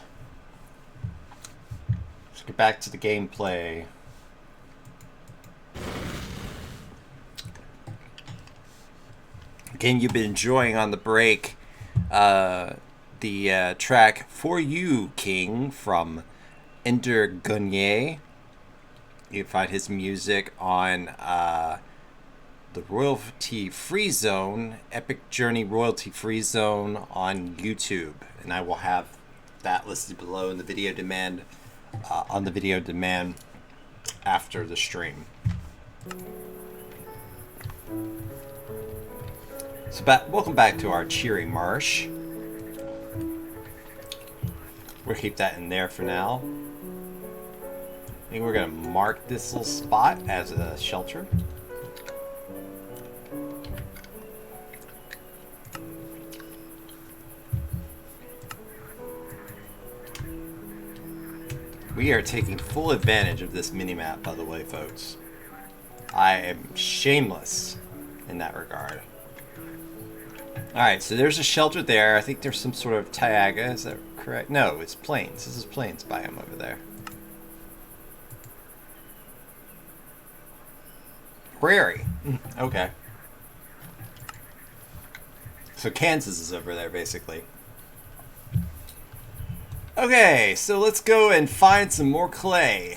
Let's get back to the gameplay. Again, you've been enjoying on the break the track For You, King from Güney. You can find his music on the royalty-free zone, Epic Journey royalty-free zone on YouTube, and I will have that listed below in the video demand on the video demand after the stream. So welcome back to our cheery marsh. We'll keep that in there for now. I think we're gonna mark this little spot as a shelter. We are taking full advantage of this mini-map, by the way, folks. I am shameless in that regard. Alright, so there's a shelter there. I think there's some sort of taiga, is that correct? No, it's plains. This is plains biome over there. Prairie. Okay. So Kansas is over there, basically. Okay, so let's go and find some more clay.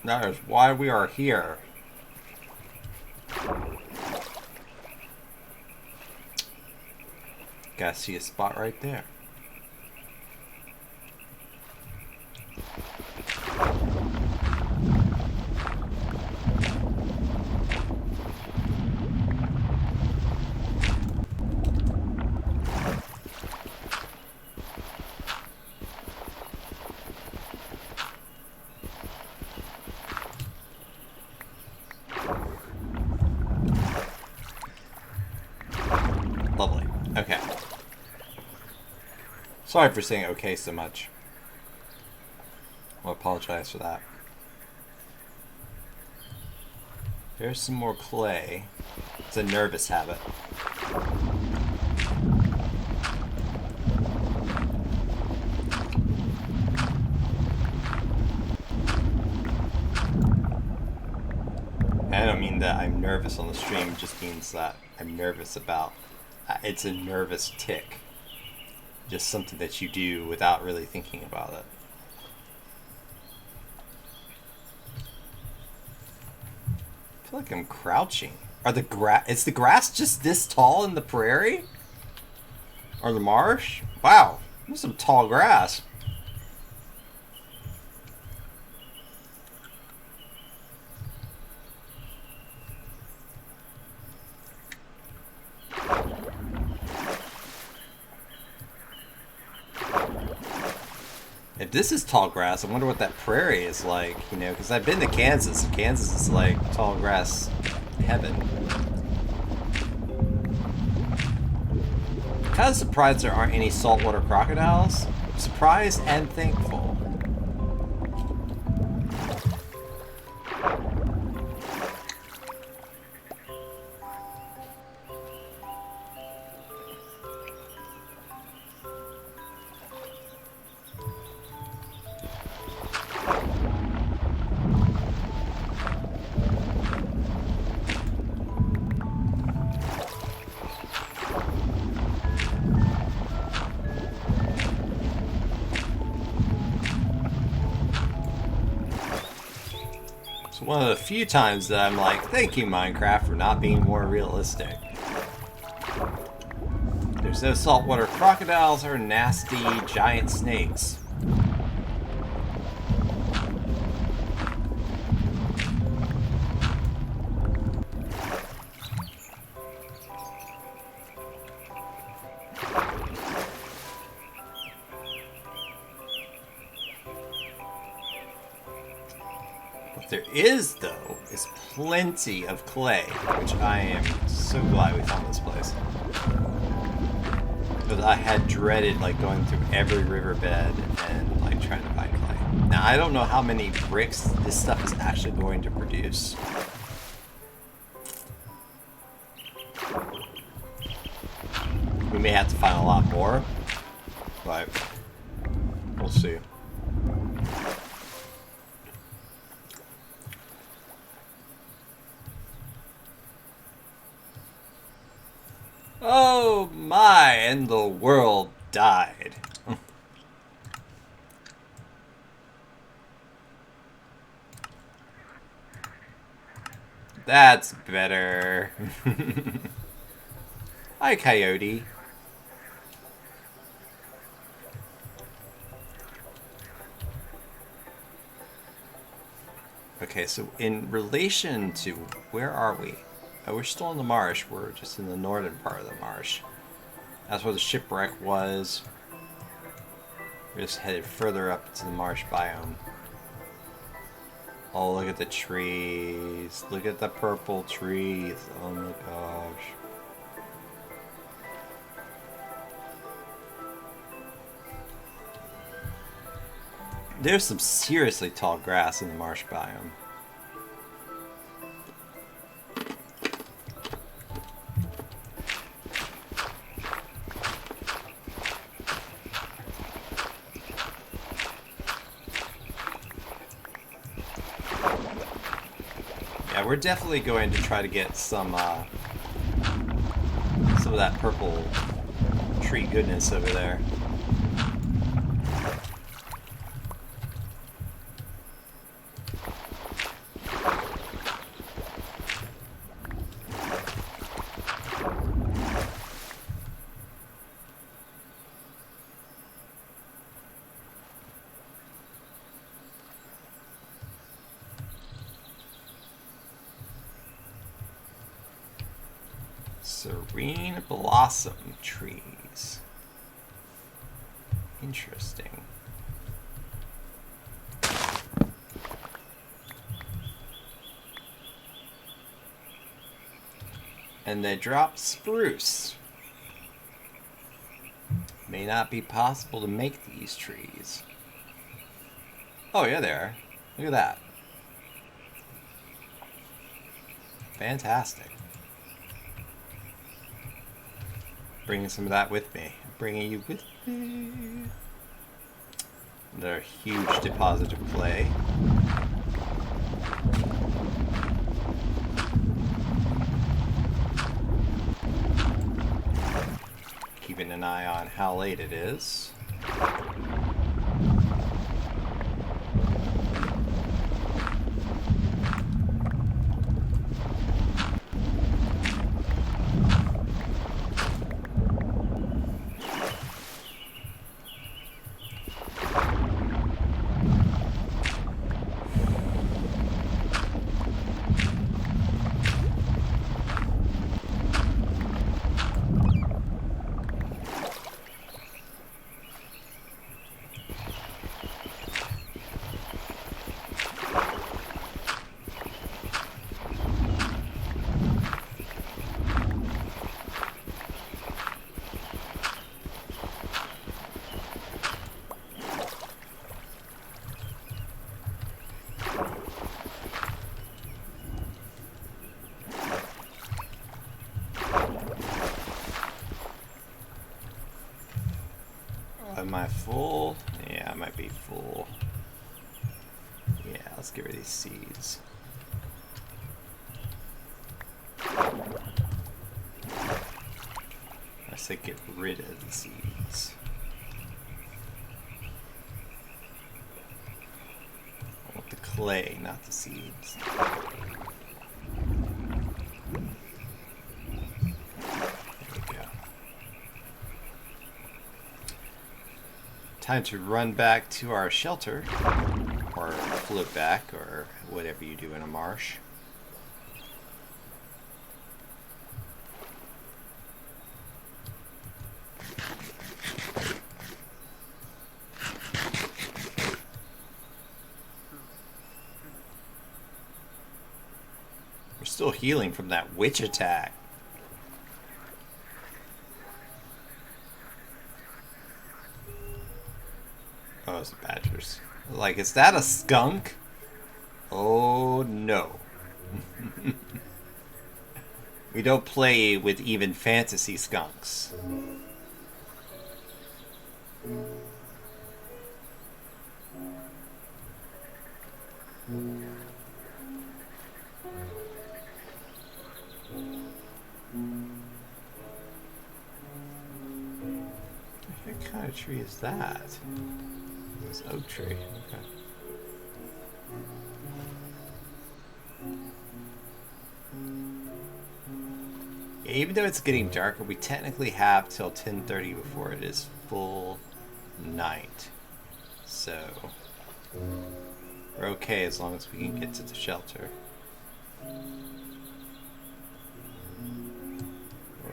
That is why we are here. Gotta see a spot right there. Lovely. Okay. Sorry for saying okay so much. I'll apologize for that. There's some more clay. It's a nervous habit. I don't mean that I'm nervous on the stream, it just means that I'm nervous about... it's a nervous tick. Just something that you do without really thinking about it. I feel like I'm crouching. Is the grass just this tall in the prairie? Or the marsh? Wow, there's some tall grass. If this is tall grass, I wonder what that prairie is like, you know, because I've been to Kansas. Kansas is like tall grass heaven. Kind of surprised there aren't any saltwater crocodiles. Surprised and thankful. One of the few times that I'm like, thank you, Minecraft, for not being more realistic. There's no saltwater crocodiles or nasty giant snakes. There is, though, is plenty of clay, which I am so glad we found this place. Because I had dreaded, like, going through every riverbed and, like, trying to find clay. Now, I don't know how many bricks this stuff is actually going to produce. We may have to find a lot more, but we'll see. Oh my, and the world died. That's better. Hi, Coyote. Okay, so in relation to, where are we? Oh, we're still in the marsh. We're just in the northern part of the marsh. That's where the shipwreck was. We're just headed further up to the marsh biome. Oh, look at the trees. Look at the purple trees. Oh my gosh. There's some seriously tall grass in the marsh biome. Yeah, we're definitely going to try to get some of that purple tree goodness over there. Serene blossom trees. Interesting. And they drop spruce. May not be possible to make these trees. Oh yeah, they are. Look at that. Fantastic. Bringing some of that with me. Bringing you with me. Another huge deposit of clay. Keeping an eye on how late it is. Am I full? Yeah, I might be full. Yeah, let's get rid of these seeds. I say get rid of the seeds. I want the clay, not the seeds. Time to run back to our shelter, or float back, or whatever you do in a marsh. We're still healing from that witch attack. Oh, it's the badgers. Like, is that a skunk? Oh no. We don't play with even fantasy skunks. What kind of tree is that? It's an oak tree. Okay. Yeah, even though it's getting darker, we technically have till 10:30 before it is full night. So we're okay as long as we can get to the shelter.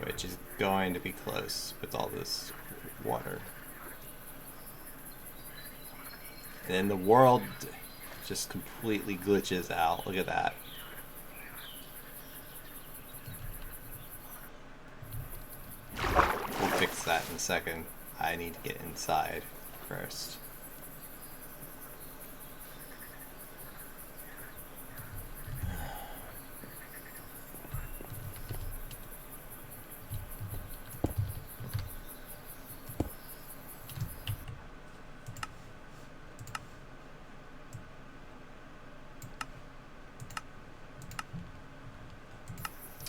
Which is going to be close with all this water. And then the world just completely glitches out. Look at that. We'll fix that in a second. I need to get inside first.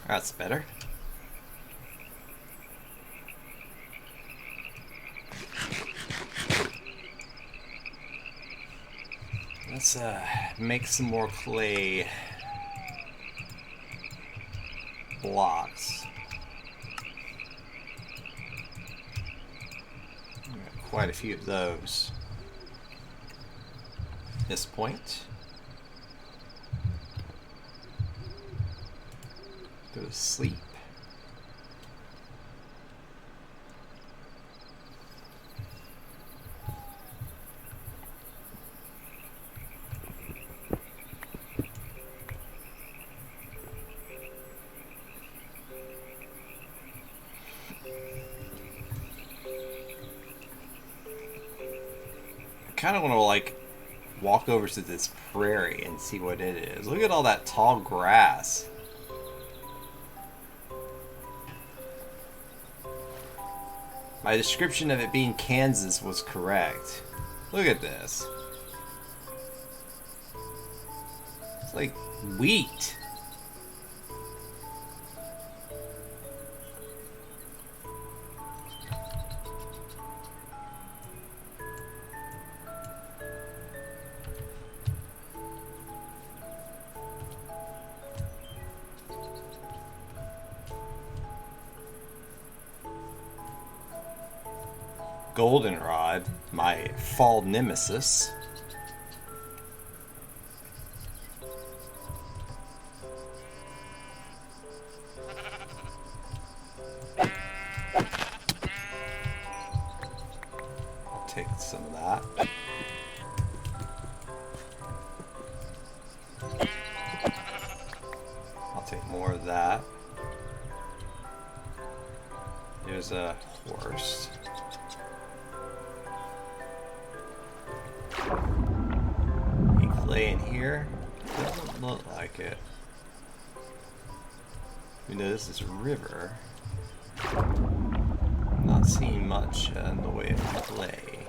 That's better. Let's make some more clay blocks. Quite a few of those. At this point. Go to sleep. I kind of want to like walk over to this prairie and see what it is. Look at all that tall grass. My description of it being Kansas was correct. Look at this. It's like wheat. Goldenrod, my fall nemesis. I'll take some of that. I'll take more of that. There's a horse. In here doesn't look like it. You know, this is a river. Not seeing much in the way of clay.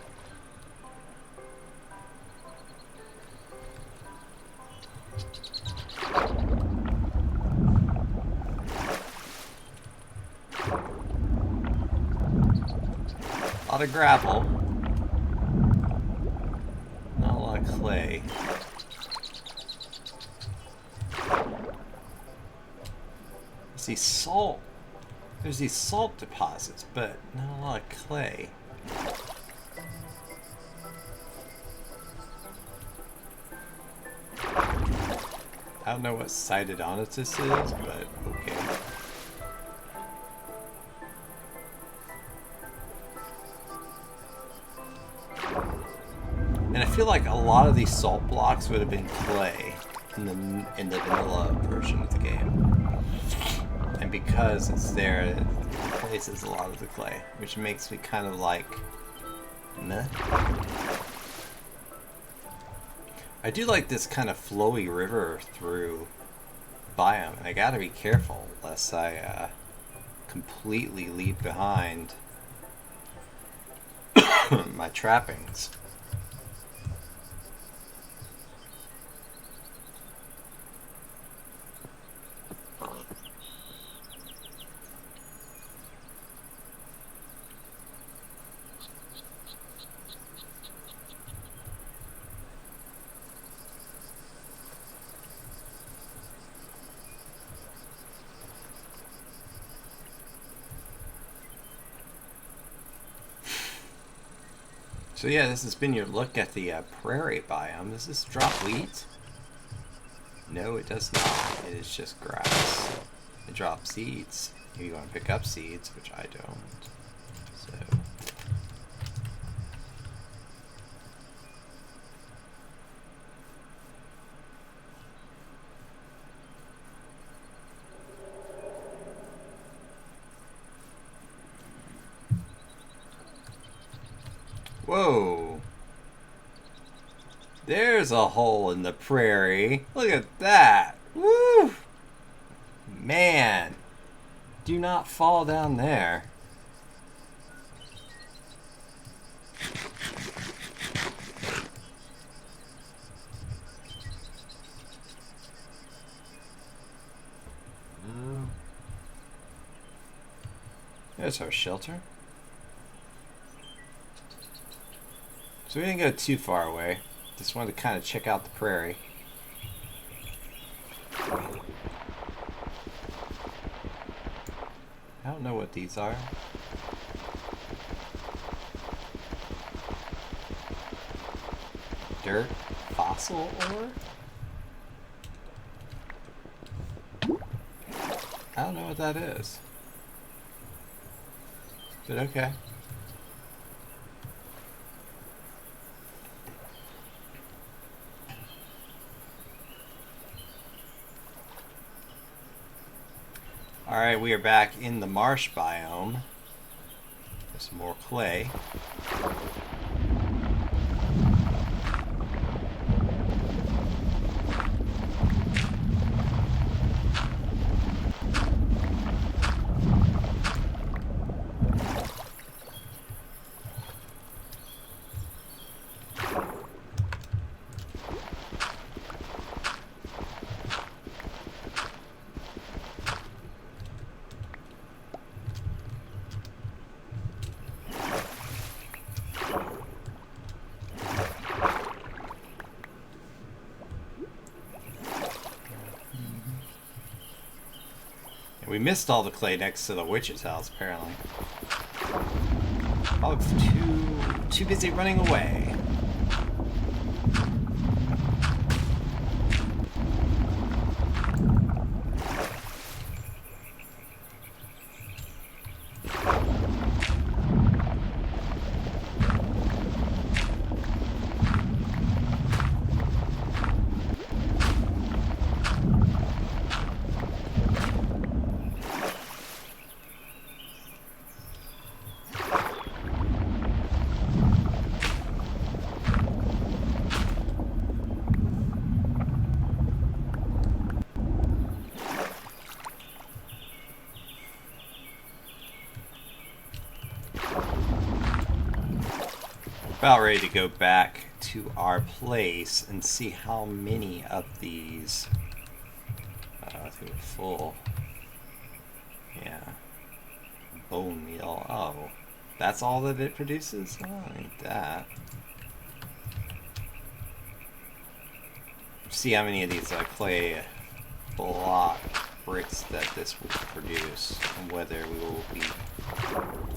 A lot of gravel. Not a lot of clay. These salt, there's these salt deposits, but not a lot of clay. I don't know what Sidodontis is, but okay. And I feel like a lot of these salt blocks would have been clay in the vanilla version of the game. And because it's there, it replaces a lot of the clay, which makes me kind of like, meh. I do like this kind of flowy river through biome. I gotta be careful lest I completely leave behind my trappings. So yeah, this has been your look at the prairie biome. Does this drop wheat? No, it does not. It is just grass. It drops seeds. If you want to pick up seeds, which I don't. So... Whoa! There's a hole in the prairie. Look at that! Woo! Man! Do not fall down there. There's our shelter. So we didn't go too far away. Just wanted to kind of check out the prairie. I don't know what these are. Dirt? Fossil ore? I don't know what that is. But okay. Alright, we are back in the marsh biome. There's some more clay. We missed all the clay next to the witch's house, apparently. Dog's too busy running away. About ready to go back to our place and see how many of these. I think we're full. Yeah. Bone meal. Oh, that's all that it produces? Oh, ain't that. See how many of these clay block bricks that this will produce, and whether we will be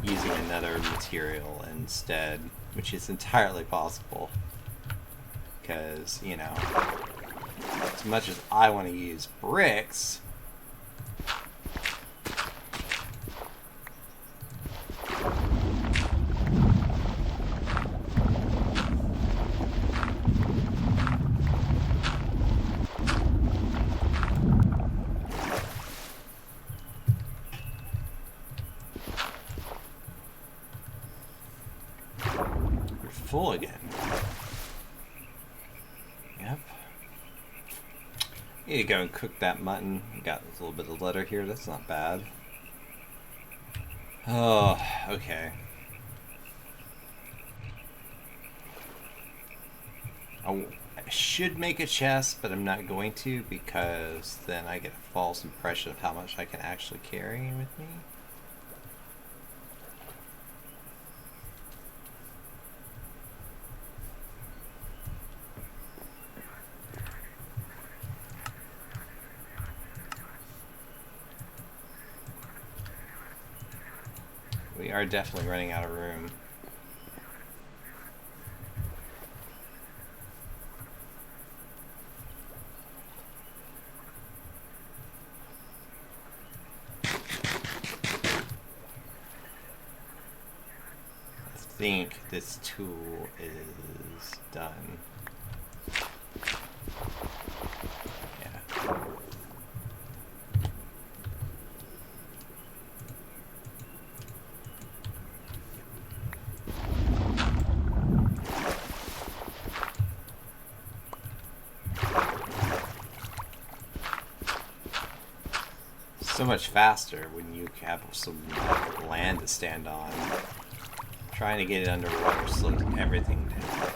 using another material instead, which is entirely possible, because, you know, as much as I want to use bricks, full again. Yep. Need to go and cook that mutton. Got a little bit of leather here. That's not bad. Oh, okay. I should make a chest, but I'm not going to because then I get a false impression of how much I can actually carry with me. We are definitely running out of room. I think this tool is done. Yeah. So much faster when you have some land to stand on. Trying to get it underwater slows everything down.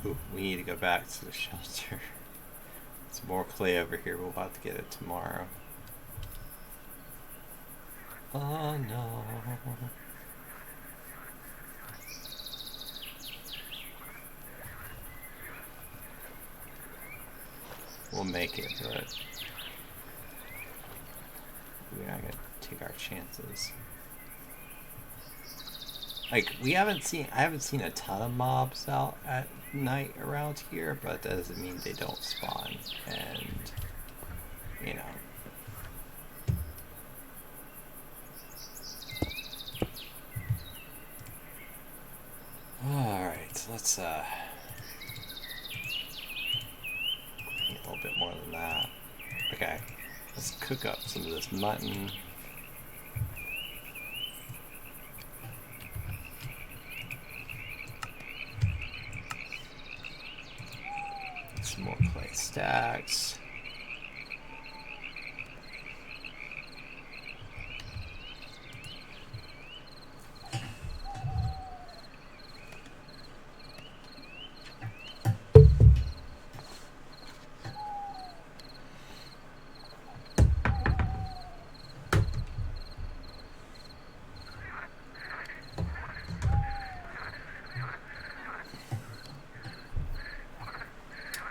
Ooh, we need to go back to the shelter. There's more clay over here. We'll have to get it tomorrow. Oh no. We'll make it, but we're not gonna take our chances. Like, I haven't seen a ton of mobs out at night around here, but that doesn't mean they don't spawn. And, you know. Alright, let's, need a little bit more than that. Okay, let's cook up some of this mutton. Some more clay stacks.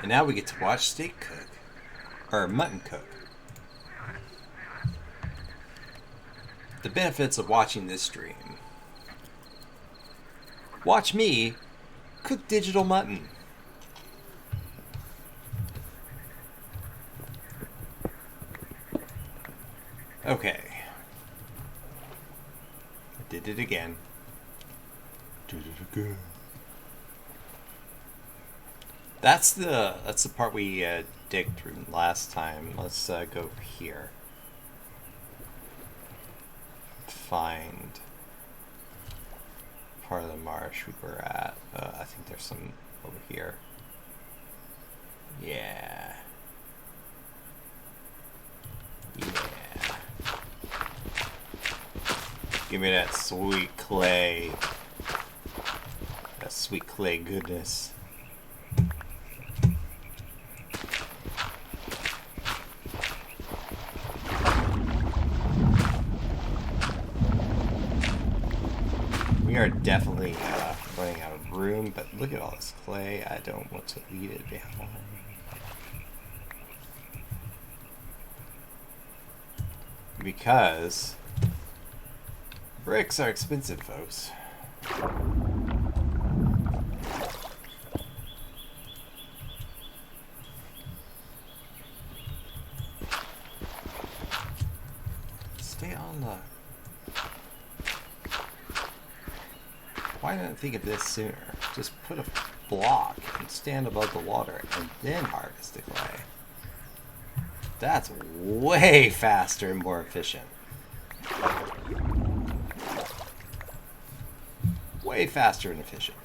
And now we get to watch steak cook. Or mutton cook. The benefits of watching this stream. Watch me cook digital mutton. Okay. I did it again. Did it again. That's the part we digged through last time. Let's go here. Find part of the marsh we were at. I think there's some over here. Yeah. Yeah. Give me that sweet clay. That sweet clay goodness. We are definitely running out of room, but look at all this clay. I don't want to leave it behind. Because bricks are expensive, folks. Stay on the Why didn't I think of this sooner? Just put a block and stand above the water and then harvest the clay. That's way faster and more efficient. Way faster and efficient.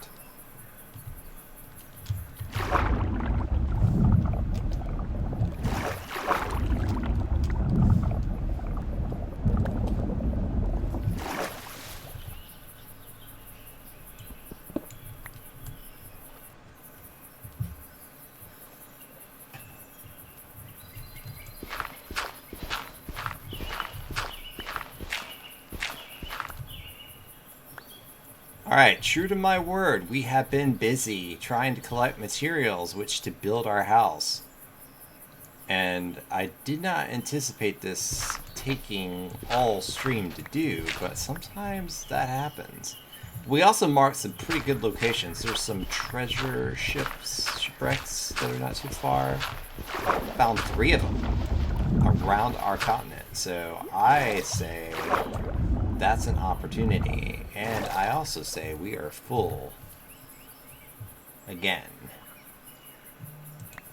Alright, true to my word, we have been busy trying to collect materials which to build our house. And I did not anticipate this taking all stream to do, but sometimes that happens. We also marked some pretty good locations. There's some treasure shipwrecks that are not too far. Found 3 of them around our continent. So I say that's an opportunity. And I also say we are full again.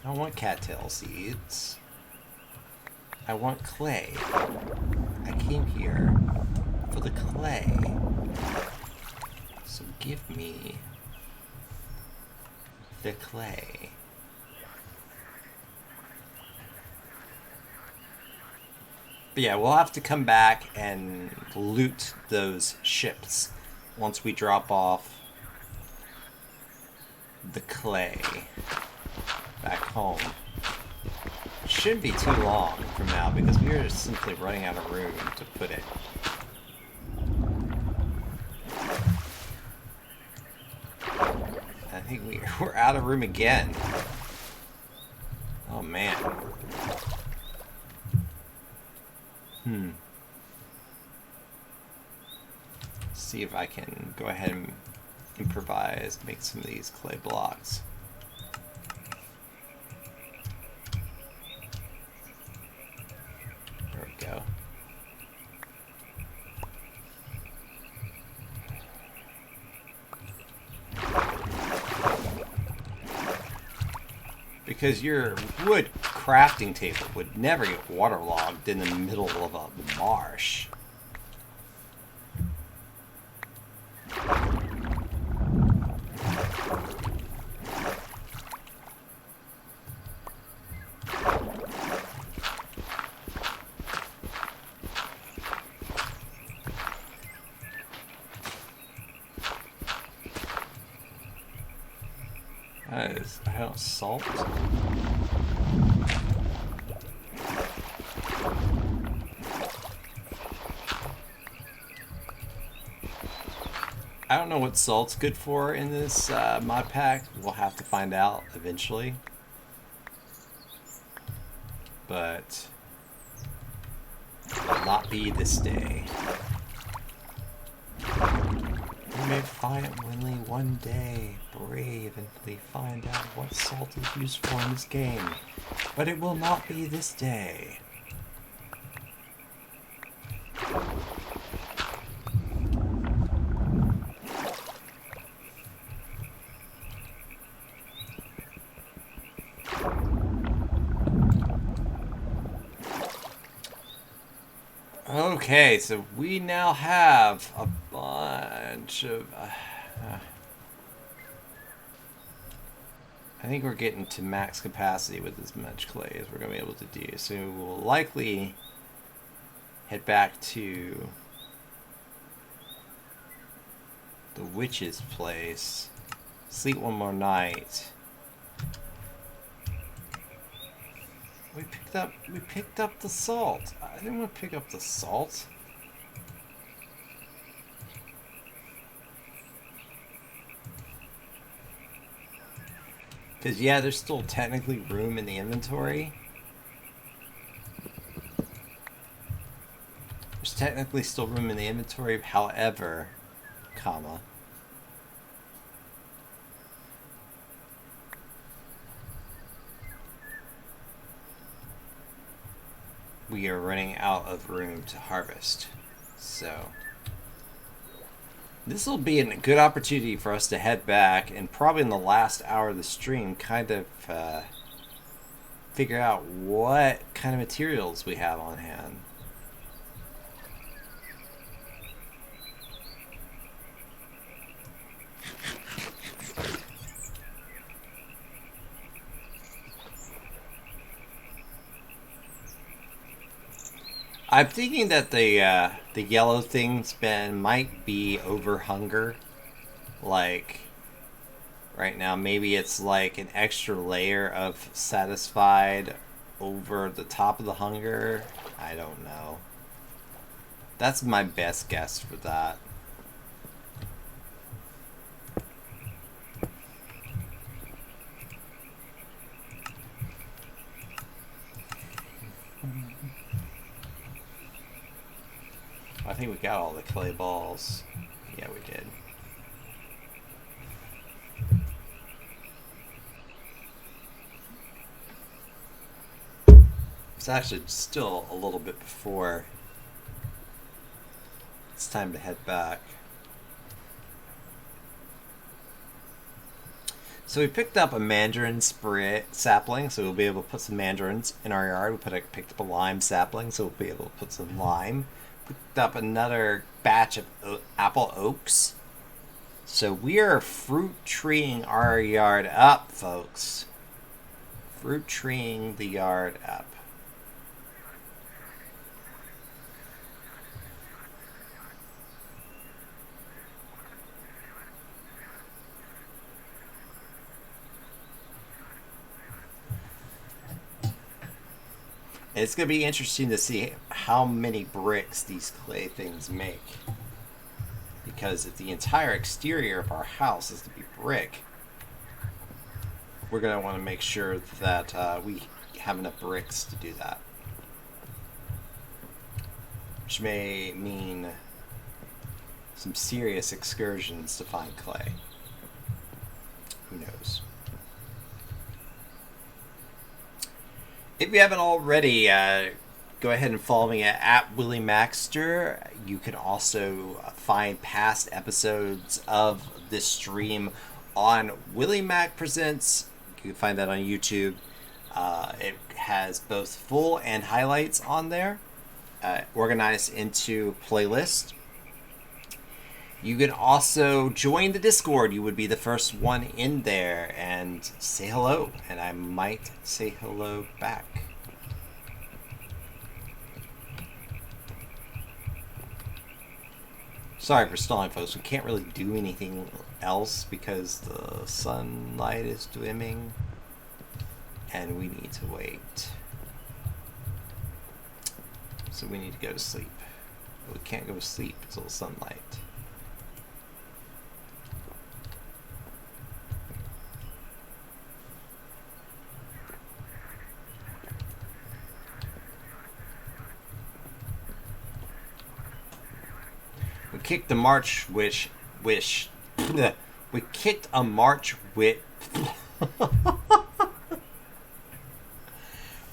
I don't want cattail seeds. I want clay. I came here for the clay. So give me the clay. But yeah, we'll have to come back and loot those ships once we drop off the clay back home. Shouldn't be too long from now because we are simply running out of room to put it. I think we're out of room again. Oh man. See if I can go ahead and improvise, make some of these clay blocks. There we go. Because your wood crafting table would never get waterlogged in the middle of a marsh. I don't salt. I don't know what salt's good for in this mod pack. We'll have to find out eventually. But it will not be this day. We may finally one day bravely find out what salt is used for in this game. But it will not be this day. Okay, so we now have a bunch of... I think we're getting to max capacity with as much clay as we're going to be able to do. So we'll likely head back to the witch's place, sleep one more night. We picked up the salt. I didn't want to pick up the salt. Because, yeah, there's still technically room in the inventory. There's technically still room in the inventory, however, comma. We are running out of room to harvest. So, This will be a good opportunity for us to head back and probably in the last hour of the stream kind of figure out what kind of materials we have on hand. I'm thinking that the yellow thing's might be over hunger. Like right now, maybe it's like an extra layer of satisfied over the top of the hunger. I don't know. That's my best guess for that. I think we got all the clay balls. Yeah, we did. It's actually still a little bit before it's time to head back. So we picked up a mandarin sapling, so we'll be able to put some mandarins in our yard. We picked up a lime sapling, so we'll be able to put some lime. Picked up another batch of apple oaks. So we are fruit treeing our yard up, folks. Fruit treeing the yard up. It's going to be interesting to see how many bricks these clay things make. Because if the entire exterior of our house is to be brick, we're going to want to make sure that we have enough bricks to do that. Which may mean some serious excursions to find clay. Who knows? If you haven't already, go ahead and follow me at Willie Maxter. You can also find past episodes of this stream on Willie Mac Presents. You can find that on YouTube. It has both full and highlights on there, organized into playlists. You can also join the Discord. You would be the first one in there and say hello, and I might say hello back. Sorry for stalling, folks. We can't really do anything else because the sunlight is dimming, and we need to wait. So we need to go to sleep. We can't go to sleep until sunlight. We kicked a March wish. We kicked a March witch.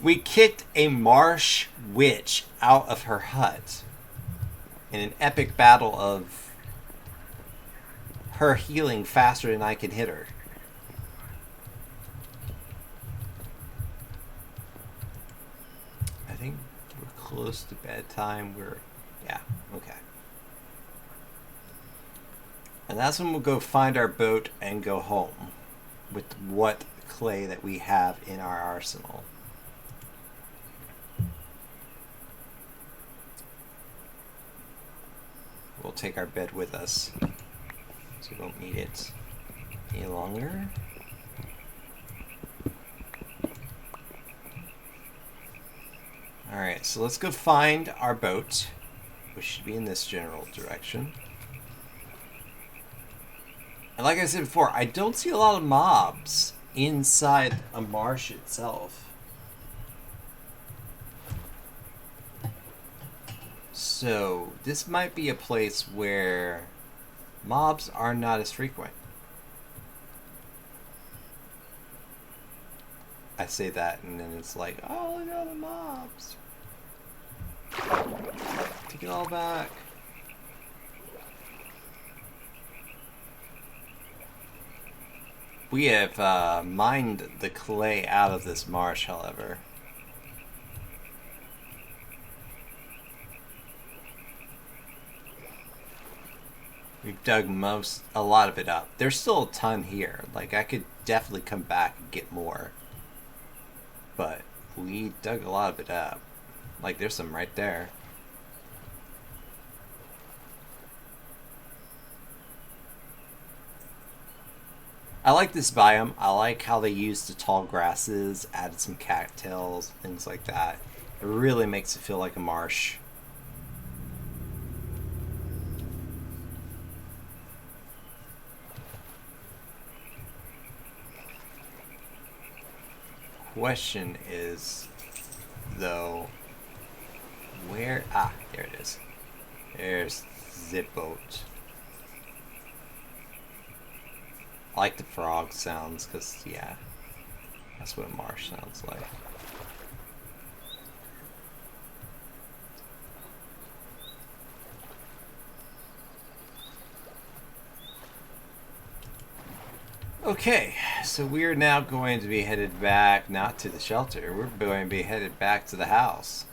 We kicked a marsh witch out of her hut in an epic battle of her healing faster than I could hit her. I think we're close to bedtime. Yeah, okay. And that's when we'll go find our boat and go home with what clay that we have in our arsenal. We'll take our bed with us, so we don't need it any longer. Alright, so let's go find our boat, which should be in this general direction. And like I said before, I don't see a lot of mobs inside a marsh itself. So this might be a place where mobs are not as frequent. I say that and then it's like, oh, look at all the mobs. Take it all back. We have mined the clay out of this marsh, however. We've dug a lot of it up. There's still a ton here. Like, I could definitely come back and get more. But we dug a lot of it up. Like, there's some right there. I like this biome. I like how they used the tall grasses, added some cattails, things like that. It really makes it feel like a marsh. Question is, though, where... Ah, there it is. There's the boat. I like the frog sounds, because, yeah, that's what a marsh sounds like. Okay, so we're now going to be headed back, not to the shelter, we're going to be headed back to the house.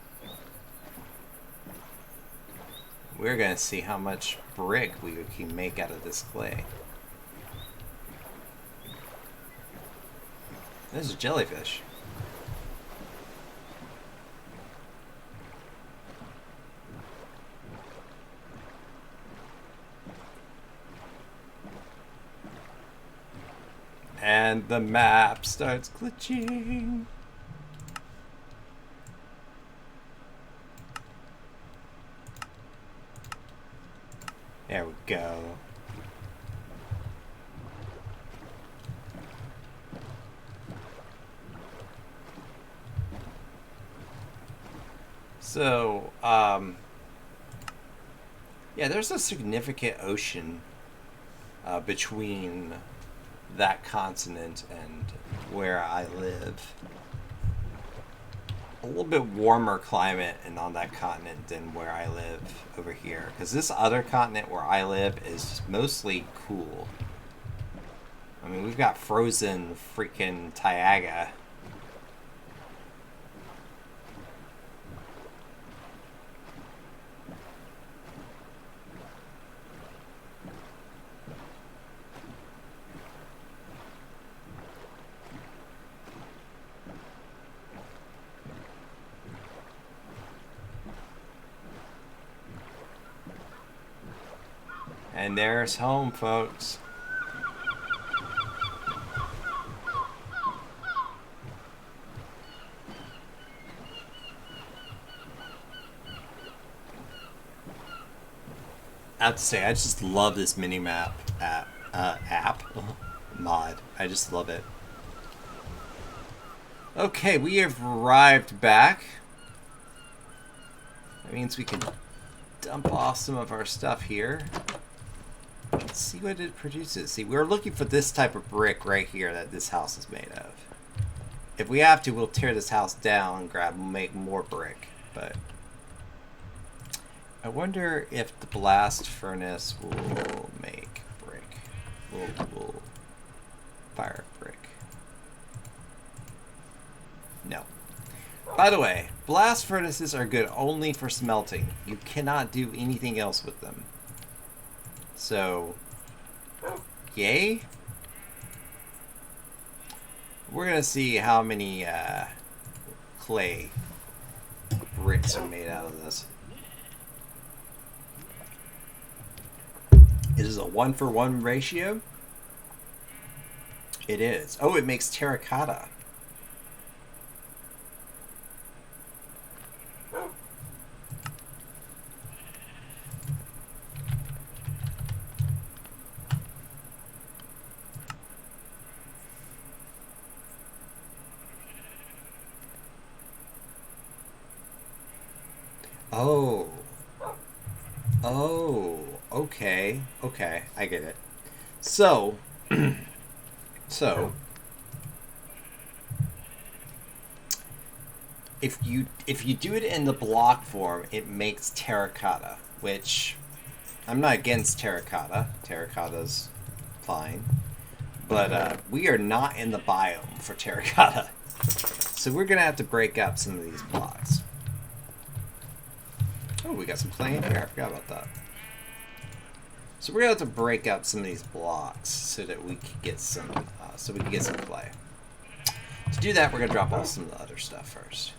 We're going to see how much brick we can make out of this clay. There's a jellyfish. And the map starts glitching. There we go. So, yeah, there's a significant ocean between that continent and where I live. A little bit warmer climate and on that continent than where I live over here. Because this other continent where I live is mostly cool. I mean, we've got frozen freaking Taiga. And there's home, folks. I have to say, I just love this mini-map app mod. I just love it. Okay, we have arrived back. That means we can dump off some of our stuff here. Let's see what it produces. See, we're looking for this type of brick right here that this house is made of. If we have to, we'll tear this house down and make more brick. But I wonder if the blast furnace will make brick. Will fire brick. No. By the way, blast furnaces are good only for smelting. You cannot do anything else with them. So, yay. We're going to see how many clay bricks are made out of this. It is a 1-for-1 ratio. It is. Oh, it makes terracotta. Oh. Oh. Okay. Okay. I get it. So. So. If you do it in the block form, it makes terracotta, which I'm not against terracotta. Terracotta's fine. But we are not in the biome for terracotta. So we're going to have to break up some of these blocks. Oh, we got some clay in here. I forgot about that. So we're going to have to break up some of these blocks so that we can get some, clay. To do that, we're going to drop off some of the other stuff first.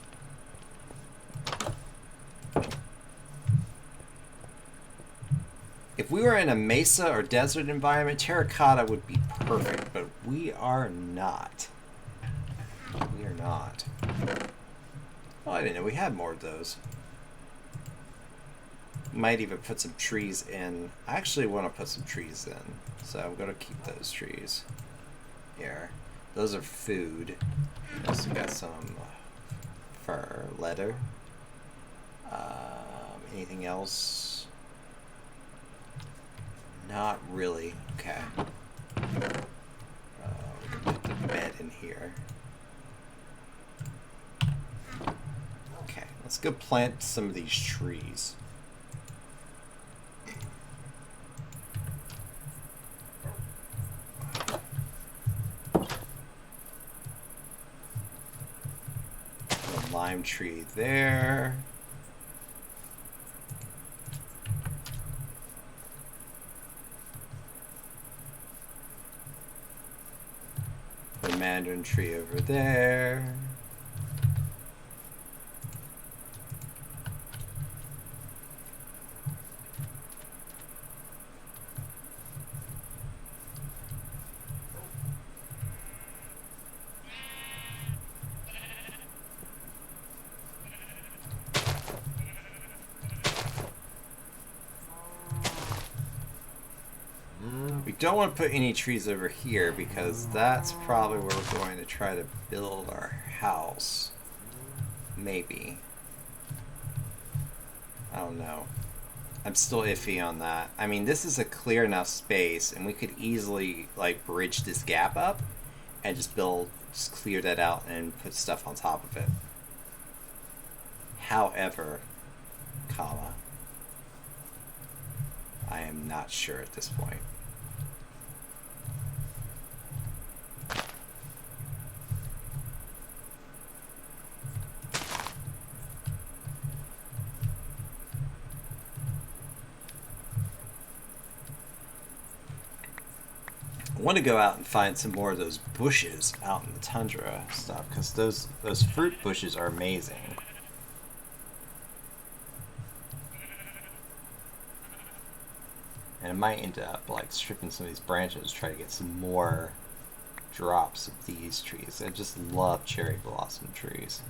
If we were in a mesa or desert environment, terracotta would be perfect, but we are not. We are not. Oh, I didn't know we had more of those. Might even put some trees in. I actually want to put some trees in, so I'm going to keep those trees here. Those are food. We also got some fur, leather. Anything else? Not really. Okay. We can put the bed in here. Okay, let's go plant some of these trees. A lime tree there. The mandarin tree over there. We don't want to put any trees over here because that's probably where we're going to try to build our house. Maybe. I don't know. I'm still iffy on that. I mean, this is a clear enough space and we could easily like bridge this gap up and just clear that out and put stuff on top of it. However, I am not sure at this point. I want to go out and find some more of those bushes out in the tundra stuff because those fruit bushes are amazing. And I might end up like stripping some of these branches, try to get some more drops of these trees. I just love cherry blossom trees.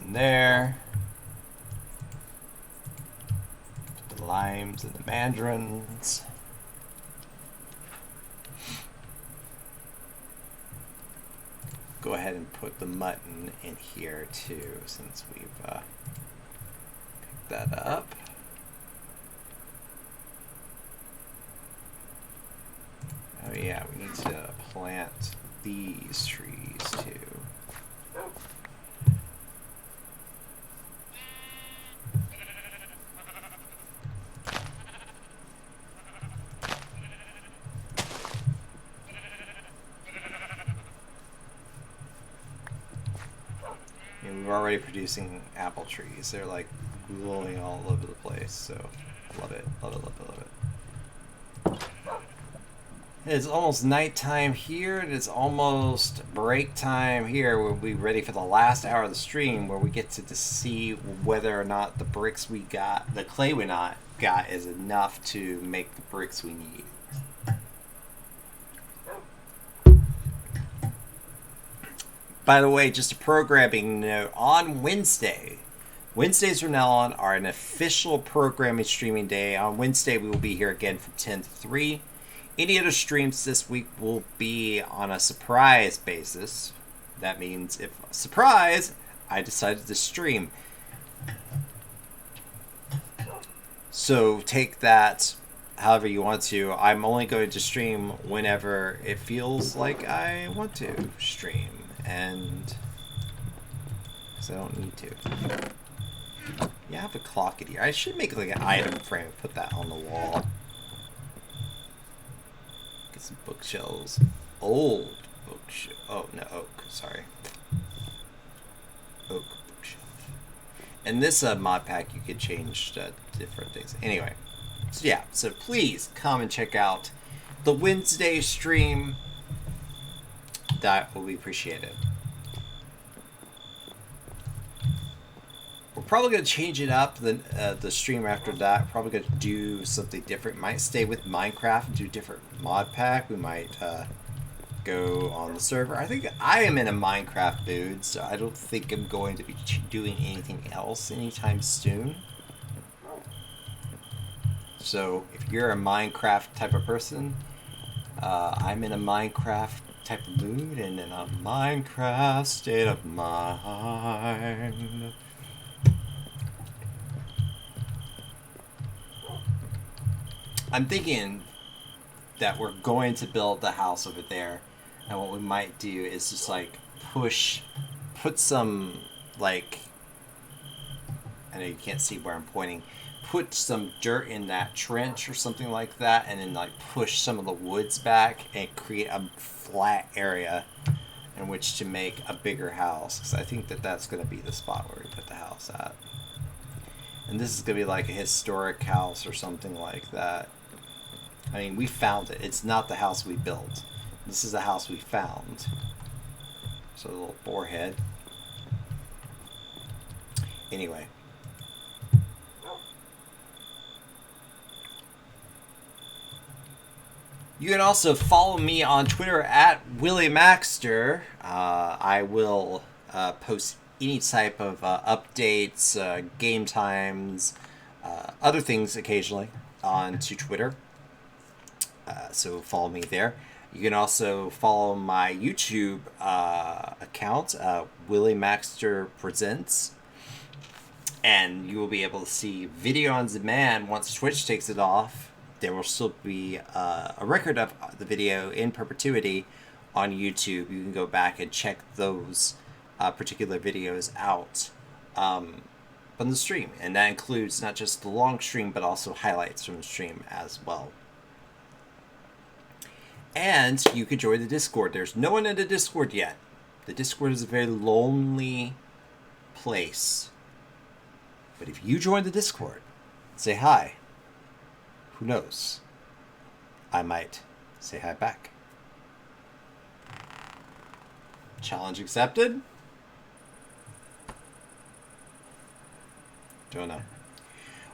In there. Put the limes and the mandarins. Go ahead and put the mutton in here too, since we've picked that up. Oh yeah, we need to plant these trees too. We're already producing apple trees. They're like glowing all over the place, so love it, love it, love it, love it. It's almost nighttime here, and it's almost break time here. We'll be ready for the last hour of the stream where we get to see whether or not the bricks we got, the clay we got is enough to make the bricks we need. By the way, just a programming note, on Wednesdays from now on are an official programming streaming day. On Wednesday, we will be here again from 10 to 3. Any other streams this week will be on a surprise basis. That means if, surprise, I decided to stream. So take that however you want to. I'm only going to stream whenever it feels like I want to stream, and because I don't need to. Yeah, I have a clock in here. I should make like an item frame and put that on the wall. Get some bookshelves. Old bookshelf. Oh, no, oak. Sorry. Oak bookshelf. And this mod pack, you could change different things. Anyway. So yeah, so please come and check out the Wednesday stream. That will be appreciated. We're probably going to change it up, the stream after that. Probably going to do something different. Might stay with Minecraft and do different mod pack. We might go on the server. I think I am in a Minecraft mood, so I don't think I'm going to be doing anything else anytime soon. So if you're a Minecraft type of person, I'm in a Minecraft type of mood and in a Minecraft state of mind. I'm thinking that we're going to build the house over there, and what we might do is just like put some, like, I know you can't see where I'm pointing, put some dirt in that trench or something like that, and then like push some of the woods back and create a flat area in which to make a bigger house, because I think that that's going to be the spot where we put the house at. And this is going to be like a historic house or something like that. I mean, we found it. It's not the house we built. This is the house we found. So a little boar head. Anyway. You can also follow me on Twitter at WillyMaxter. I will post any type of updates, game times, other things occasionally onto Twitter. So follow me there. You can also follow my YouTube account, WillyMaxter Presents. And you will be able to see video on demand once Twitch takes it off. There will still be a record of the video in perpetuity on YouTube. You can go back and check those particular videos out from the stream. And that includes not just the long stream, but also highlights from the stream as well. And you can join the Discord. There's no one in the Discord yet. The Discord is a very lonely place. But if you join the Discord, say hi. Who knows? I might say hi back. Challenge accepted? Don't know.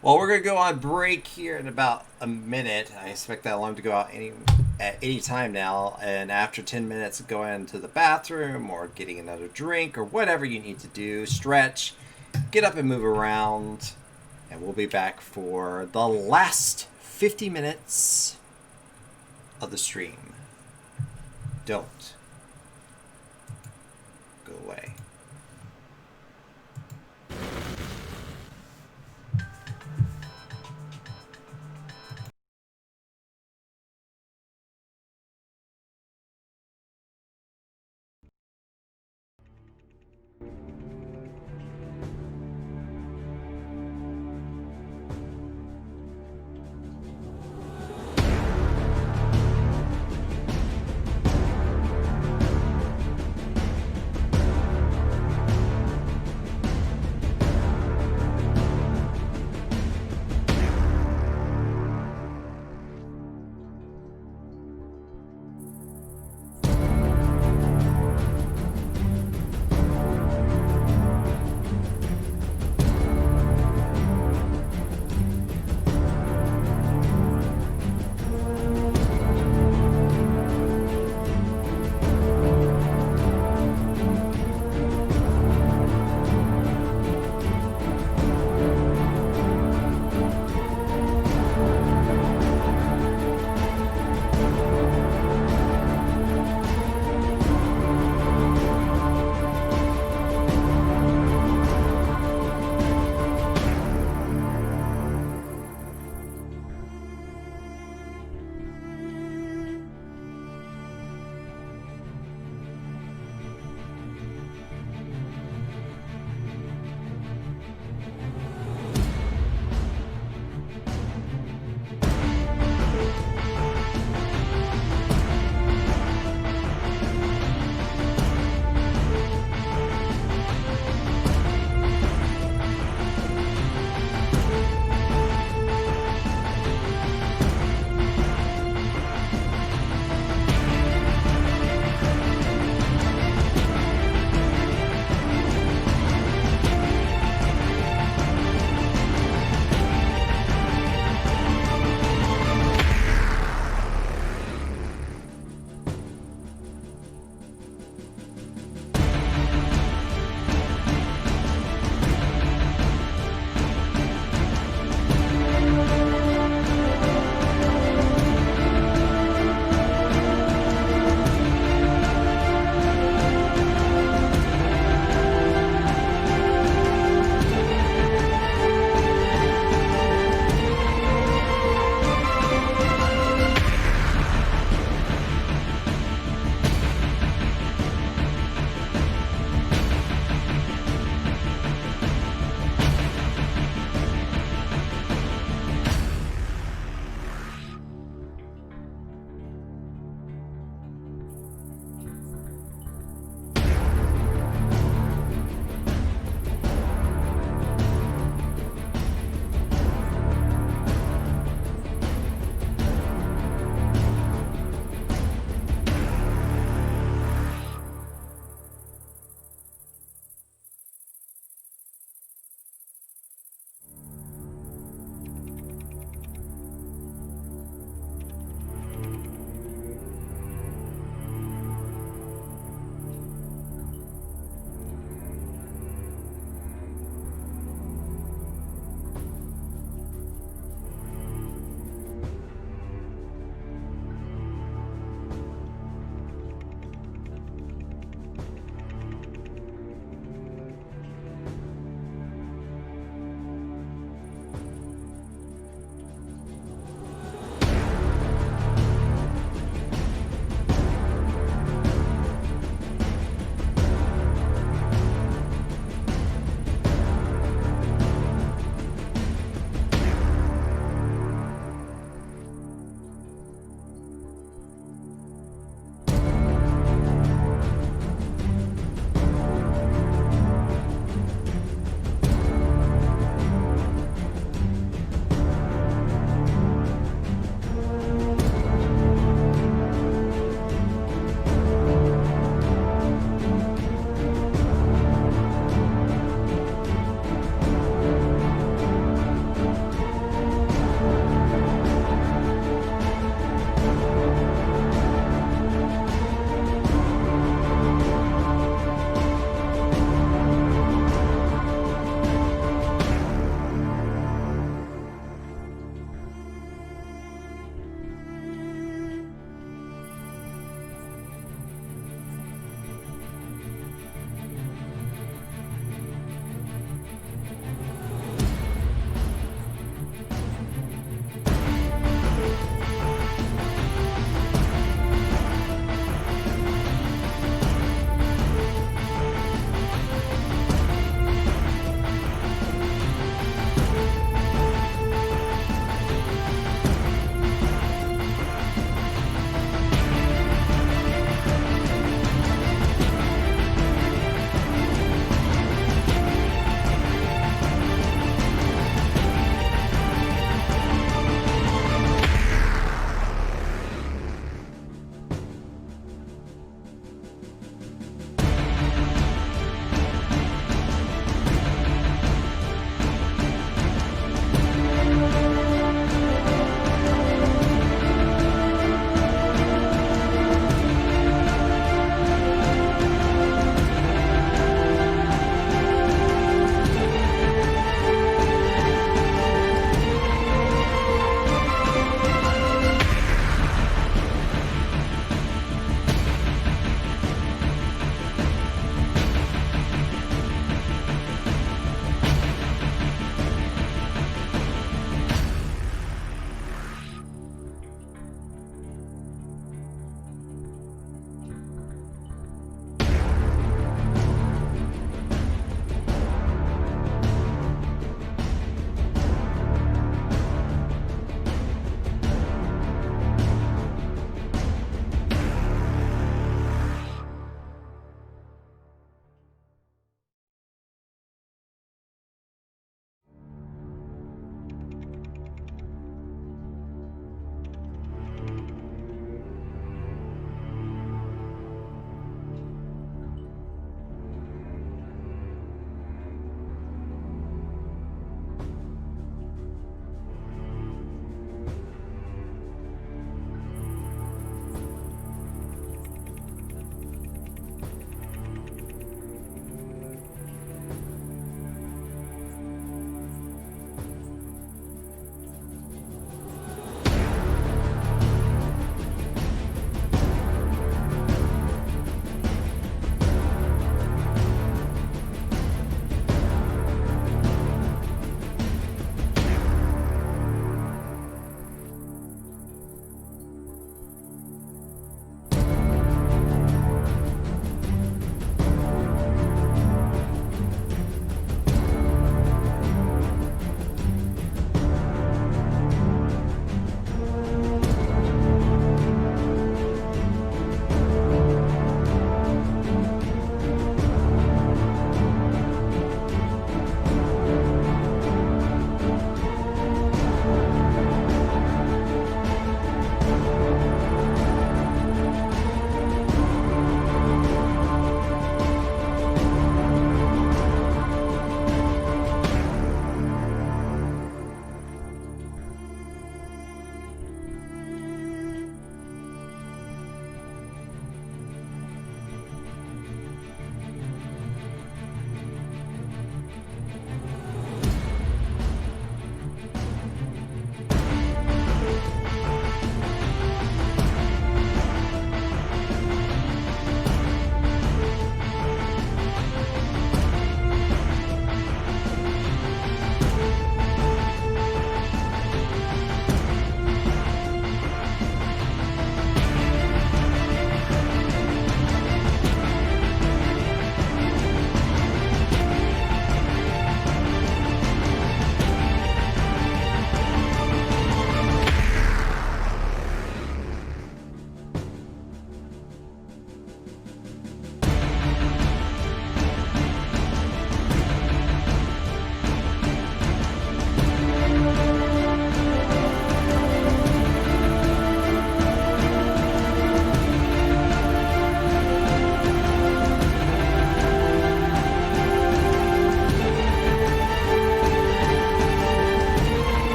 Well, we're going to go on break here in about a minute. I expect that alarm to go out at any time now. And after 10 minutes, go into the bathroom or getting another drink or whatever you need to do. Stretch, get up and move around. And we'll be back for the last 50 minutes of the stream. Don't go away.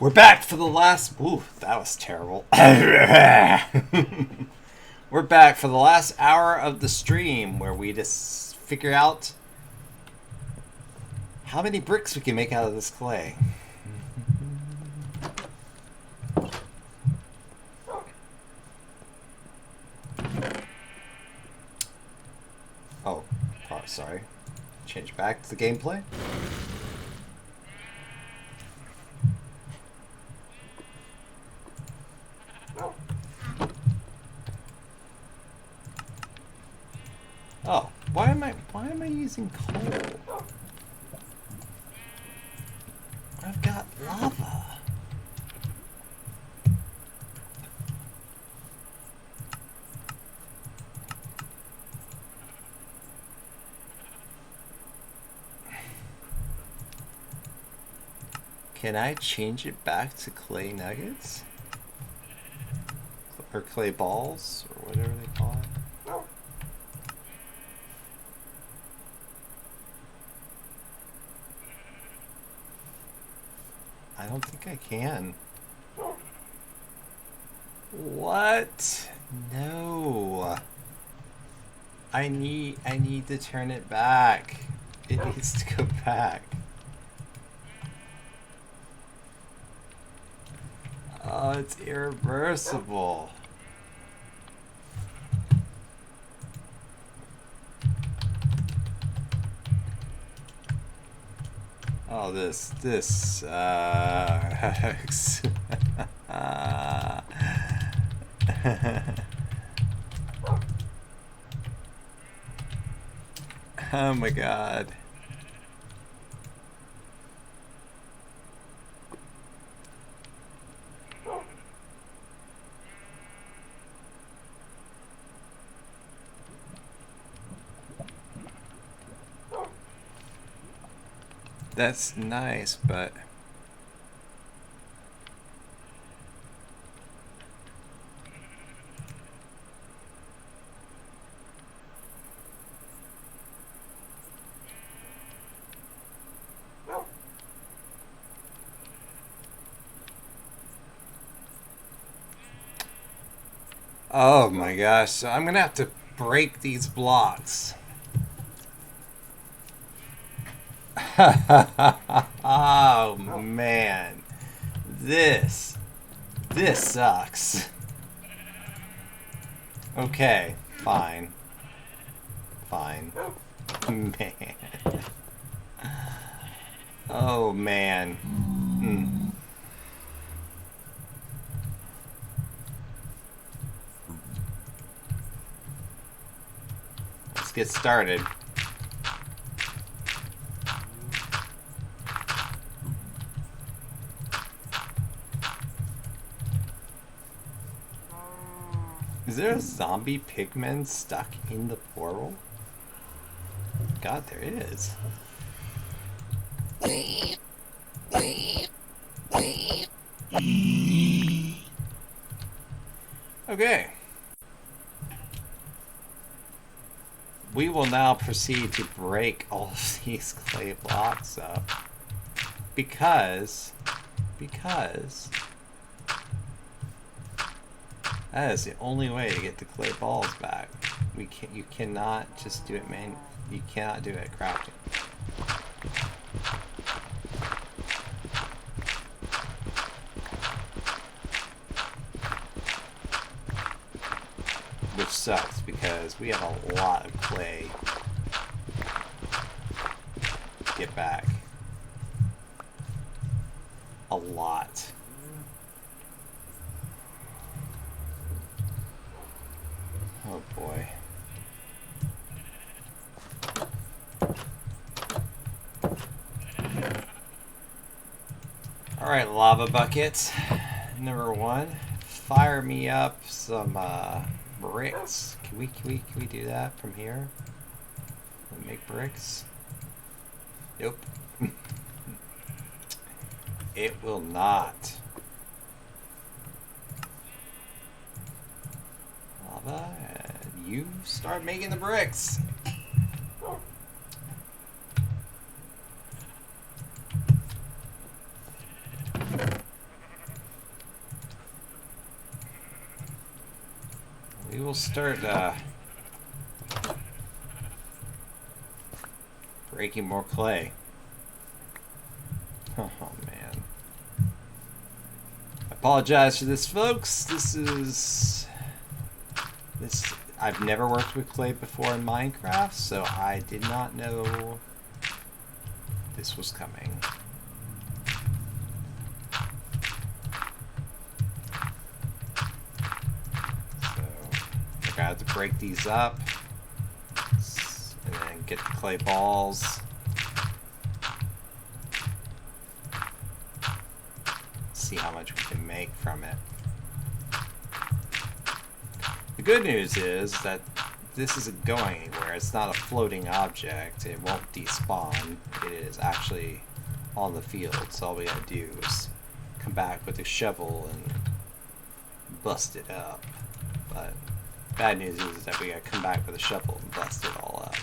We're back for the last... Ooh, that was terrible. We're back for the last hour of the stream where we just figure out how many bricks we can make out of this clay. Oh, sorry. Change back to the gameplay. Oh, why am I using coal? I've got lava. Can I change it back to clay nuggets? Or clay balls, or whatever they call it? I don't think I can. What? No. I need to turn it back. It needs to go back. Oh, it's irreversible. Oh, this oh my god. That's nice, but oh my gosh, so I'm gonna have to break these blocks. Oh man, this sucks. Okay, fine. Man. Oh man. Let's get started. Is there a zombie pigman stuck in the portal? God, there is. Okay. We will now proceed to break all of these clay blocks up. Because that is the only way to get the clay balls back. You cannot just do it, man. You cannot do it crafting. Which sucks because we have a lot of clay to get back. A lot. Oh boy. Alright, lava bucket. Number 1. Fire me up some bricks. Can we do that from here? Make bricks? Nope. It will not. Lava, and you start making the bricks. we'll start breaking more clay. Oh man. I apologize for this, folks. I've never worked with clay before in Minecraft, so I did not know this was coming. So I got to break these up and then get the clay balls. See how much we can make from it. The good news is that this isn't going anywhere. It's not a floating object. It won't despawn. It is actually on the field. So all we gotta do is come back with a shovel and bust it up. But bad news is that we gotta come back with a shovel and bust it all up.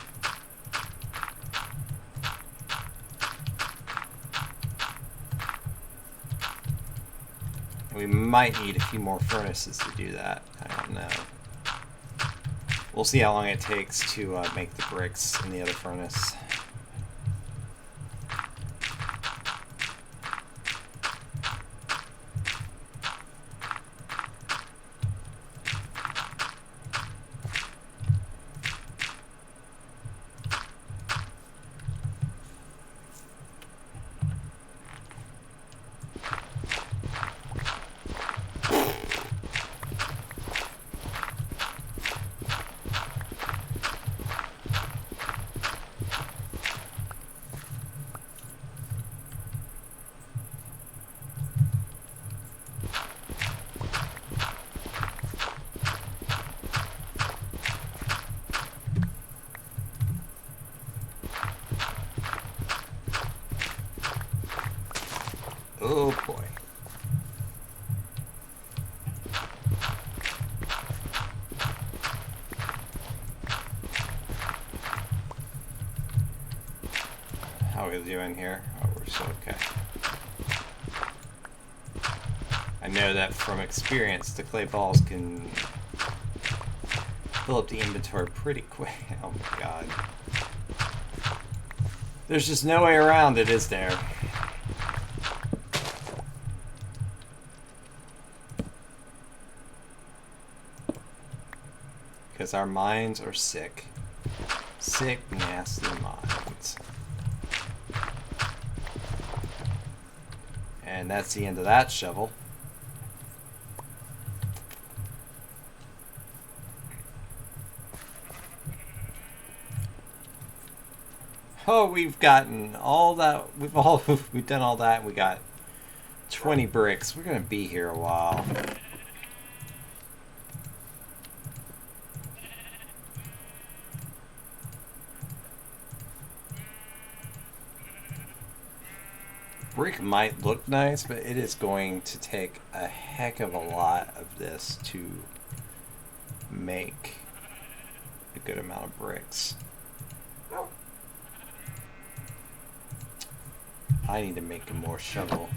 And we might need a few more furnaces to do that. I don't know. We'll see how long it takes to make the bricks in the other furnace. Oh boy. How are we doing here? Oh, we're so okay. I know that from experience, the clay balls can fill up the inventory pretty quick. Oh my god. There's just no way around it, is there? Because our minds are sick. Sick, nasty minds. And that's the end of that shovel. Oh, we've gotten all that. We've done all that. We got 20 bricks. We're gonna be here a while. Brick might look nice, but it is going to take a heck of a lot of this to make a good amount of bricks. I need to make a more shovel.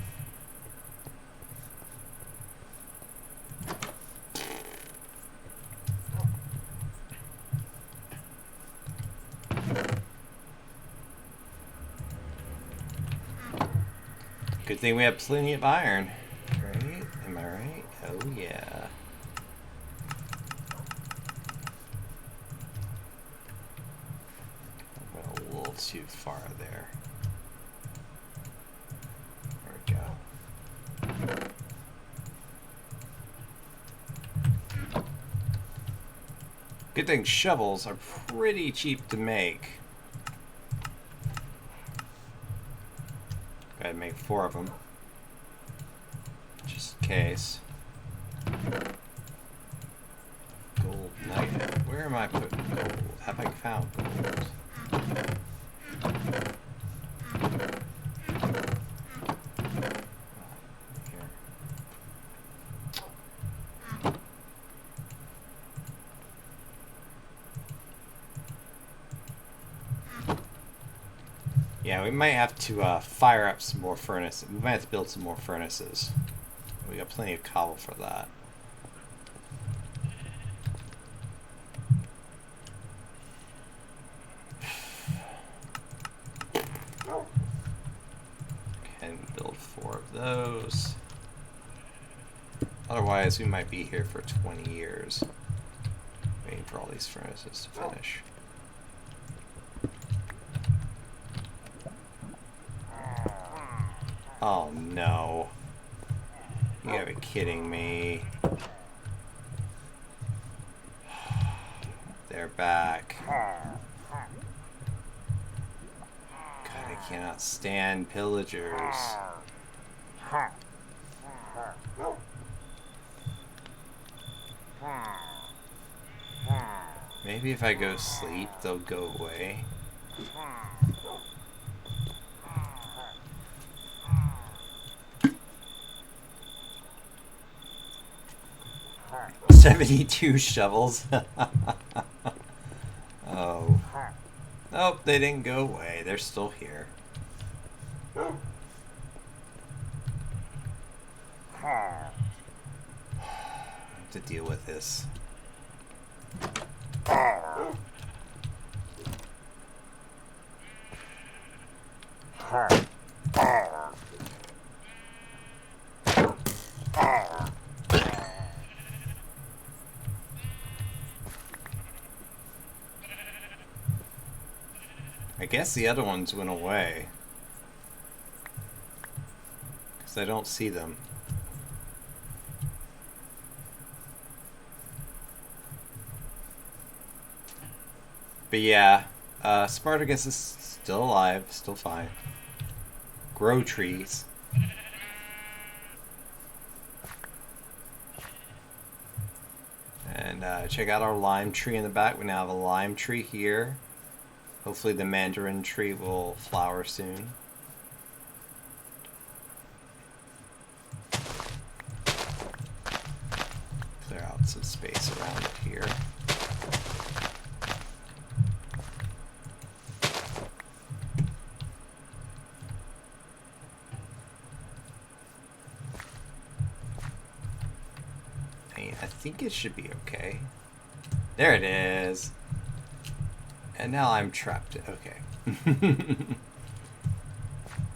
Good thing we have plenty of iron, right? Am I right? Oh yeah. I went a little too far there. There we go. Good thing shovels are pretty cheap to make. Go ahead and make 4 of them. Just in case. Gold nugget. Where am I putting gold? Have I found gold? Here. Yeah, we might have to fire up some more furnaces. We might have to build some more furnaces. We got plenty of cobble for that. those. Otherwise, we might be here for 20 years. Waiting for all these furnaces to finish. Oh no. You gotta be kidding me. They're back. God, I cannot stand pillagers. Maybe if I go sleep, they'll go away. 72 shovels. Oh. Nope, they didn't go away. They're still here. To deal with this. I guess the other ones went away. Because I don't see them. But yeah, Spartacus is still alive, still fine. Grow trees. And check out our lime tree in the back. We now have a lime tree here. Hopefully the mandarin tree will flower soon. Clear out some space around it here. I think it should be okay. There it is. And now I'm trapped. Okay.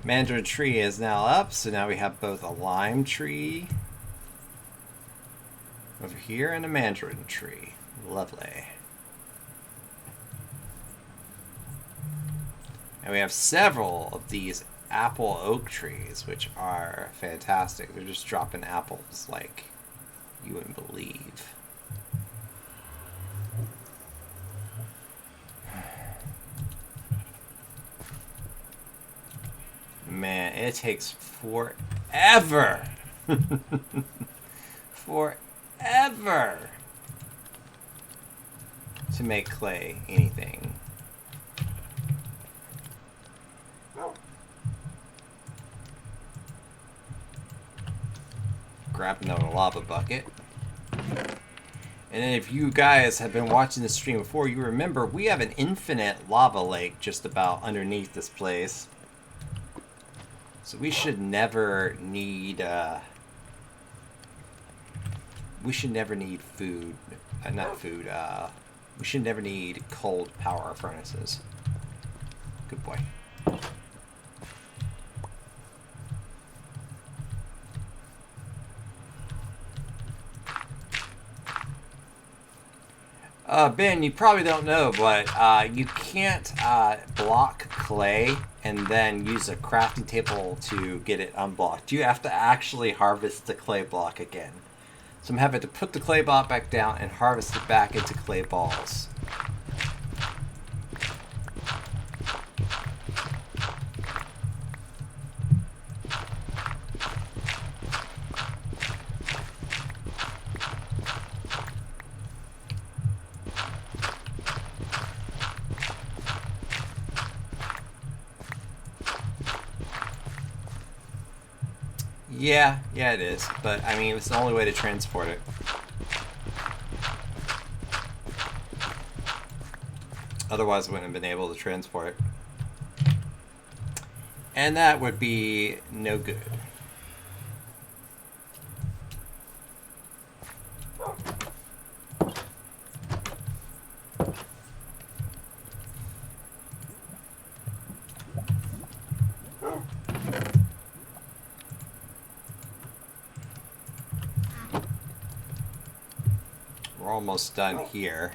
Mandarin tree is now up, so now we have both a lime tree over here and a mandarin tree. Lovely. And we have several of these apple oak trees, which are fantastic. They're just dropping apples like you wouldn't believe. Man, it takes forever. Forever to make clay anything. Grab another lava bucket. And then if you guys have been watching the stream before, you remember we have an infinite lava lake just about underneath this place. So we should never need food, not food, we should never need cold power furnaces. Good boy. Ben, you probably don't know, but you can't block clay and then use a crafting table to get it unblocked. You have to actually harvest the clay block again. So I'm having to put the clay block back down and harvest it back into clay balls. Yeah, it is. But, I mean, it's the only way to transport it. Otherwise, I wouldn't have been able to transport it. And that would be no good. almost done here.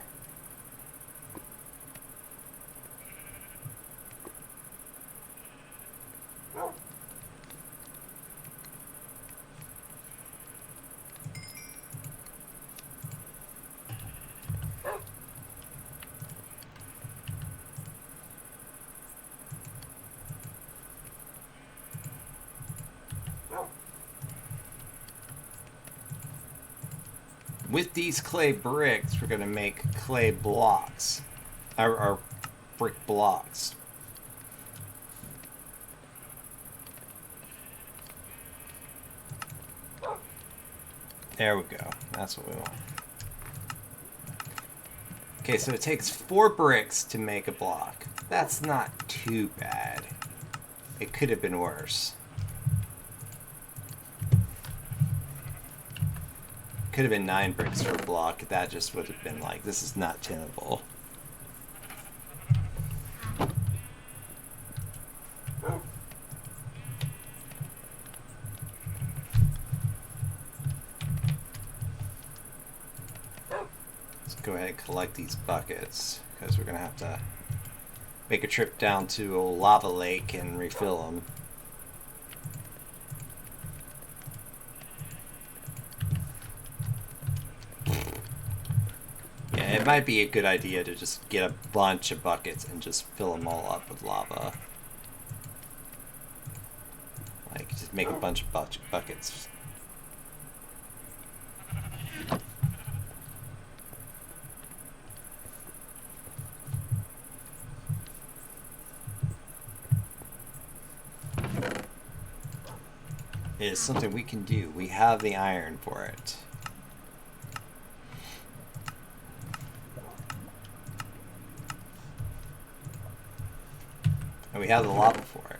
With these clay bricks, we're going to make clay blocks, or brick blocks. There we go. That's what we want. Okay, so it takes 4 bricks to make a block. That's not too bad. It could have been worse. Could have been 9 bricks for a block. That just would have been like, this is not tenable. Let's go ahead and collect these buckets, because we're going to have to make a trip down to a lava lake and refill them. It might be a good idea to just get a bunch of buckets and just fill them all up with lava. Like, just make a bunch of buckets. It is something we can do. We have the iron for it. And we have the lava for it.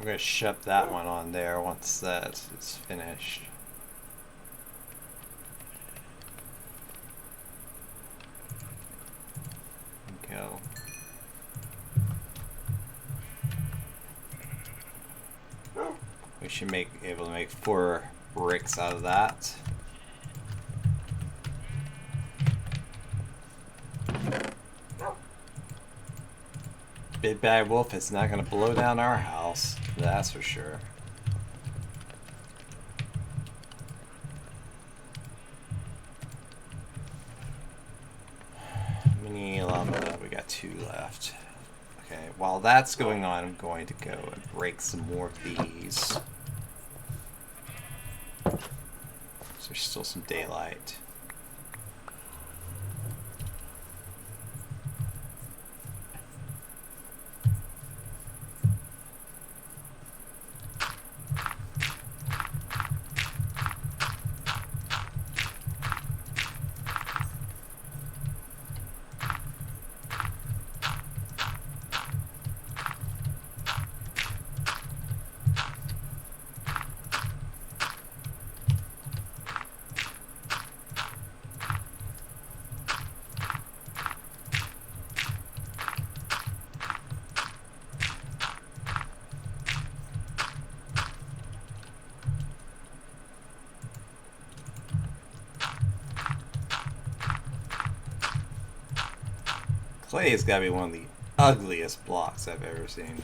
We're going to shove that one on there once that is finished. Go. We should be able to make 4 bricks out of that. Big Bad Wolf is not going to blow down our house, that's for sure. Mini llama, we got 2 left. Okay, while that's going on, I'm going to go and break some more of these. So there's still some daylight. Clay has got to be one of the ugliest blocks I've ever seen.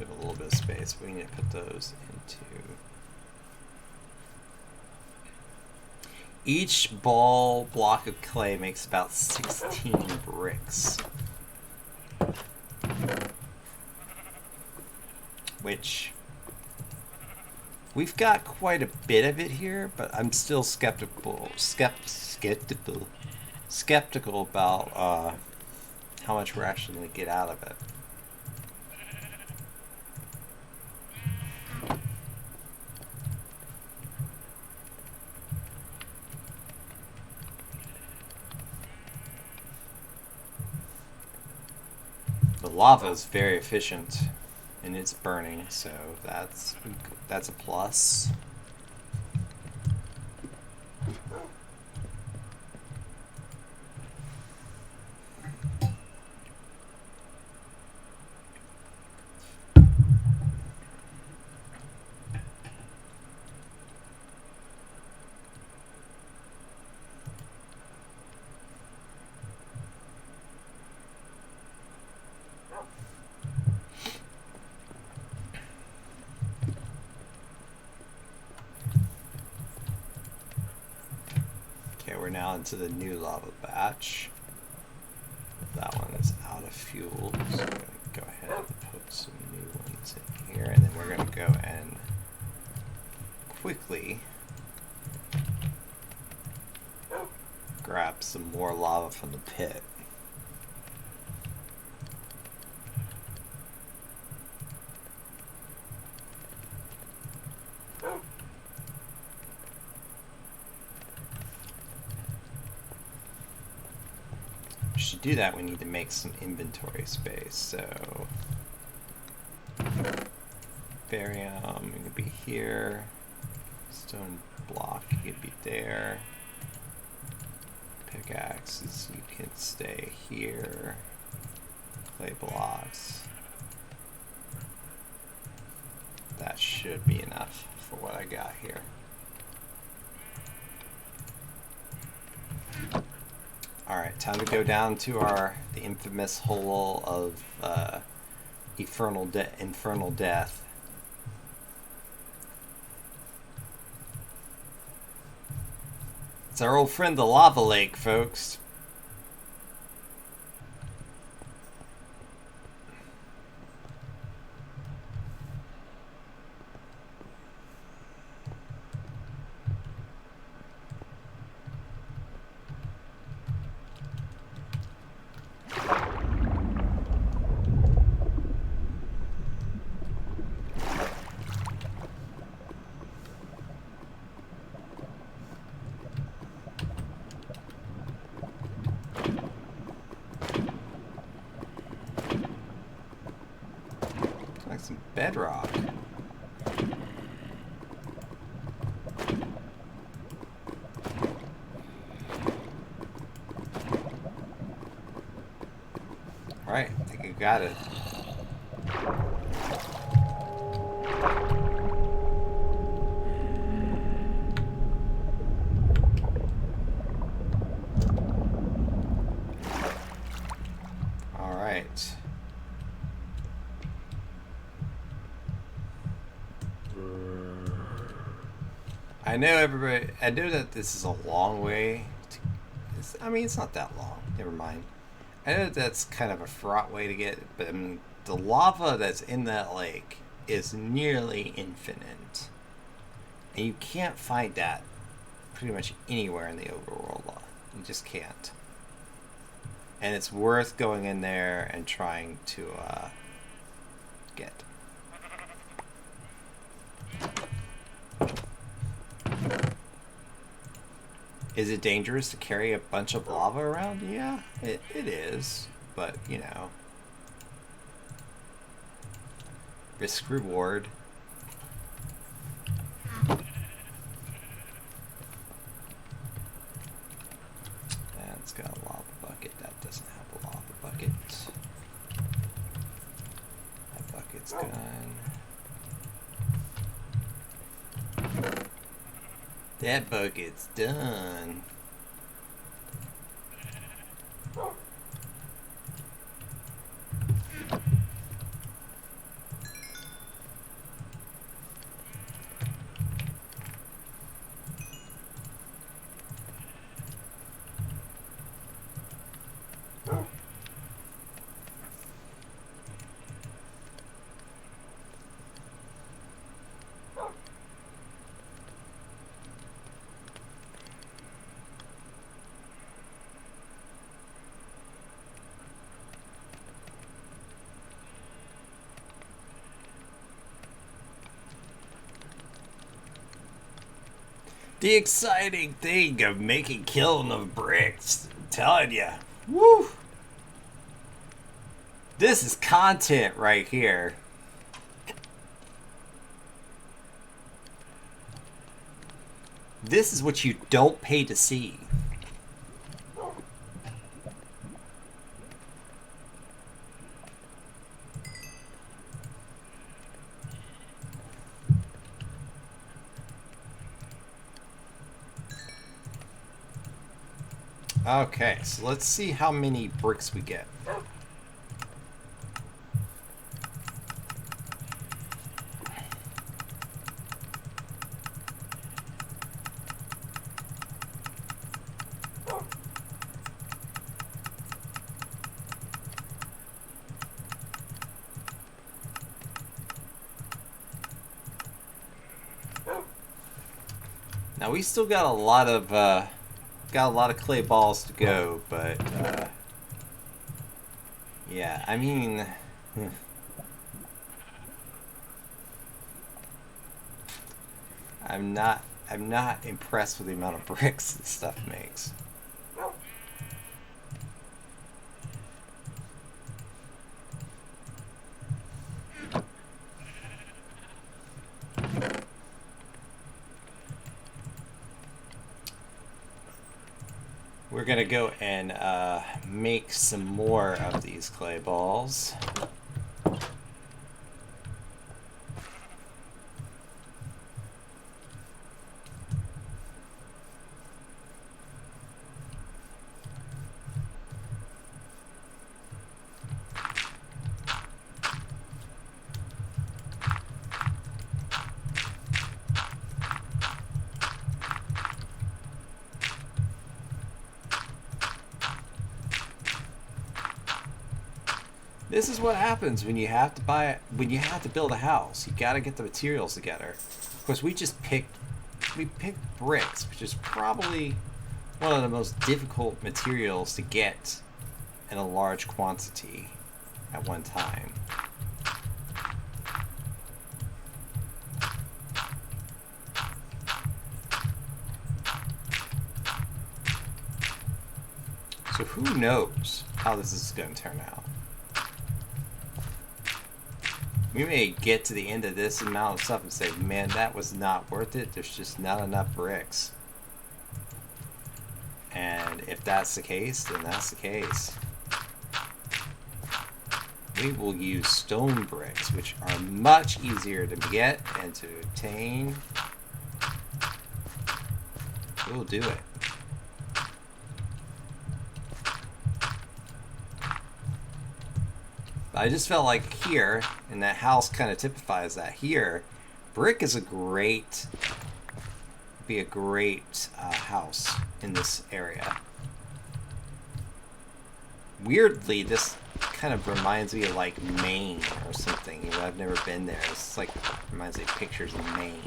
We have a little bit of space. We need to put those into... Each block of clay makes about 16 bricks. Which... We've got quite a bit of it here, but I'm still skeptical about how much we're actually going to get out of it. The lava is very efficient in its burning, so that's a plus. We're now into the new lava batch. That one is out of fuel, so we're going to go ahead and put some new ones in here, and then we're going to go and quickly grab some more lava from the pit. To do that, we need to make some inventory space. So barium could be here, stone block could be there, pickaxes you can stay here, clay blocks. That should be enough for what I got here. Alright, time to go down to the infamous hole of infernal death. It's our old friend the lava lake, folks. Some bedrock. Alright, I think I got it. Alright. I know that this is a long way I mean, it's not that long. Never mind. I know that's kind of a fraught way to get it, but I mean, the lava that's in that lake is nearly infinite. And you can't find that pretty much anywhere in the overworld. You just can't. And it's worth going in there and trying to get. Is it dangerous to carry a bunch of lava around? Yeah, it is. But, you know. Risk reward. That's got a lava bucket. That doesn't have a lava bucket. That bucket's gone. That bucket's done. The exciting thing of making kiln of bricks. I'm telling you. Woo! This is content right here. This is what you don't pay to see. Okay, so let's see how many bricks we get. Now we still got a lot of clay balls to go, but yeah, I mean, I'm not impressed with the amount of bricks this stuff makes. We're gonna go and make some more of these clay balls. This is what happens when you have to build a house. You got to get the materials together. Of course, we picked bricks, which is probably one of the most difficult materials to get in a large quantity at one time. So who knows how this is going to turn out? We may get to the end of this amount of stuff and say, man, that was not worth it. There's just not enough bricks. And if that's the case, then that's the case. We will use stone bricks, which are much easier to get and to obtain. We'll do it. I just felt like here, and that house kind of typifies that here, brick is be a great house in this area. Weirdly, this kind of reminds me of like Maine or something. You know, I've never been there. It's like reminds me of pictures of Maine.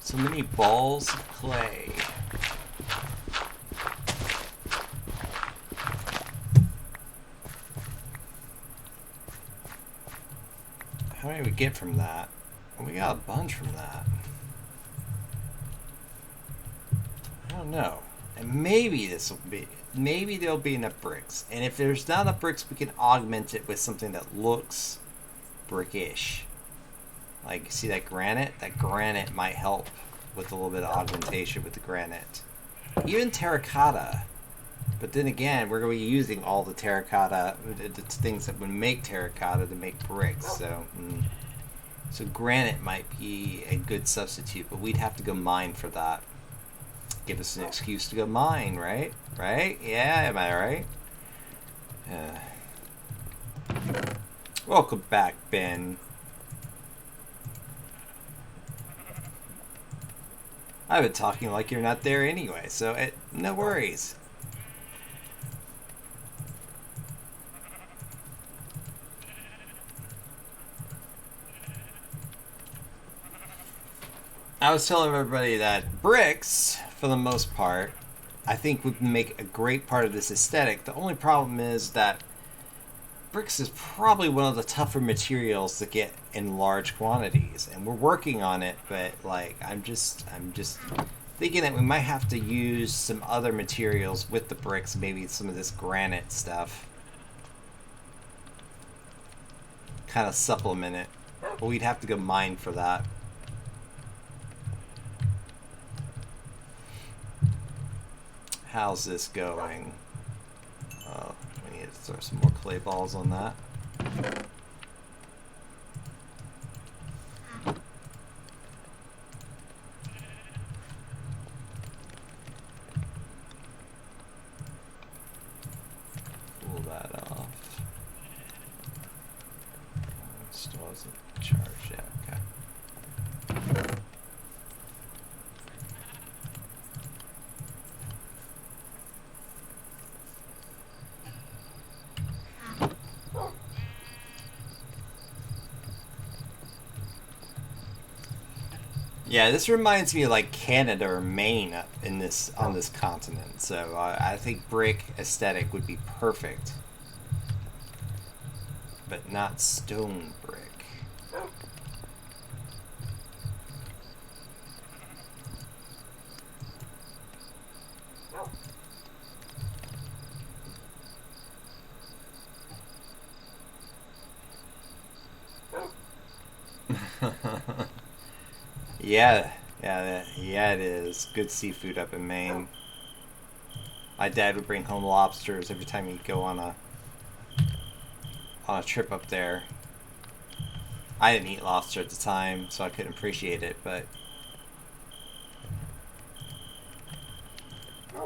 So many balls of clay. How many we get from that? Well, we got a bunch from that. I don't know. And maybe there'll be enough bricks. And if there's not enough bricks, we can augment it with something that looks brickish. Like, see that granite? That granite might help with a little bit of augmentation with the granite. Even terracotta. But then again, we're going to be using all the terracotta, the things that would make terracotta to make bricks. So granite might be a good substitute, but we'd have to go mine for that. Give us an excuse to go mine, right? Right? Yeah, am I right? Welcome back, Ben. I've been talking like you're not there anyway, so no worries. I was telling everybody that bricks, for the most part, I think would make a great part of this aesthetic. The only problem is that bricks is probably one of the tougher materials to get in large quantities, and we're working on it. But like, I'm just thinking that we might have to use some other materials with the bricks, maybe some of this granite stuff, kind of supplement it. But we'd have to go mine for that. How's this going? Oh, we need to throw some more clay balls on that. Pull that off. Still hasn't charged yet. Okay. Yeah, this reminds me of like Canada or Maine in this on this continent. So I think brick aesthetic would be perfect, but not stone brick. Yeah, it is. Good seafood up in Maine. My dad would bring home lobsters every time he'd go on a trip up there. I didn't eat lobster at the time, so I couldn't appreciate it, but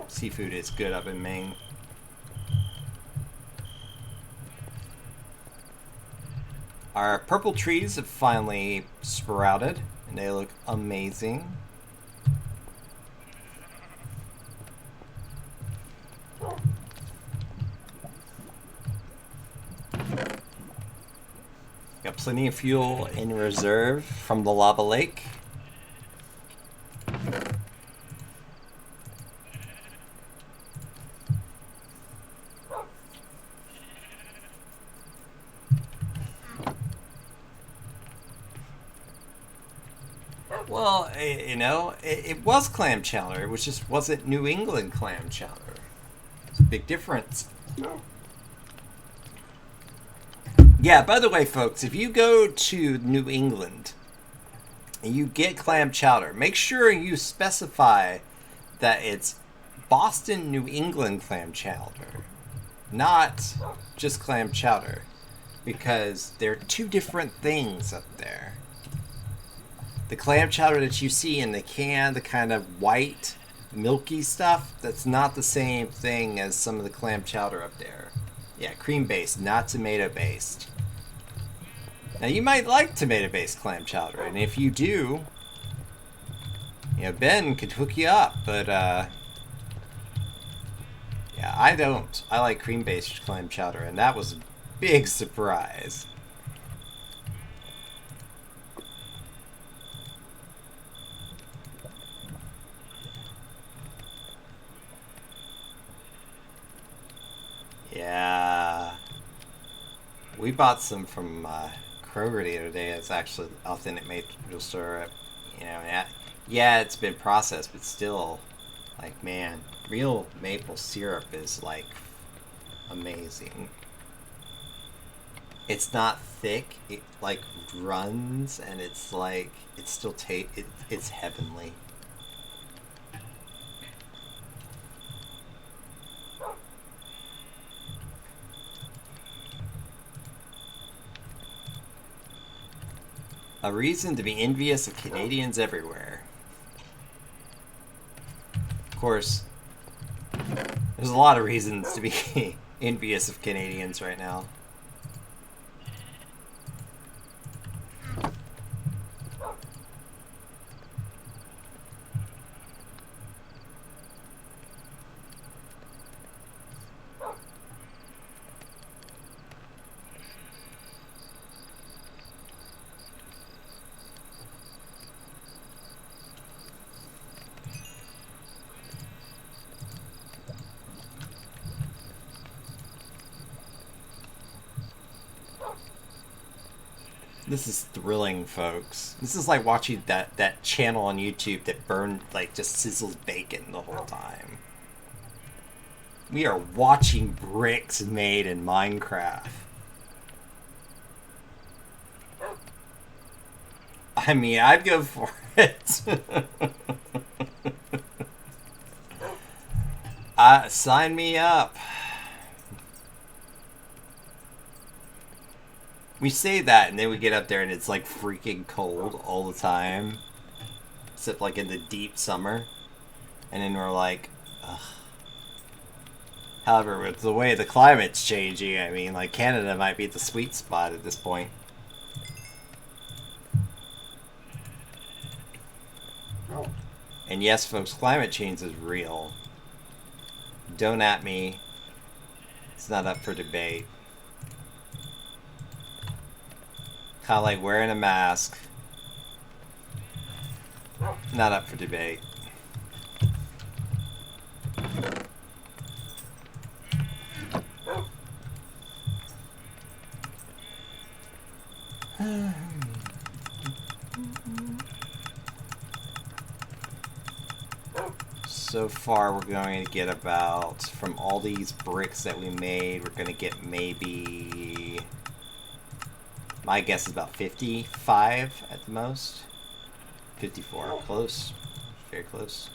seafood is good up in Maine. Our purple trees have finally sprouted, and they look amazing. Got plenty of fuel in reserve from the lava lake. Well, you know, it was clam chowder. It just wasn't New England clam chowder. It's a big difference. Yeah, by the way, folks, if you go to New England and you get clam chowder, make sure you specify that it's Boston, New England clam chowder, not just clam chowder, because they're two different things up there. The clam chowder that you see in the can, the kind of white, milky stuff, that's not the same thing as some of the clam chowder up there. Yeah, cream-based, not tomato-based. Now, you might like tomato-based clam chowder, and if you do, you know, Ben could hook you up, but, yeah, I don't. I like cream-based clam chowder, and that was a big surprise. Yeah. We bought some from Kroger the other day. It's actually authentic maple syrup. You know, yeah, it's been processed, but still, like, man, real maple syrup is, like, amazing. It's not thick. It, like, runs, and it's, like, it's still it's heavenly. A reason to be envious of Canadians everywhere. Of course, there's a lot of reasons to be envious of Canadians right now. This is thrilling, folks. This is like watching that channel on YouTube that burned, like, just sizzles bacon the whole time. We are watching bricks made in Minecraft. I mean, I'd go for it. Sign me up. We say that, and then we get up there, and it's like freaking cold all the time, except like in the deep summer, and then we're like, ugh. However, with the way the climate's changing, I mean, like, Canada might be the sweet spot at this point. And yes, folks, climate change is real. Don't at me. It's not up for debate. Kind of like wearing a mask. Not up for debate. So far, we're going to get about, from all these bricks that we made, we're going to get maybe, my guess is about 55 at the most. 54, close, very close.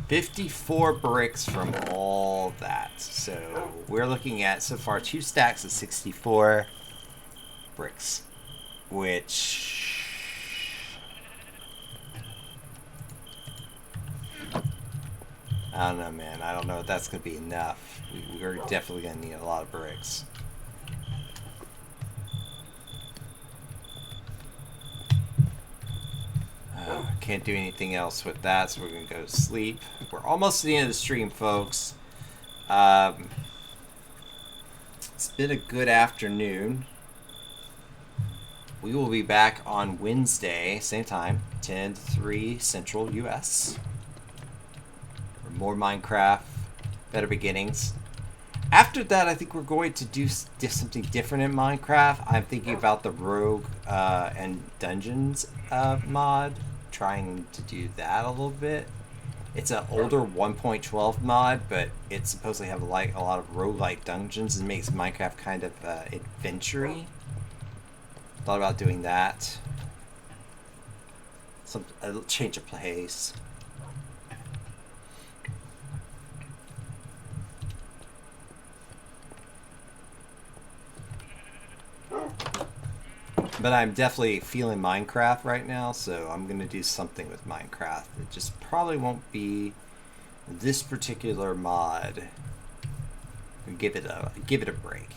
54 bricks from all that. So we're looking at, so far, 2 stacks of 64 bricks, which... I don't know, man. I don't know if that's going to be enough. We're definitely going to need a lot of bricks. Can't do anything else with that, so we're going to go to sleep. We're almost to the end of the stream, folks. It's been a good afternoon. We will be back on Wednesday, same time, 10 to 3 Central US. More Minecraft, better beginnings. After that, I think we're going to do something different in Minecraft. I'm thinking about the Rogue and Dungeons mod, trying to do that a little bit. It's an older 1.12 mod, but it's supposed to have like a lot of roguelike dungeons and makes Minecraft kind of adventure-y. Thought about doing that. A change of pace. But I'm definitely feeling Minecraft right now, so I'm going to do something with Minecraft. It just probably won't be this particular mod. Give it a break.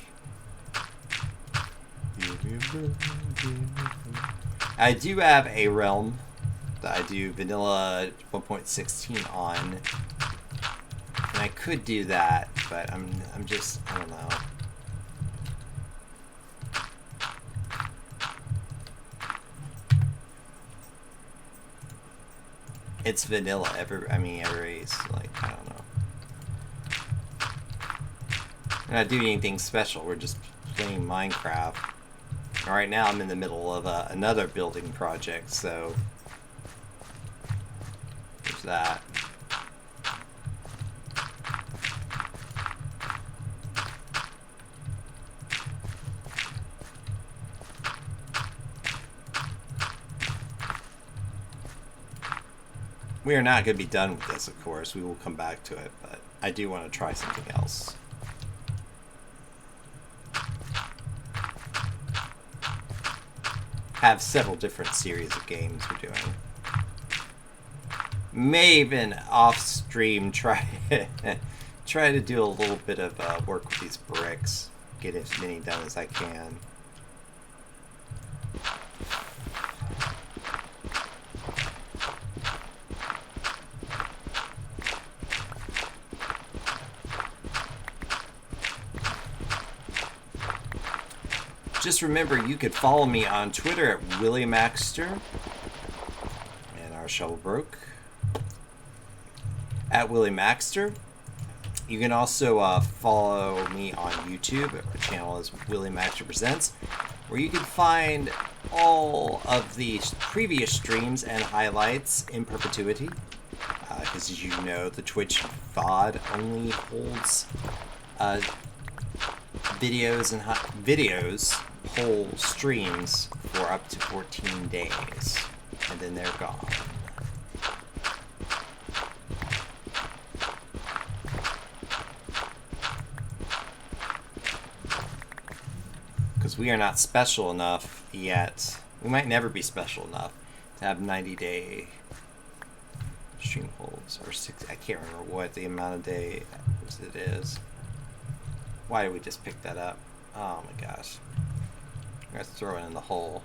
I do have a realm that I do vanilla 1.16 on, and I could do that, but I'm just, I don't know. It's vanilla. Everybody's like, I don't know. We're not doing anything special. We're just playing Minecraft. And right now, I'm in the middle of another building project, so there's that. We are not going to be done with this, of course. We will come back to it, but I do want to try something else. Have several different series of games we're doing. May even off-stream try to do a little bit of work with these bricks. Get as many done as I can. Just remember, you could follow me on Twitter at WillyMaxter, and our shovel broke, at WillyMaxter. You can also follow me on YouTube. Our channel is WillyMaxter Presents, where you can find all of the previous streams and highlights in perpetuity. Because as you know, the Twitch VOD only holds videos whole streams for up to 14 days, and then they're gone. Because we are not special enough yet. We might never be special enough to have 90-day stream holds, or 6. I can't remember what the amount of days it is. Why did we just pick that up? Oh my gosh. Let's throw it in the hole.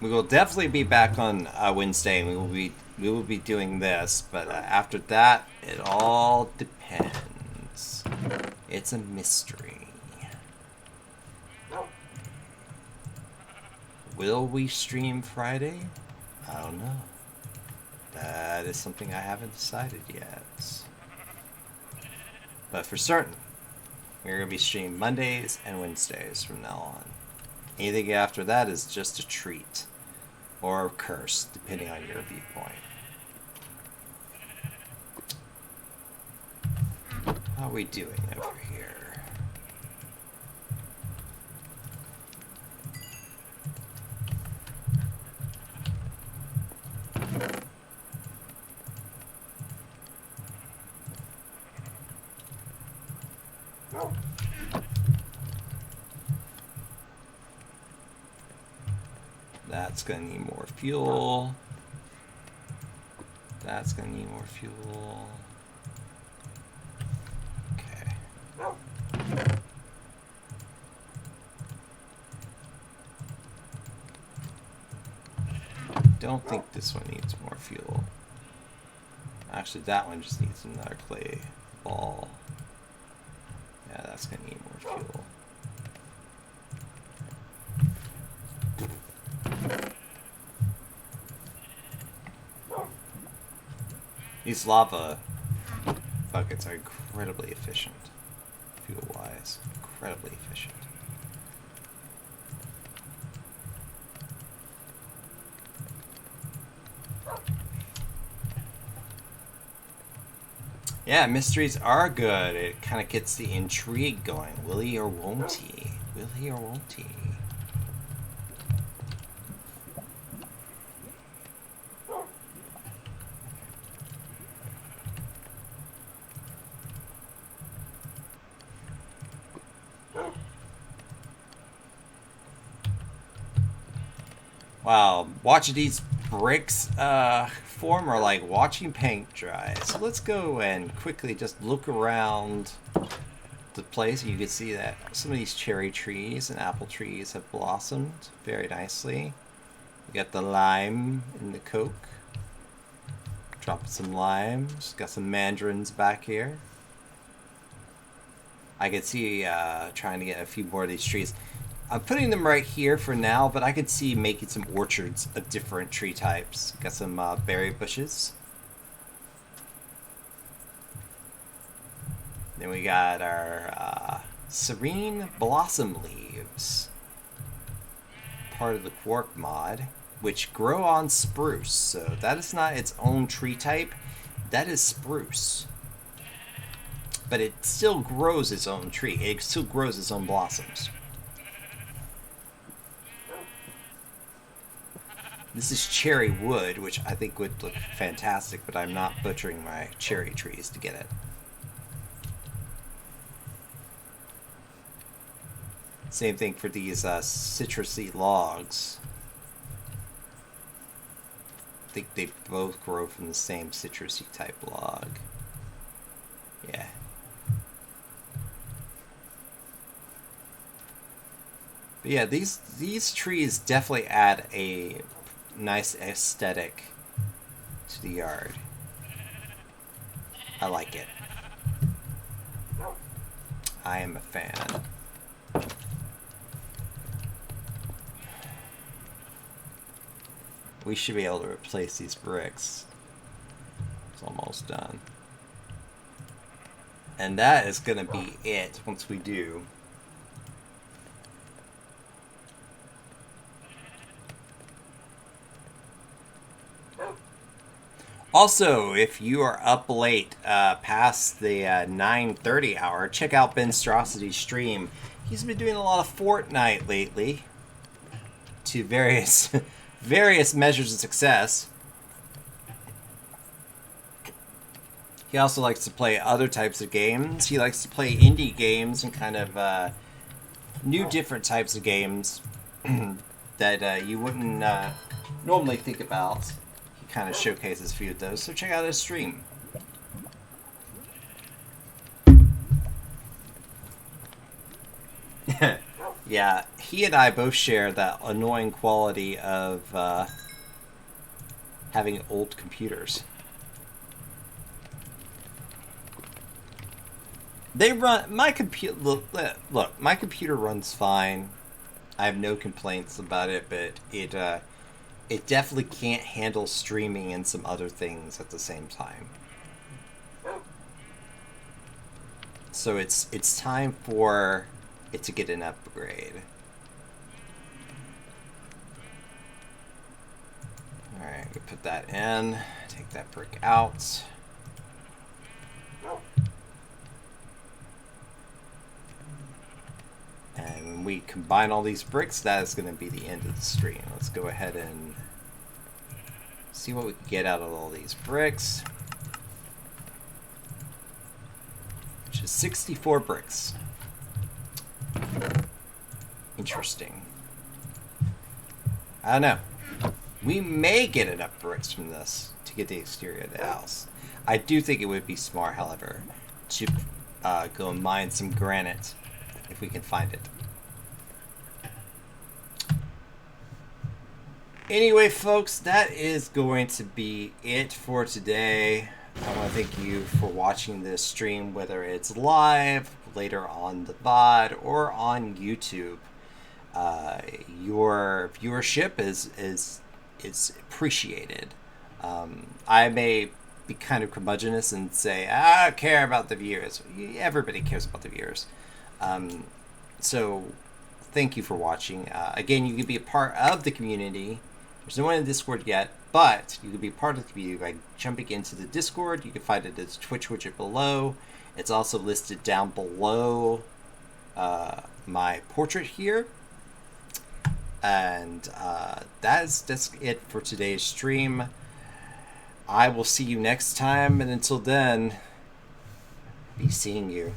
We will definitely be back on Wednesday, and we will be doing this, but after that, it all depends. It's a mystery. Will we stream Friday? I don't know. That is something I haven't decided yet. But for certain, we're going to be streaming Mondays and Wednesdays from now on. Anything after that is just a treat. Or a curse, depending on your viewpoint. How are we doing over here? That's gonna need more fuel. That's gonna need more fuel. Okay. Don't think this one needs more fuel. Actually, that one just needs another clay ball. Yeah, that's gonna need more fuel. These lava buckets are incredibly efficient, fuel-wise. Incredibly efficient. Yeah, mysteries are good. It kind of gets the intrigue going. Will he or won't he? Will he or won't he? Wow, watching these bricks form are like watching paint dry. So let's go and quickly just look around the place. You can see that some of these cherry trees and apple trees have blossomed very nicely. We got the lime and the coke. Dropping some limes. Got some mandarins back here. I could see trying to get a few more of these trees. I'm putting them right here for now, but I could see making some orchards of different tree types. Got some berry bushes. Then we got our serene blossom leaves. Part of the quark mod, which grow on spruce. So that is not its own tree type. That is spruce. But it still grows its own tree. It still grows its own blossoms. This is cherry wood, which I think would look fantastic, but I'm not butchering my cherry trees to get it. Same thing for these citrusy logs. I think they both grow from the same citrusy type log. Yeah. But yeah, these trees definitely add a nice aesthetic to the yard. I like it. I am a fan. we should be able to replace these bricks. It's almost done. And that is going to be it once we do. Also, if you are up late past the 9:30 hour, check out Ben Strosity's stream. He's been doing a lot of Fortnite lately to various various measures of success. He also likes to play other types of games. He likes to play indie games and kind of new different types of games that you wouldn't normally think about. Kind of showcases a few of those, so check out his stream. Yeah, he and I both share that annoying quality of having old computers. They run my computer. Look, my computer runs fine. I have no complaints about it, but it definitely can't handle streaming and some other things at the same time. So it's time for it to get an upgrade. Alright, we put that in. Take that brick out. And when we combine all these bricks, that is going to be the end of the stream. Let's go ahead and see what we can get out of all these bricks. Which is 64 bricks. Interesting. I don't know. We may get enough bricks from this to get the exterior of the house. I do think it would be smart, however, to go and mine some granite if we can find it. Anyway, folks, that is going to be it for today. I want to thank you for watching this stream, whether it's live, later on the VOD, or on YouTube. Your viewership is appreciated. I may be kind of curmudgeonous and say, I don't care about the viewers. Everybody cares about the viewers. So thank you for watching. Again, you can be a part of the community. There's no one in Discord yet, but you can be a part of the community by jumping into the Discord. You can find it as Twitch widget below. It's also listed down below my portrait here. And that's it for today's stream. I will see you next time, and until then, be seeing you.